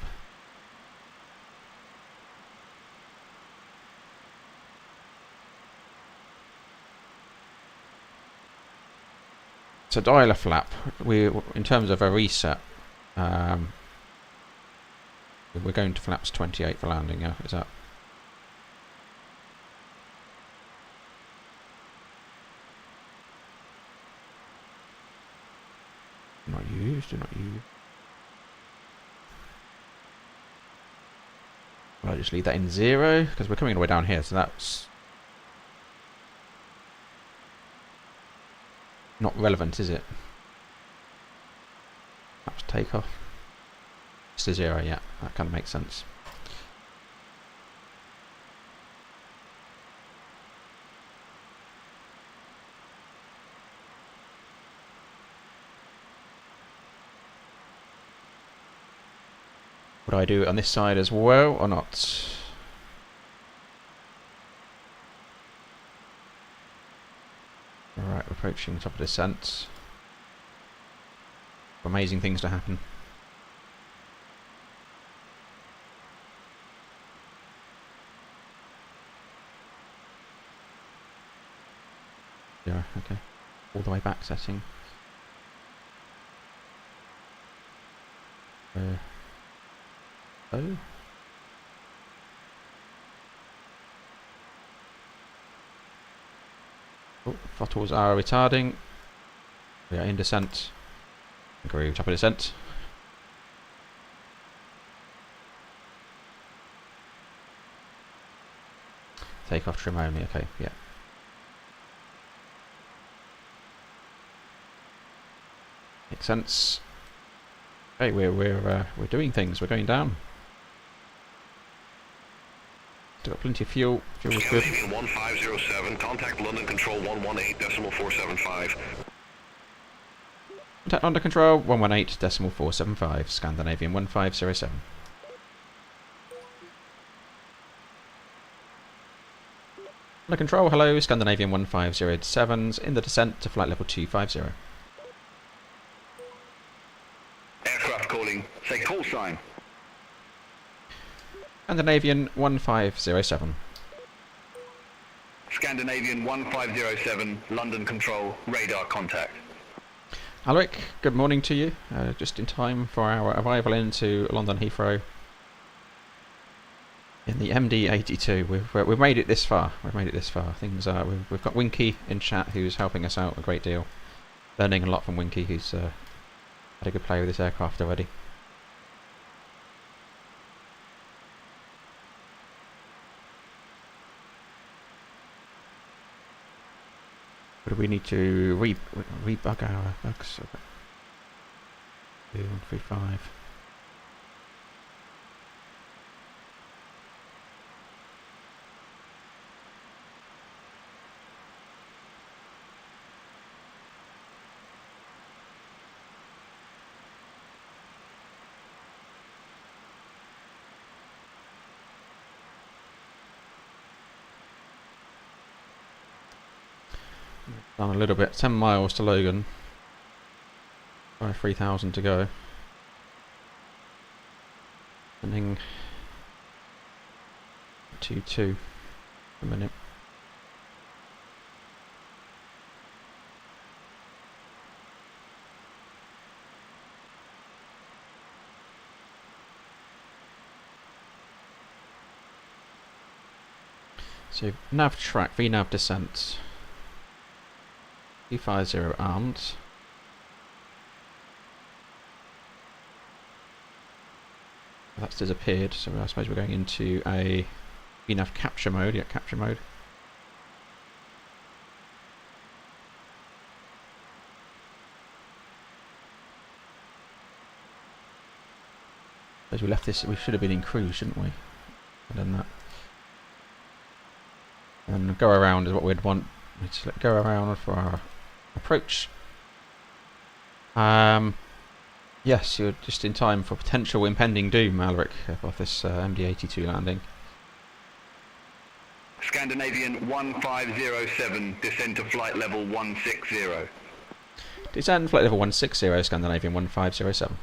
So dialer flap, in terms of a reset, we're going to flaps 28 for landing, yeah? Is that? Do not use. Well, I'll just leave that in 0, because we're coming all the way down here, so that's not relevant, is it? Perhaps takeoff. Just a 0, yeah, that kind of makes sense. Would I do it on this side as well, or not? Alright, we're approaching the top of descent. Amazing things to happen. Yeah, okay. All the way back setting. Oh. Oh, throttles are retarding. We are in descent. Go top of descent. Take off trim only. Okay, yeah. Makes sense. Okay, we're doing things. We're going down. Still got plenty of fuel. Fuel is good. 1507, contact London Control 118.475. Contact under control 118.475. Scandinavian 1507. Under control, hello, Scandinavian 1507's in the descent to flight level 250. Aircraft calling. Say call sign. Scandinavian 1507. Scandinavian 1507, London Control, radar contact. Alaric, good morning to you. Just in time for our arrival into London Heathrow in the MD-82. We've made it this far. We've made it this far. Things are. We've got Winky in chat, who's helping us out a great deal. Learning a lot from Winky, who's had a good play with this aircraft already. But we need to rebug our bugs. 135. Done a little bit. 10 miles to Logan. 3,000 to go. Ending 2-2 a minute. So nav track, VNav descent. 250 armed. That's disappeared, so I suppose we're going into a VNav capture mode. Yeah, capture mode. As we left this, we should have been in cruise, shouldn't we? Done that. And go around is what we'd want. We just go around for our approach. Yes, you're just in time for potential impending doom, Alaric, of this MD-82 landing. Scandinavian 1507, descend to flight level 160. Descend flight level 160, Scandinavian 1507.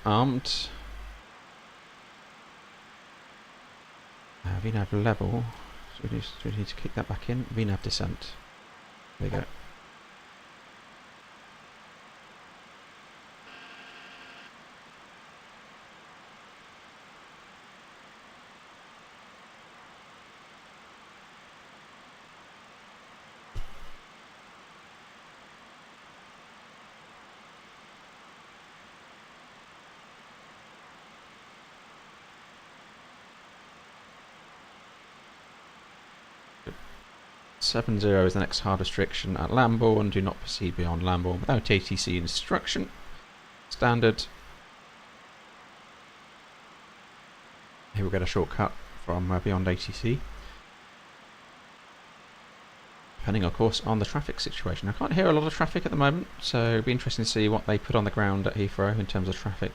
Armed. VNav level, so we need to kick that back in. VNav descent. There you go. Seven 0 is the next hard restriction at Lambourne. Do not proceed beyond Lambourne without ATC instruction. Standard. Here we'll get a shortcut from beyond ATC. Depending, of course, on the traffic situation. I can't hear a lot of traffic at the moment, so it'll be interesting to see what they put on the ground at Heathrow in terms of traffic.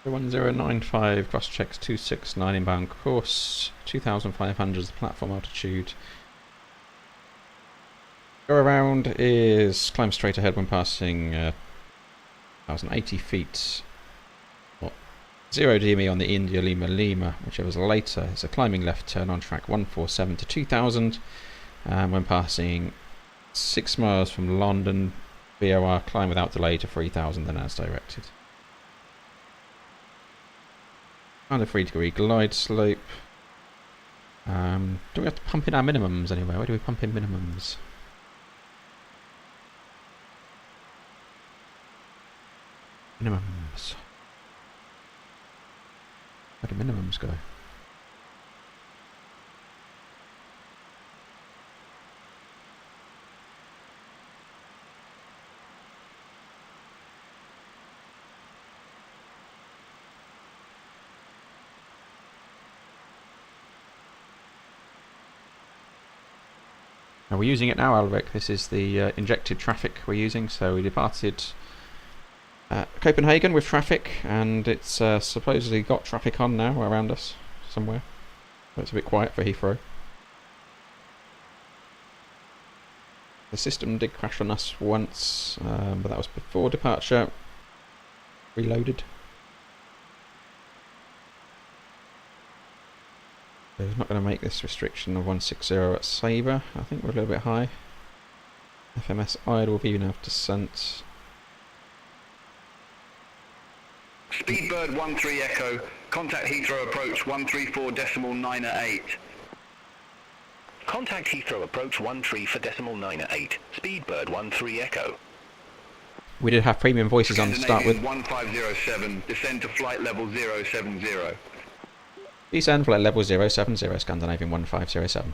1095, cross checks 269 inbound course, 2500 is the platform altitude. Go around is climb straight ahead when passing 1080 feet. 0 DME on the India Lima Lima, whichever's later. It's a climbing left turn on track 147 to 2000, and when passing 6 miles from London, VOR climb without delay to 3000, then as directed. Kind of 3-degree glide slope. Do we have to pump in our minimums anywhere? Where do we pump in minimums? Minimums. Where do minimums go? Now we're using it now, Alric. This is the injected traffic we're using. So we departed Copenhagen with traffic, and it's supposedly got traffic on now around us somewhere. So it's a bit quiet for Heathrow. The system did crash on us once, but that was before departure. Reloaded. So he's not going to make this restriction of 160 at Sabre. I think we're a little bit high. FMS idle with even after descent. Speedbird 13 Echo, contact Heathrow approach 134.9 @ 8. Contact Heathrow approach 13 @ 8. Speedbird 13 Echo. We did have premium voices on to start with. 1507, descend to flight level 070. Descend flight level 070, Scandinavian 1507.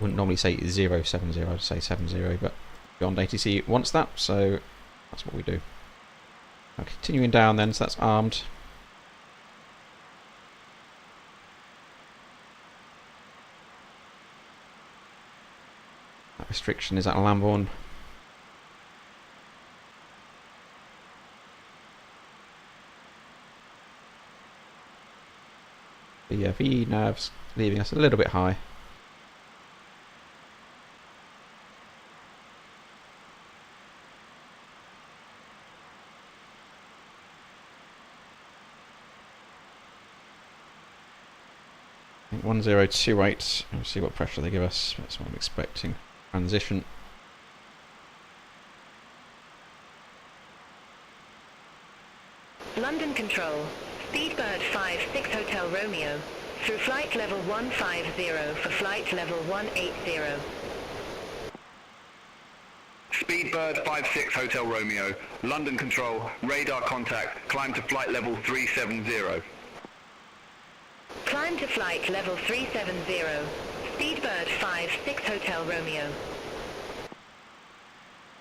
Wouldn't normally say 070, I'd say 70, but Beyond ATC wants that, so that's what we do. Now continuing down then, so that's armed. That restriction is at Lambourne. But yeah, V nav's leaving us a little bit high. I think 1028, we'll see what pressure they give us, that's what I'm expecting. Transition. London Control, Speedbird 56 Hotel Romeo, through flight level 150 for flight level 180. Speedbird 56 Hotel Romeo, London Control, radar contact, climb to flight level 370. Climb to flight level 370, Speedbird 56 Hotel Romeo.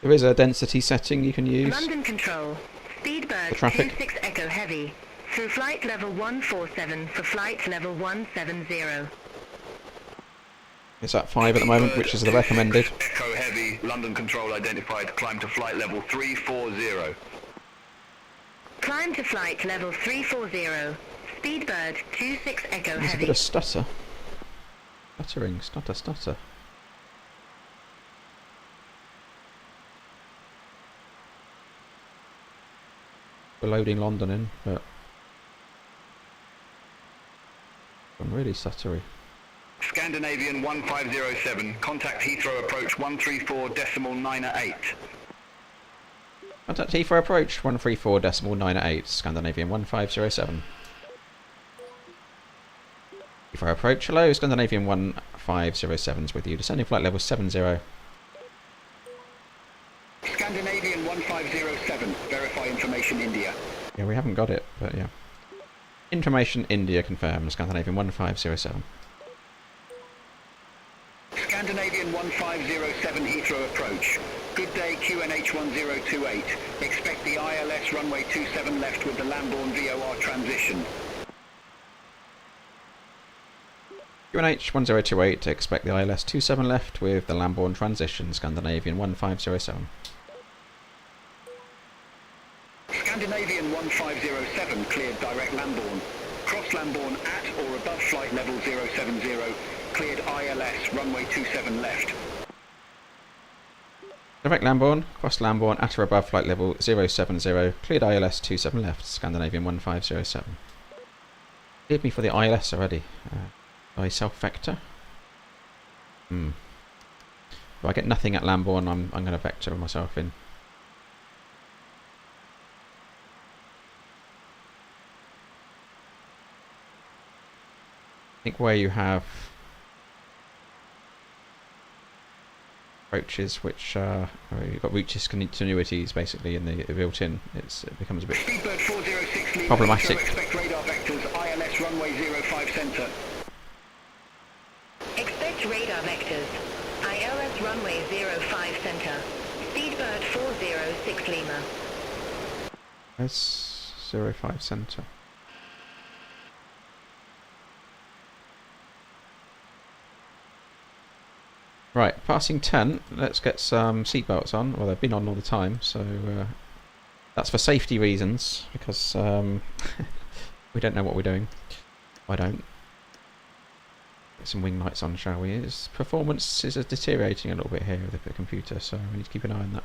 There is a density setting you can use. London Control, Speedbird 26 Echo Heavy, through flight level 147 for flight level 170. It's at 5 at the moment, which is the recommended. Echo Heavy, London Control identified, climb to flight level 340. Climb to flight level 340, Speedbird 26 Echo There's Heavy. a bit of stutter. Stuttering, stutter, stutter. We're loading London in, but I'm really stuttery. Scandinavian 1507, contact Heathrow approach 134.9 @ 8. Contact Heathrow approach 134.9 @ 8, Scandinavian 1507. Heathrow approach, hello, Scandinavian 1507's with you, descending flight level 70. Scandinavian 1507, verify information India. Yeah, we haven't got it, but yeah. Information India confirmed, Scandinavian 1507. Scandinavian 1507 Heathrow approach. Good day QNH 1028. Expect the ILS runway 27 left with the Lambourne VOR transition. QNH 1028, expect the ILS 27 left with the Lambourne transition, Scandinavian 1507. Scandinavian 1507 cleared direct Lambourne. Cross Lambourne at or above flight level 070, cleared ILS, runway 27 left. Direct Lambourne, cross Lambourne at or above flight level 070, cleared ILS 27 left, Scandinavian 1507. Cleared me for the ILS already. By self-vector. If I get nothing at Lambourne, I'm going to vector myself in. I think where you have approaches which where you've got route discontinuities basically in the built-in, it becomes a bit problematic. Expect radar vectors, ILS runway 05 center. Expect radar vectors. ILS runway 05 center. Speedbird 406 Lima. Where's 05 center? Right, passing 10, let's get some seatbelts on. Well, they've been on all the time, so that's for safety reasons, because we don't know what we're doing. I don't. Get some wing lights on, shall we? Its performance is deteriorating a little bit here with the computer, so we need to keep an eye on that.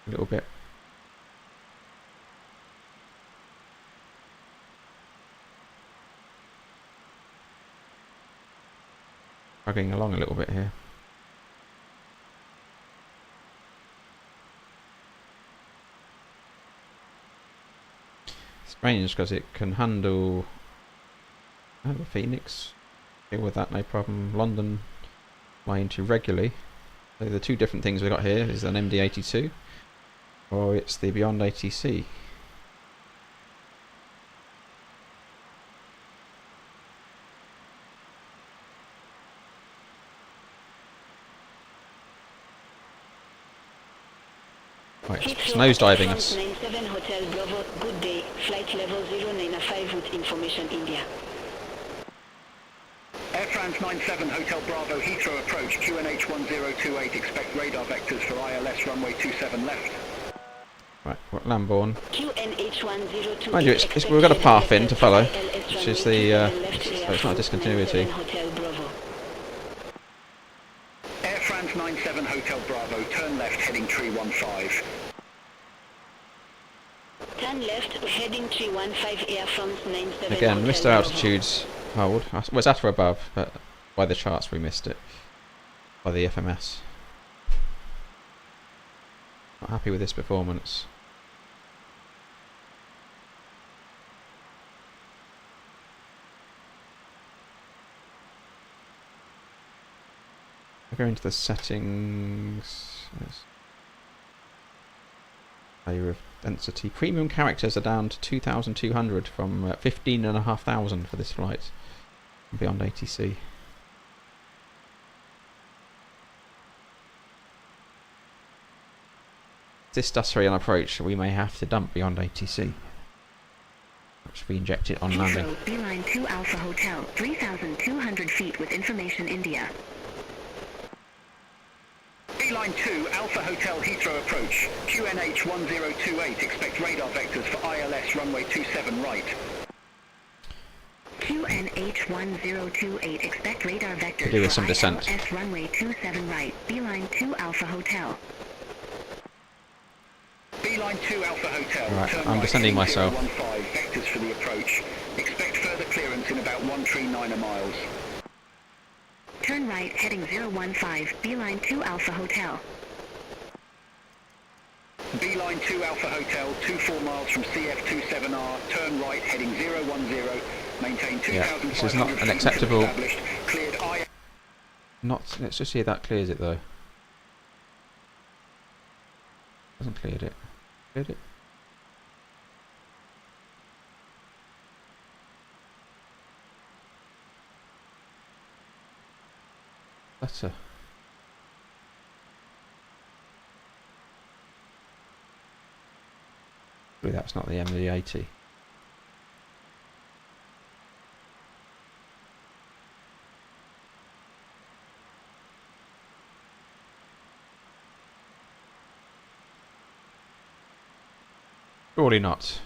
A little bit. Struggling along a little bit here. Strange because it can handle Phoenix, deal with that no problem. London fly into regularly. So the two different things we've got here is an MD-82 or it's the Beyondatc. Right, it's nosediving us. 97 Hotel Bravo, good day. Flight level 095 with information India. Air France 97 Hotel Bravo, Heathrow approach, QNH 1028, expect radar vectors for ILS runway 27 left. Right, we're at Lambourne. QNH 1028. Mind you, we've got a path in to follow, which is the, so it's not a discontinuity. Air France 97 Hotel Bravo, turn left heading 315. Turn left heading 315 Air France 97. Again, missed our altitudes hold. Well, it's at or above, but by the charts we missed it. By the FMS. Not happy with this performance. I go into the settings. Yes. Layer of density. Premium characters are down to 2,200 from 15,500 for this flight. Beyondatc. This Dustry on approach, we may have to dump Beyondatc. Which we inject it on landing. Beeline 2 Alpha Hotel, 3,200 feet with information India. Beeline 2 Alpha Hotel Heathrow approach, QNH 1028, expect radar vectors for ILS runway 27 right. QNH 1028, expect radar vectors to do with some for descent. ILS runway 27 right. Beeline 2 Alpha Hotel. Beeline 2 Alpha Hotel. Right, turn I'm right descending heading myself. 015, vectors for the approach. Expect further clearance in about 139 miles. Turn right heading 015. Beeline 2 Alpha Hotel. Beeline 2 Alpha Hotel, 24 miles from CF27R, turn right heading 010, maintain 2,500 Yeah, this is not an feet acceptable. established, cleared Not. Let's just see if that clears it though. Hasn't cleared it. Cleared it. Better. Surely that's not the MD-80. Surely not.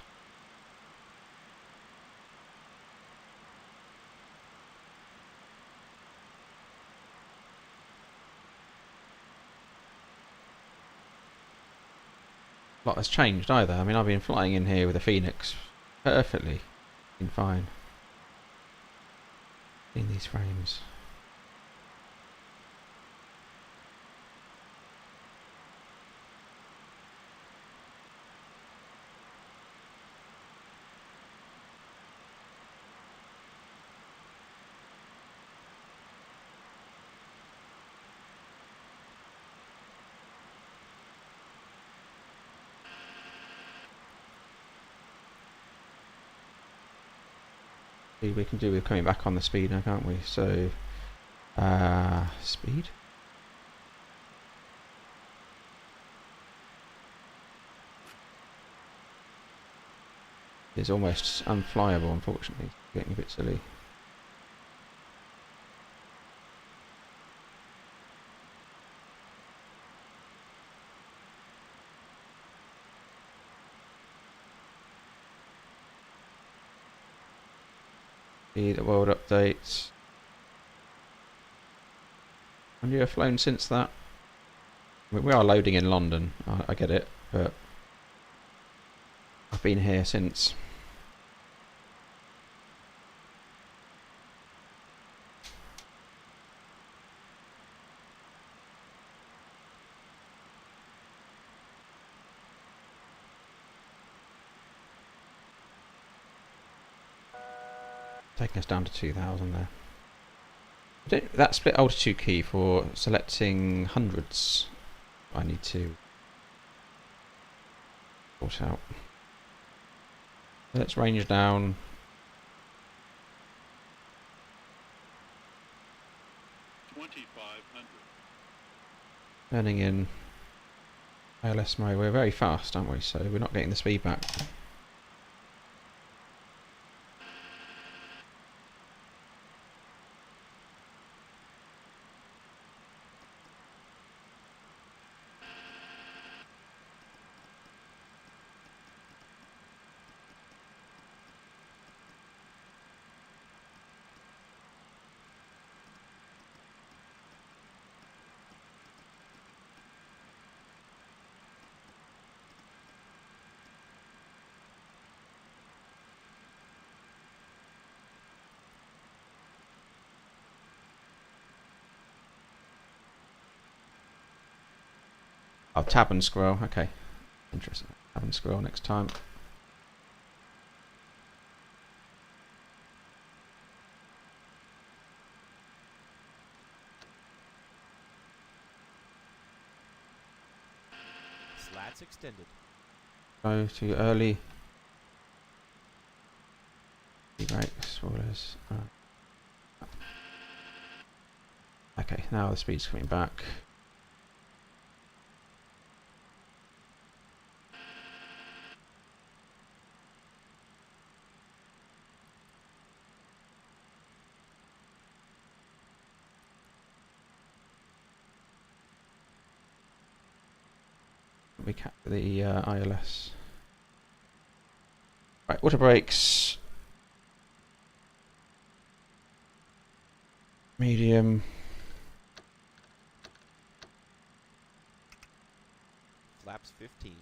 A lot has changed either. I mean, I've been flying in here with a Phoenix perfectly. Been fine. In these frames. We can do with coming back on the speed now, can't we? So, speed. It's almost unflyable, unfortunately. Getting a bit silly. The world updates. Have you flown since that? I mean, we are loading in London, I get it, but I've been here since. Taking us down to 2,000 there. That split altitude key for selecting hundreds, I need to sort out. Let's range down. Turning in ILS mode. We're very fast, aren't we? So we're not getting the speed back. Oh, tab and scroll. Okay. Interesting. Tab and scroll next time. Slats extended. Go too early. Right, spoilers. Okay, now the speed's coming back. We cap the ILS. Right, water brakes. Medium. Flaps 15.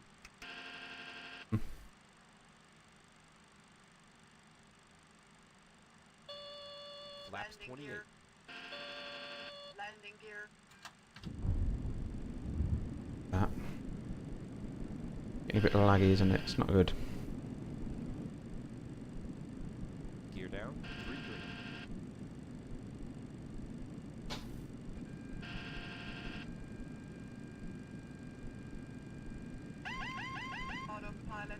Flaps 28. Landing gear. That. Getting a bit laggy, isn't it? It's not good. Gear down. 3 green. Autopilot.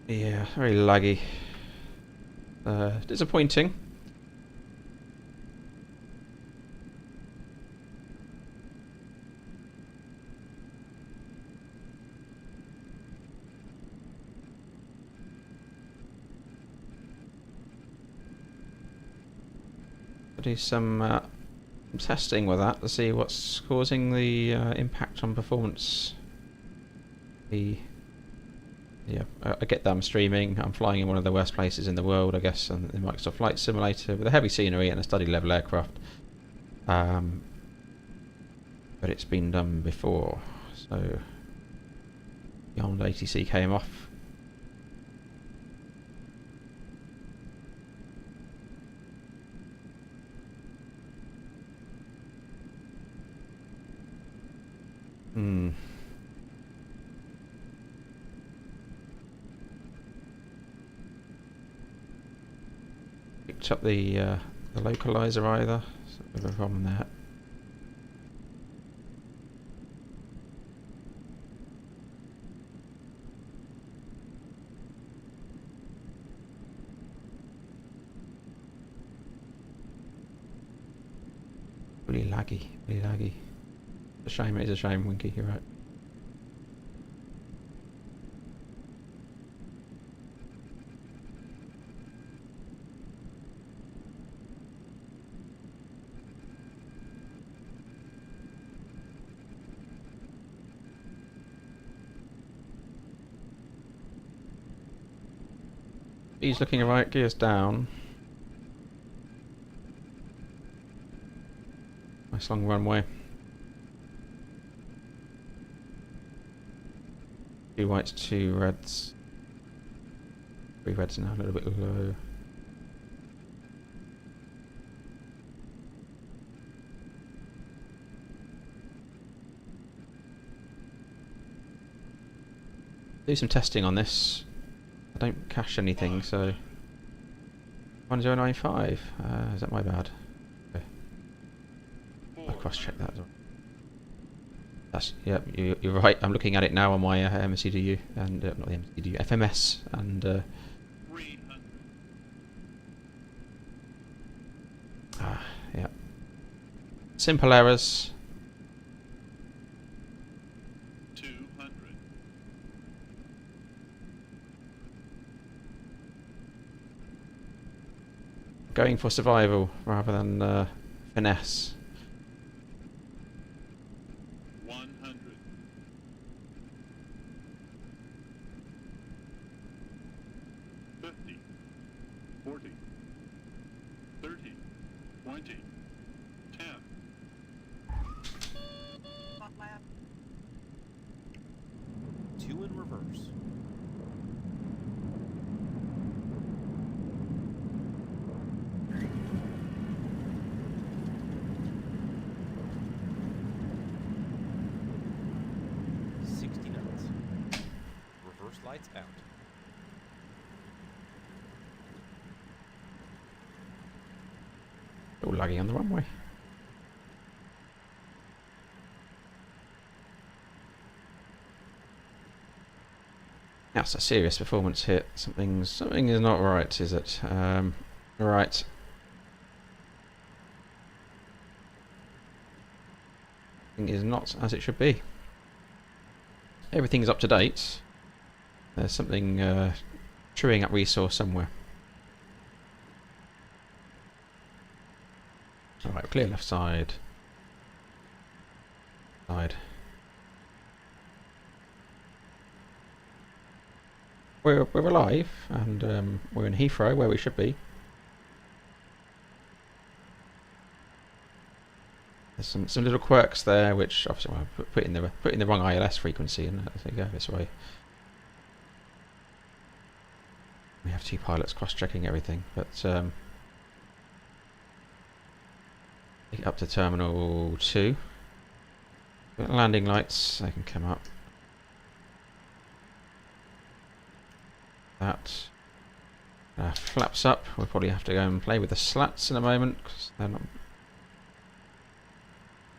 Yeah, very laggy. Disappointing. do some testing with that to see what's causing the impact on performance. I get that I'm streaming. I'm flying in one of the worst places in the world, I guess, on the Microsoft Flight Simulator with a heavy scenery and a study level aircraft. But it's been done before, so the old ATC came off. Picked up the localizer either, so a bit of a problem there. Really laggy, really laggy. It's a shame, it is a shame, Winky, you're right. He's looking alright, gears down. Nice long runway. 2 whites, 2 reds. 3 reds now, a little bit low. Do some testing on this. I don't cache anything, so 1095. Is that my bad? Okay. I'll cross-check that. That's yep. You're right. I'm looking at it now on my MCDU and not the MCDU, FMS, and yeah. Simple errors. 200. Going for survival rather than finesse. 100. 50. 40. 30. 20. 10. Two in reverse. Lights out. All laggy on the runway. That's a serious performance hit. Something is not right, is it? Right. Something is not as it should be. Everything's up to date. There's something chewing up resource somewhere. Alright, clear left side. We're alive, and we're in Heathrow, where we should be. There's some little quirks there, which obviously well, put in the wrong ILS frequency, and there you go this way. We have 2 pilots cross-checking everything, but up to Terminal 2. Landing lights, they can come up. That flaps up. We'll probably have to go and play with the slats in a moment, because they're not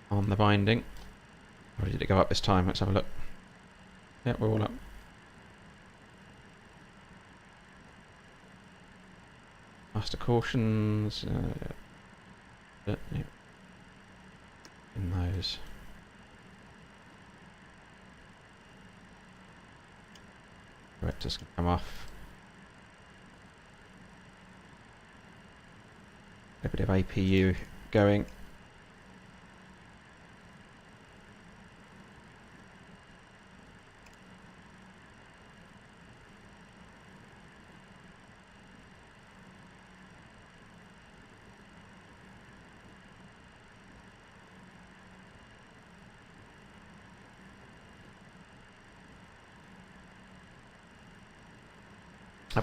on the binding. Or did it go up this time? Let's have a look. Yep, we're all up. Master cautions. Yeah. In those. Directors can come off. A bit of APU going.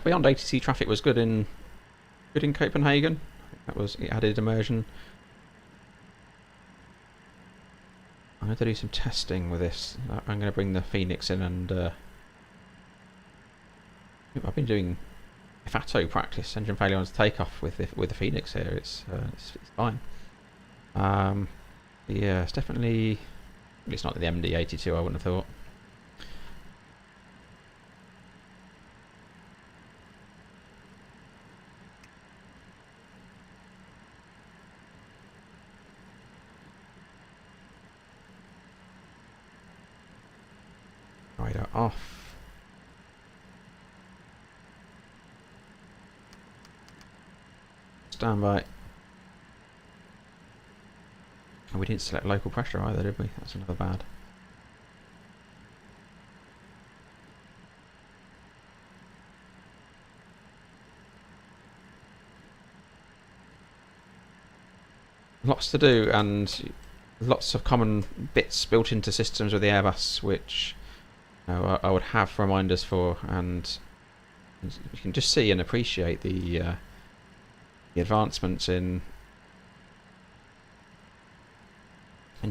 Beyond ATC traffic was good in Copenhagen. That was, it added immersion. I'm going to do some testing with this. I'm going to bring the Phoenix in, and I've been doing FATO practice, engine failure on takeoff with the Phoenix here. It's fine. Yeah, it's definitely. It's not the MD82. I wouldn't have thought. Radar off. Standby. And we didn't select local pressure either, did we? That's another bad. Lots to do, and lots of common bits built into systems with the Airbus, which I would have reminders for, and you can just see and appreciate the advancements in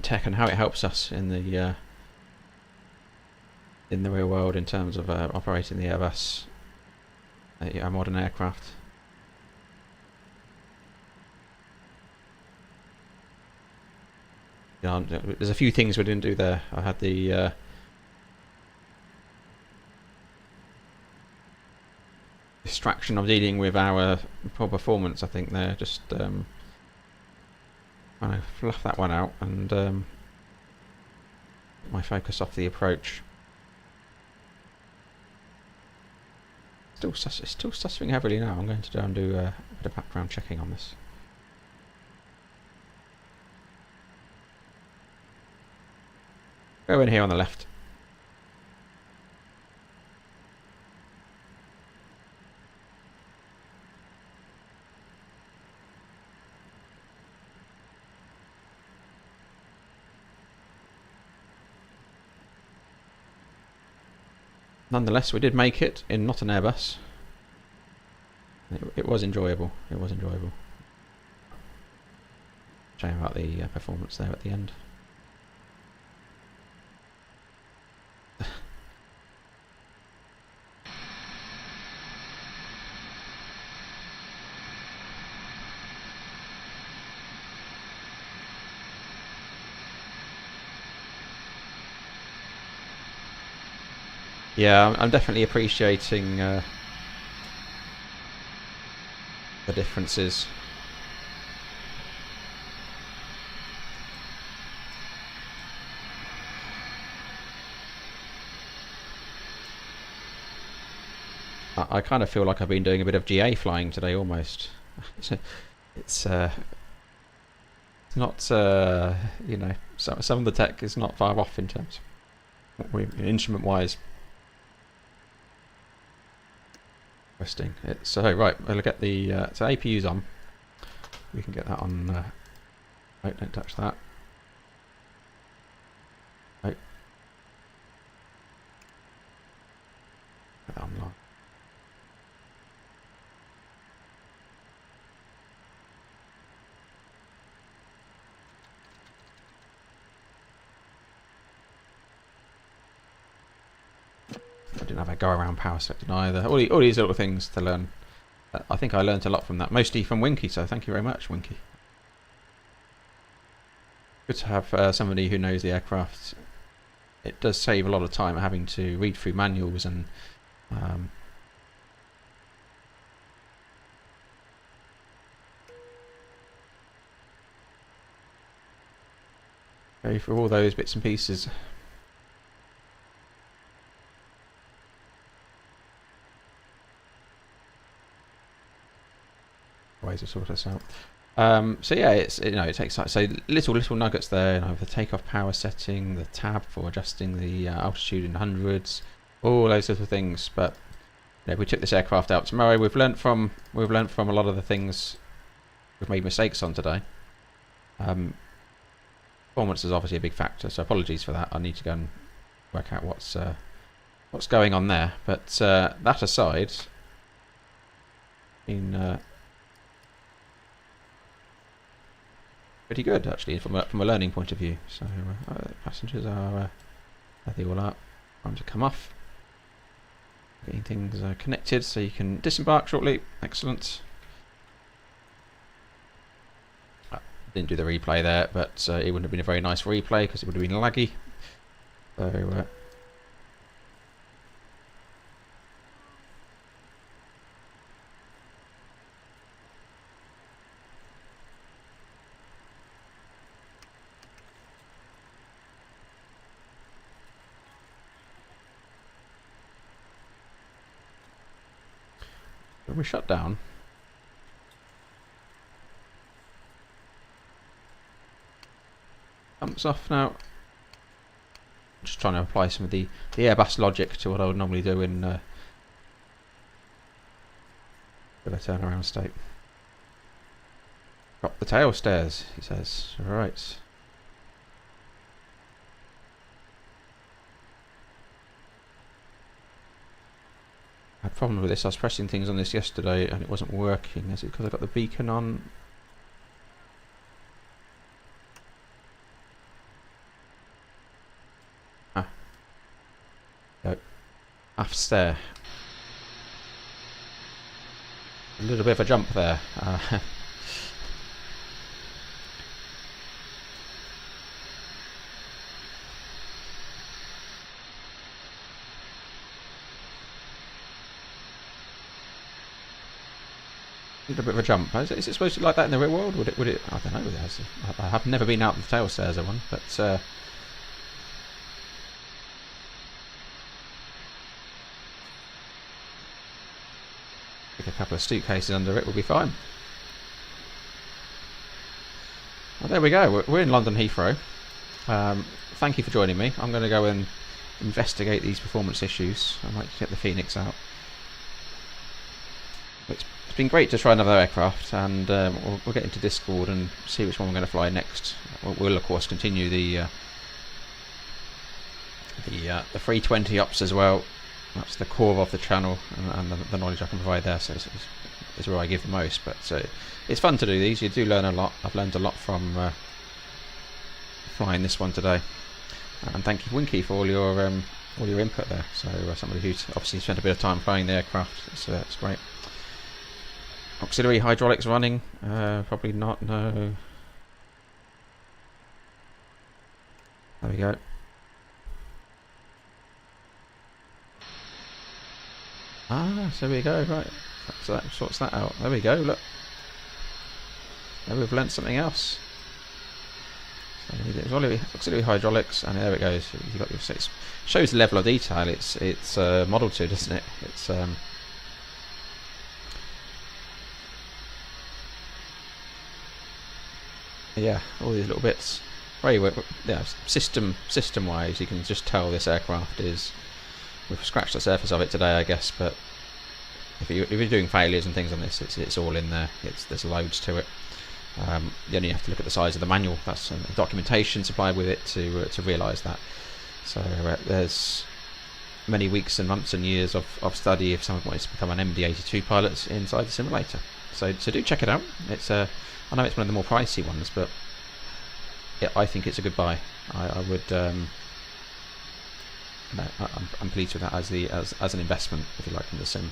tech and how it helps us in the real world in terms of operating the Airbus, a modern aircraft. You know, there's a few things we didn't do there. I had the distraction of dealing with our poor performance. I think they're just trying to fluff that one out and my focus off the approach. It's still sussing heavily now. I'm going to do a bit of background checking on this. Go in here on the left. Nonetheless, we did make it in not an Airbus. It was enjoyable. It was enjoyable. Shame about the performance there at the end. Yeah, I'm definitely appreciating the differences. I kind of feel like I've been doing a bit of GA flying today almost. It's not, you know, some of the tech is not far off in terms of instrument-wise. Interesting. So right, we'll get the so APU's on. We can get that on. Right, don't touch that. Right. Get that on live. I didn't have a go around power selecting either. All these little things to learn. I think I learned a lot from that, mostly from Winky, so thank you very much, Winky. Good to have somebody who knows the aircraft. It does save a lot of time having to read through manuals and go through all those bits and pieces. Ways to sort this out. So yeah, it's it takes so little nuggets there. The takeoff power setting, the tab for adjusting the altitude in hundreds, all those little things. But we took this aircraft out tomorrow. We've learnt from a lot of the things we've made mistakes on today. Performance is obviously a big factor, so apologies for that. I need to go and work out what's going on there. But that aside, pretty good actually from a learning point of view. So passengers are they all up, time to come off, getting things connected so you can disembark shortly. Excellent. Didn't do the replay there, but it wouldn't have been a very nice replay because it would have been laggy. So when we shut down, thumbs off now. Just trying to apply some of the Airbus logic to what I would normally do in with a turnaround state. Drop the tail stairs, he says. Right. I had a problem with this. I was pressing things on this yesterday and it wasn't working. Is it because I got the beacon on? Ah. Go. Aft stair. A little bit of a jump there. A bit of a jump. Is it supposed to be like that in the real world? Would it? I don't know. I have never been out the tail stairs of one, but a couple of suitcases under it will be fine. Well, there we go. We're in London Heathrow. Thank you for joining me. I'm going to go and investigate these performance issues. I might get the Phoenix out. It's been great to try another aircraft, and we'll get into Discord and see which one we're going to fly next. We'll of course continue the 320 ops as well. That's the core of the channel, and the knowledge I can provide there. So it's where I give the most. But it's fun to do these. You do learn a lot. I've learned a lot from flying this one today. And thank you, Winky, for all your input there. So somebody who's obviously spent a bit of time flying the aircraft. It's great. Auxiliary hydraulics running? Probably not, no. There we go. Ah, so there we go, right. So that sorts that out. There we go, look. Now we've learnt something else. So there's auxiliary hydraulics, and there it goes. You've got your six. Shows the level of detail it's modelled to, doesn't it? It's yeah, all these little bits. Very yeah, system wise, you can just tell this aircraft is. We've scratched the surface of it today, I guess, but if you're doing failures and things on this, it's all in there. There's loads to it. You only have to look at the size of the manual. That's documentation supplied with it to realise that. So there's many weeks and months and years of study if someone wants to become an MD82 pilot inside the simulator. So do check it out. It's I know it's one of the more pricey ones, but I think it's a good buy. I would. No, I'm pleased with that as an investment, if you like, in the sim.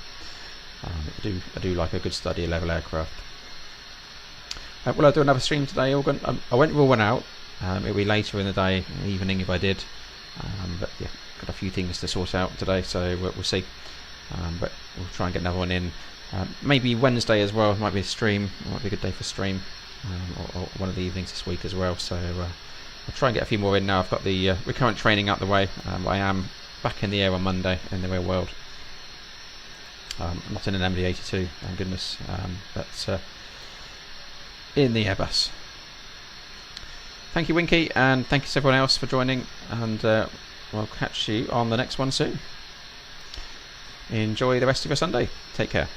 I do like a good study level aircraft. Will I do another stream today, Organ? I won't rule one out. It'll be later in the day, evening if I did. But yeah, got a few things to sort out today, so we'll see. But we'll try and get another one in. Maybe Wednesday as well. Might be a stream. Might be a good day for stream, or one of the evenings this week as well. So. I'll try and get a few more in now. I've got the recurrent training out the way. I am back in the air on Monday in the real world. Not in an MD82, thank goodness. But in the Airbus. Thank you, Winky, and thank you to everyone else for joining, and we'll catch you on the next one soon. Enjoy the rest of your Sunday. Take care.